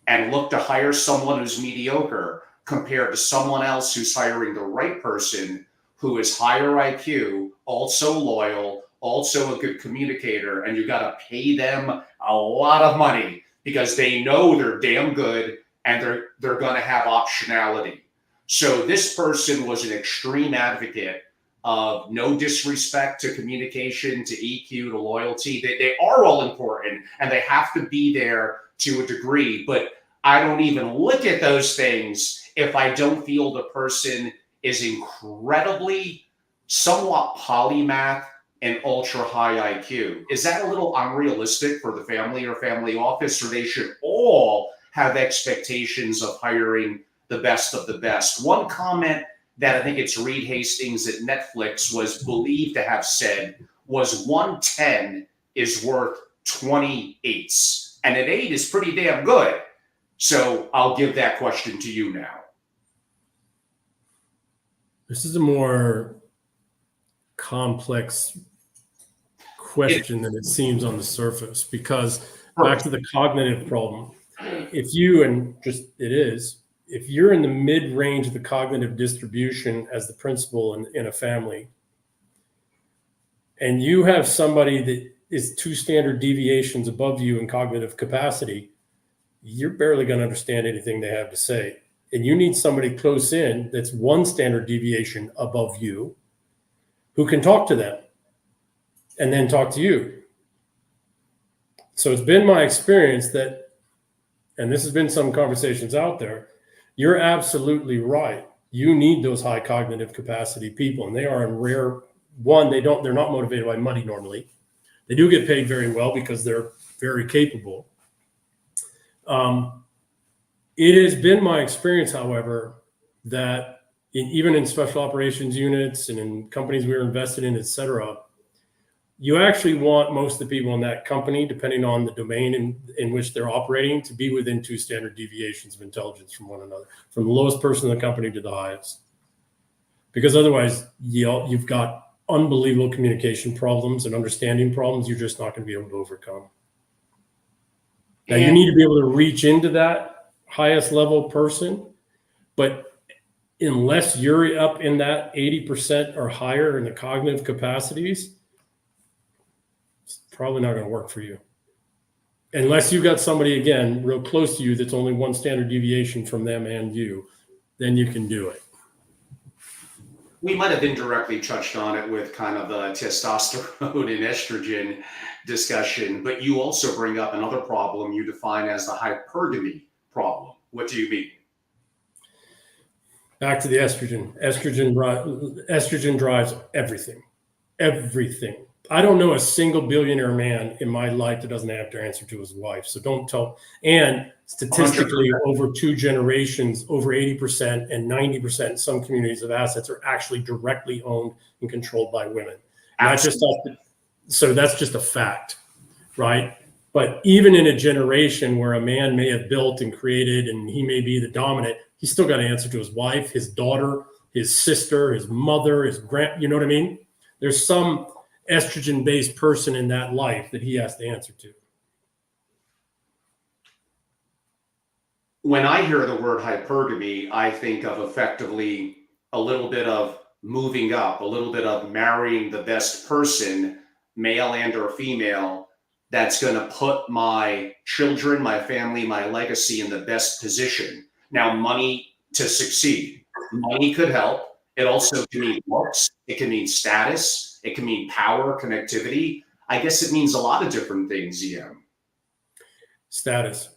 and look to hire someone who's mediocre compared to someone else who's hiring the right person, who is higher IQ, also loyal, also a good communicator, and you got to pay them a lot of money because they know they're damn good and they're going to have optionality. So this person was an extreme advocate of no disrespect to communication, to EQ, to loyalty. They are all important and they have to be there to a degree, but I don't even look at those things if I don't feel the person is incredibly, somewhat polymath and ultra high IQ. Is that a little unrealistic for the family or family office, or they should all have expectations of hiring the best of the best? One comment that I think it's Reed Hastings at Netflix was believed to have said was 110 is worth 20 eights. And an 8 is pretty damn good. So I'll give that question to you now. This is a more complex question than it seems on the surface, because back to the cognitive problem. If you're in the mid-range of the cognitive distribution as the principal in a family, and you have somebody that is 2 standard deviations above you in cognitive capacity, you're barely going to understand anything they have to say. And you need somebody close in that's 1 standard deviation above you who can talk to them and then talk to you. So it's been my experience that, and this has been some conversations out there, you're absolutely right. You need those high cognitive capacity people, and they are in rare. One, they're not motivated by money normally. They do get paid very well because they're very capable. It has been my experience, however, that even in special operations units and in companies we were invested in, et cetera, you actually want most of the people in that company, depending on the domain in which they're operating, to be within 2 standard deviations of intelligence from one another, from the lowest person in the company to the highest. Because otherwise, you've got unbelievable communication problems and understanding problems you're just not going to be able to overcome. Now, you need to be able to reach into that highest level person, but unless you're up in that 80% or higher in the cognitive capacities, it's probably not going to work for you. Unless you got somebody, again, real close to you that's only 1 standard deviation from them and you, then you can do it. We might have indirectly touched on it with kind of the testosterone and estrogen discussion, but you also bring up another problem you define as the hypergamy problem. What do you mean? Back to the estrogen. Estrogen drives everything. Everything. I don't know a single billionaire man in my life that doesn't have to answer to his wife. So don't tell. And statistically, 100%. Over 2 generations, over 80% and 90% in some communities of assets are actually directly owned and controlled by women. So that's just a fact, right? But even in a generation where a man may have built and created and he may be the dominant, he's still got to answer to his wife, his daughter, his sister, his mother, you know what I mean? There's some estrogen-based person in that life that he has to answer to. When I hear the word hypergamy, I think of effectively a little bit of moving up, a little bit of marrying the best person, male and or female, that's going to put my children, my family, my legacy in the best position. Now, money to succeed. Money could help. It also can mean looks. It can mean status. It can mean power, connectivity. I guess it means a lot of different things, EM. Status.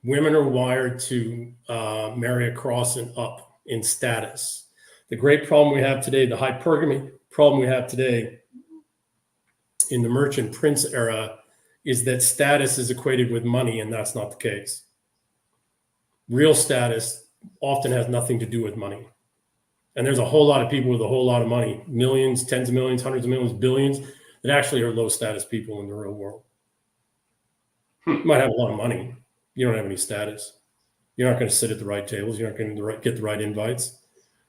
Women are wired to marry across and up in status. The great problem we have today, the hypergamy problem we have today in the merchant prince era, is that status is equated with money, and that's not the case. Real status often has nothing to do with money. And there's a whole lot of people with a whole lot of money, millions, tens of millions, hundreds of millions, billions, that actually are low status people in the real world. You might have a lot of money. You don't have any status. You're not going to sit at the right tables. You're not going to get the right invites.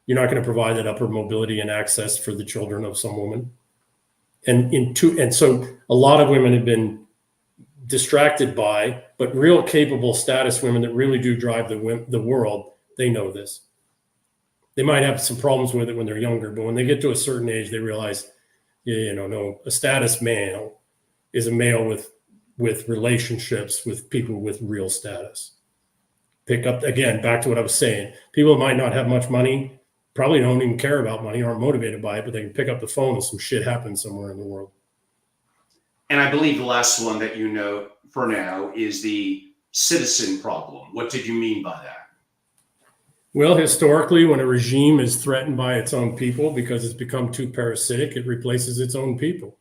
You're not going to provide that upward mobility and access for the children of some woman. And so a lot of women have been distracted by, but real capable status women that really do drive the world, they know this. They might have some problems with it when they're younger, but when they get to a certain age, they realize, a status male is a male with with relationships with people with real status. Pick up, again, back to what I was saying. People might not have much money, probably don't even care about money, aren't motivated by it, but they can pick up the phone and some shit happens somewhere in the world. And I believe the last one that you note for now is the citizen problem. What did you mean by that? Well, historically, when a regime is threatened by its own people because it's become too parasitic, it replaces its own people.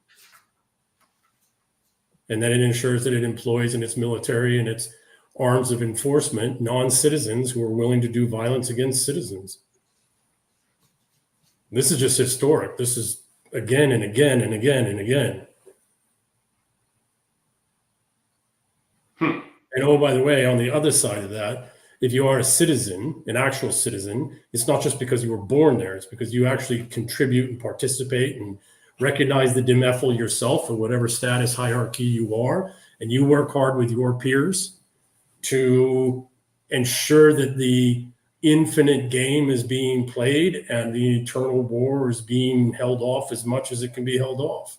And then it ensures that it employs in its military and its arms of enforcement non-citizens who are willing to do violence against citizens. This is just historic. This is again and again and again and again. And oh, by the way, on the other side of that, if you are a citizen, an actual citizen, it's not just because you were born there. It's because you actually contribute and participate and recognize the DIMEFIL yourself or whatever status hierarchy you are. And you work hard with your peers to ensure that the infinite game is being played and the eternal war is being held off as much as it can be held off.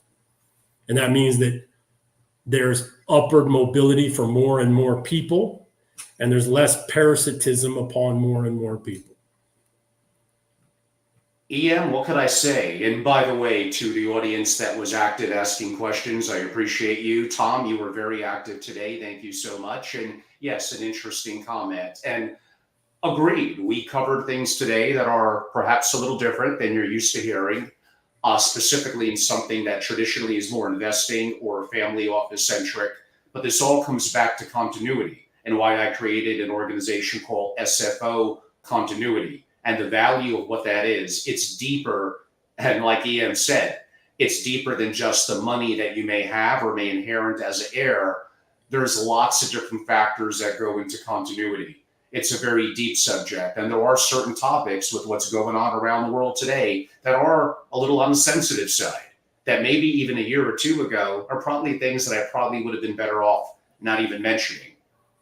And that means that there's upward mobility for more and more people, and there's less parasitism upon more and more people. EM, what could I say? And by the way, to the audience that was active asking questions, I appreciate you. Tom, you were very active today. Thank you so much. And yes, an interesting comment. And agreed, we covered things today that are perhaps a little different than you're used to hearing, specifically in something that traditionally is more investing or family office centric. But this all comes back to continuity and why I created an organization called SFO Continuity. And the value of what that is, it's deeper. And like EM said, it's deeper than just the money that you may have or may inherit as an heir. There's lots of different factors that go into continuity. It's a very deep subject. And there are certain topics with what's going on around the world today that are a little on the sensitive side, that maybe even a year or two ago are probably things that I probably would have been better off not even mentioning.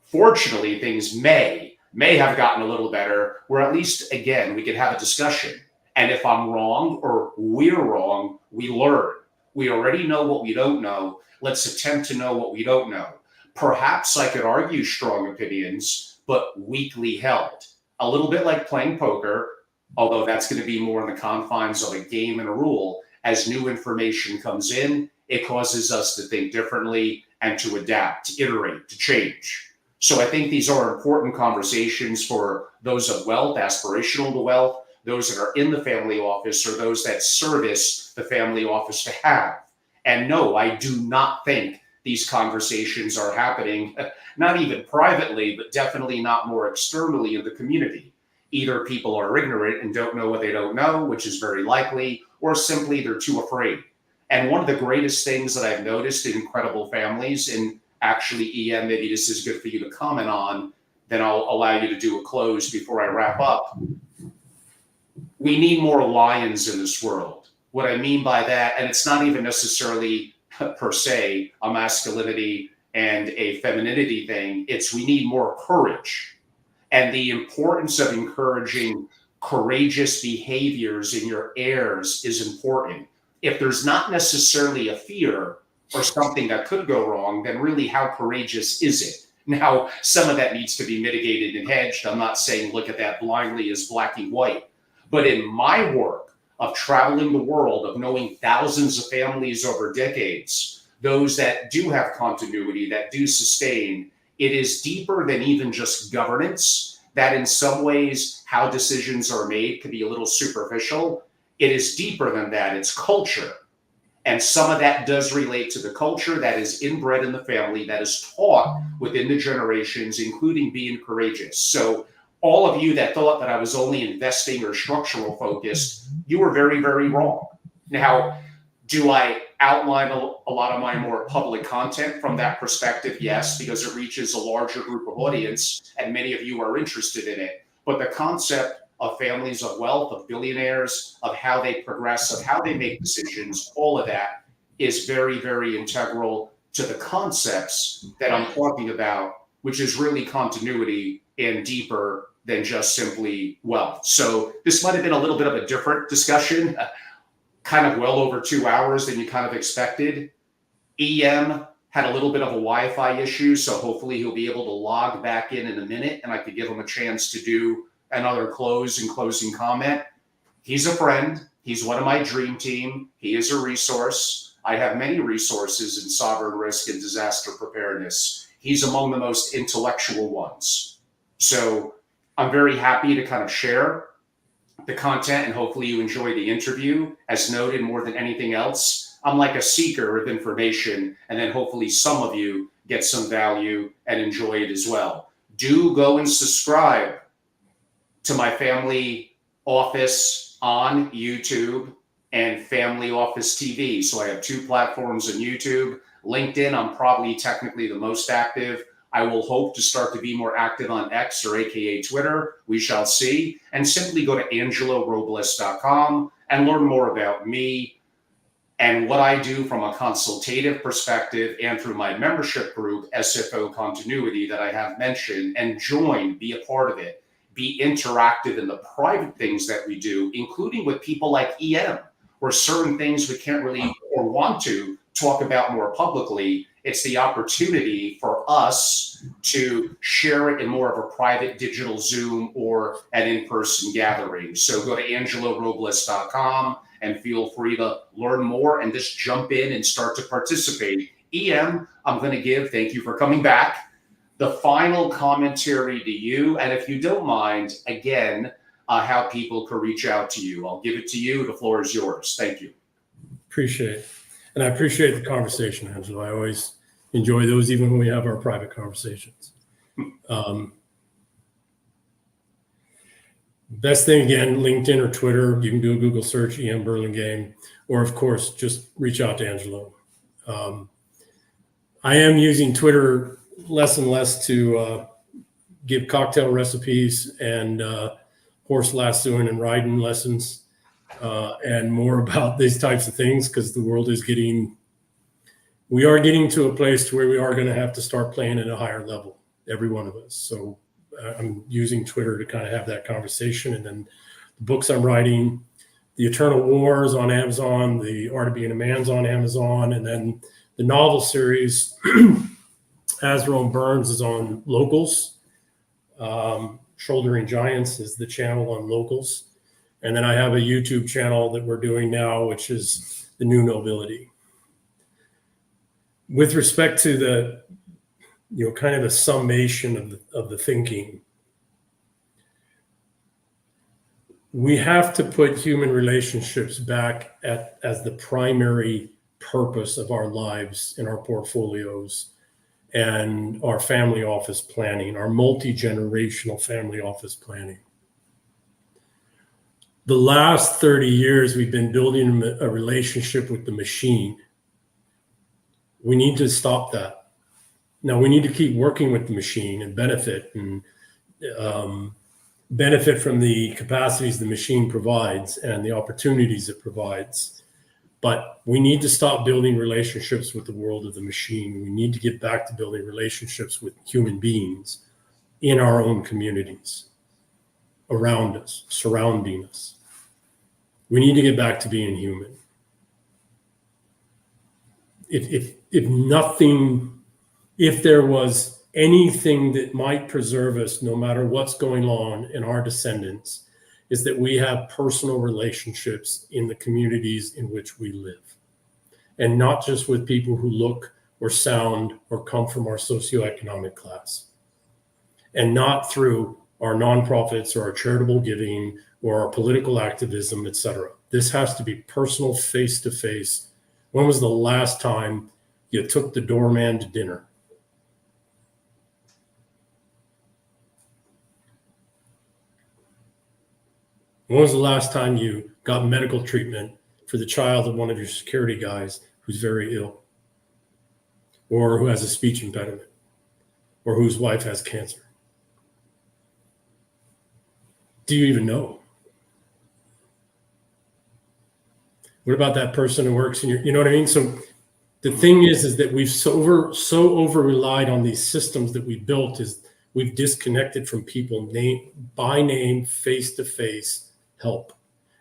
Fortunately, things may have gotten a little better, where at least, again, we could have a discussion. And if I'm wrong or we're wrong, we learn. We already know what we don't know. Let's attempt to know what we don't know. Perhaps I could argue strong opinions, but weakly held. A little bit like playing poker, although that's going to be more in the confines of a game and a rule. As new information comes in, it causes us to think differently and to adapt, to iterate, to change. So I think these are important conversations for those of wealth, aspirational to wealth, those that are in the family office, or those that service the family office to have. And no, I do not think these conversations are happening, not even privately, but definitely not more externally in the community. Either people are ignorant and don't know what they don't know, which is very likely, or simply they're too afraid. And one of the greatest things that I've noticed in incredible families, and actually, EM, maybe this is good for you to comment on, then I'll allow you to do a close before I wrap up. We need more lions in this world. What I mean by that, and it's not even necessarily per se a masculinity and a femininity thing, it's we need more courage. And the importance of encouraging courageous behaviors in your heirs is important. If there's not necessarily a fear or something that could go wrong, then really how courageous is it? Now, some of that needs to be mitigated and hedged. I'm not saying look at that blindly as black and white. But in my work of traveling the world, of knowing thousands of families over decades, those that do have continuity, that do sustain, it is deeper than even just governance, that in some ways how decisions are made could be a little superficial. It is deeper than that. It's culture. And some of that does relate to the culture that is inbred in the family, that is taught within the generations, including being courageous. So all of you that thought that I was only investing or structural focused, you were very, very wrong. Now, do I outline a lot of my more public content from that perspective? Yes, because it reaches a larger group of audience and many of you are interested in it. But the concept of families of wealth, of billionaires, of how they progress, of how they make decisions, all of that is very, very integral to the concepts that I'm talking about, which is really continuity and deeper than just simply wealth. So this might have been a little bit of a different discussion, kind of well over 2 hours than you kind of expected. EM, had a little bit of a Wi-Fi issue, so hopefully he'll be able to log back in a minute, and I could give him a chance to do another closing comment. He's a friend. He's one of my dream team. He is a resource. I have many resources in sovereign risk and disaster preparedness. He's among the most intellectual ones. So I'm very happy to kind of share the content, and hopefully you enjoy the interview. As noted, more than anything else, I'm like a seeker of information, and then hopefully some of you get some value and enjoy it as well. Do go and subscribe to my family office on YouTube and Family Office TV. So I have 2 platforms on YouTube. LinkedIn, I'm probably technically the most active. I will hope to start to be more active on X, or AKA Twitter. We shall see. And simply go to angelorobles.com and learn more about me and what I do from a consultative perspective, and through my membership group, SFO Continuity, that I have mentioned, and join, be a part of it, be interactive in the private things that we do, including with people like EM, where certain things we can't really or want to talk about more publicly. It's the opportunity for us to share it in more of a private digital Zoom or an in-person gathering. So go to angelorobles.com and feel free to learn more and just jump in and start to participate. EM, I'm going to give, thank you for coming back, the final commentary to you. And if you don't mind, again, how people can reach out to you. I'll give it to you. The floor is yours. Thank you. Appreciate it. And I appreciate the conversation, Angela. I always enjoy those, even when we have our private conversations. Best thing, again, LinkedIn or Twitter. You can do a Google search, EM Burlingame, or of course, just reach out to Angelo. I am using Twitter less and less to give cocktail recipes and horse lassoing and riding lessons. And more about these types of things, because the world is we are getting to a place to where we are going to have to start playing at a higher level, every one of us. So I'm using Twitter to kind of have that conversation. And then the books I'm writing, The Eternal Wars on Amazon, The Art of Being a Man's on Amazon, and then the novel series, Azrael and Burns, is on Locals. Shouldering Giants is the channel on Locals. And then I have a YouTube channel that we're doing now, which is The New Nobility. With respect to the, kind of a summation of the thinking, we have to put human relationships back as the primary purpose of our lives and our portfolios and our family office planning, our multi-generational family office planning. The last 30 years, we've been building a relationship with the machine. We need to stop that. Now, we need to keep working with the machine and benefit from the capacities the machine provides and the opportunities it provides. But we need to stop building relationships with the world of the machine. We need to get back to building relationships with human beings in our own communities, around us, surrounding us. We need to get back to being human. If there was anything that might preserve us, no matter what's going on in our descendants, is that we have personal relationships in the communities in which we live, and not just with people who look or sound or come from our socioeconomic class, and not through our nonprofits or our charitable giving or our political activism, etc. This has to be personal, face-to-face. When was the last time you took the doorman to dinner? When was the last time you got medical treatment for the child of one of your security guys who's very ill, or who has a speech impediment, or whose wife has cancer? Do you even know? What about that person who works in your, you know what I mean? So the thing is that we've so over relied on these systems that we built, is we've disconnected from people name by name, face to face help.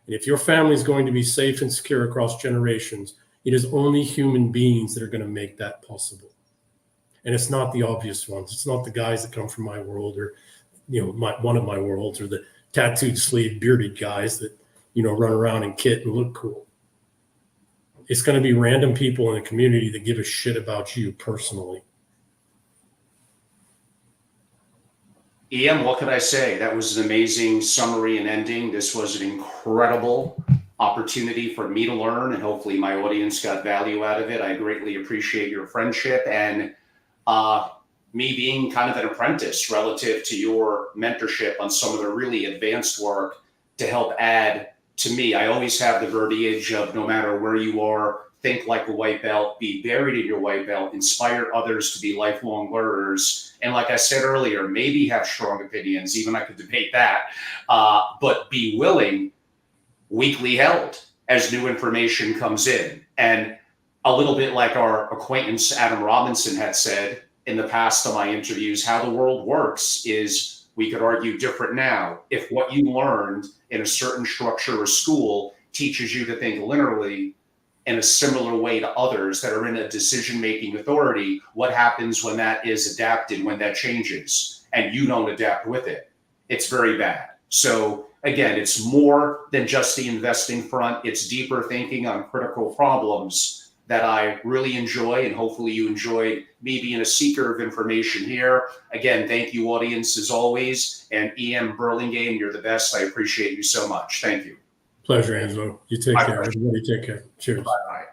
And if your family is going to be safe and secure across generations, it is only human beings that are going to make that possible. And it's not the obvious ones. It's not the guys that come from my world or, one of my worlds, or the tattooed sleeve bearded guys that, run around in kit and look cool. It's going to be random people in the community that give a shit about you personally. EM, what could I say? That was an amazing summary and ending. This was an incredible opportunity for me to learn, and hopefully my audience got value out of it. I greatly appreciate your friendship and me being kind of an apprentice relative to your mentorship on some of the really advanced work to help add to me. I always have the verbiage of no matter where you are, think like a white belt, be buried in your white belt, inspire others to be lifelong learners. And like I said earlier, maybe have strong opinions, even I could debate that, but be willing, weekly held, as new information comes in. And a little bit like our acquaintance Adam Robinson had said in the past of my interviews, how the world works is, we could argue, different now. If what you learned in a certain structure or school teaches you to think linearly in a similar way to others that are in a decision-making authority, what happens when that is adapted, when that changes and you don't adapt with it? It's very bad. So again, it's more than just the investing front. It's deeper thinking on critical problems that I really enjoy, and hopefully you enjoyed me being a seeker of information here. Again, thank you, audience, as always. And EM Burlingame, you're the best. I appreciate you so much. Thank you. Pleasure, Angelo. You take care. Everybody take care. Cheers. Bye-bye.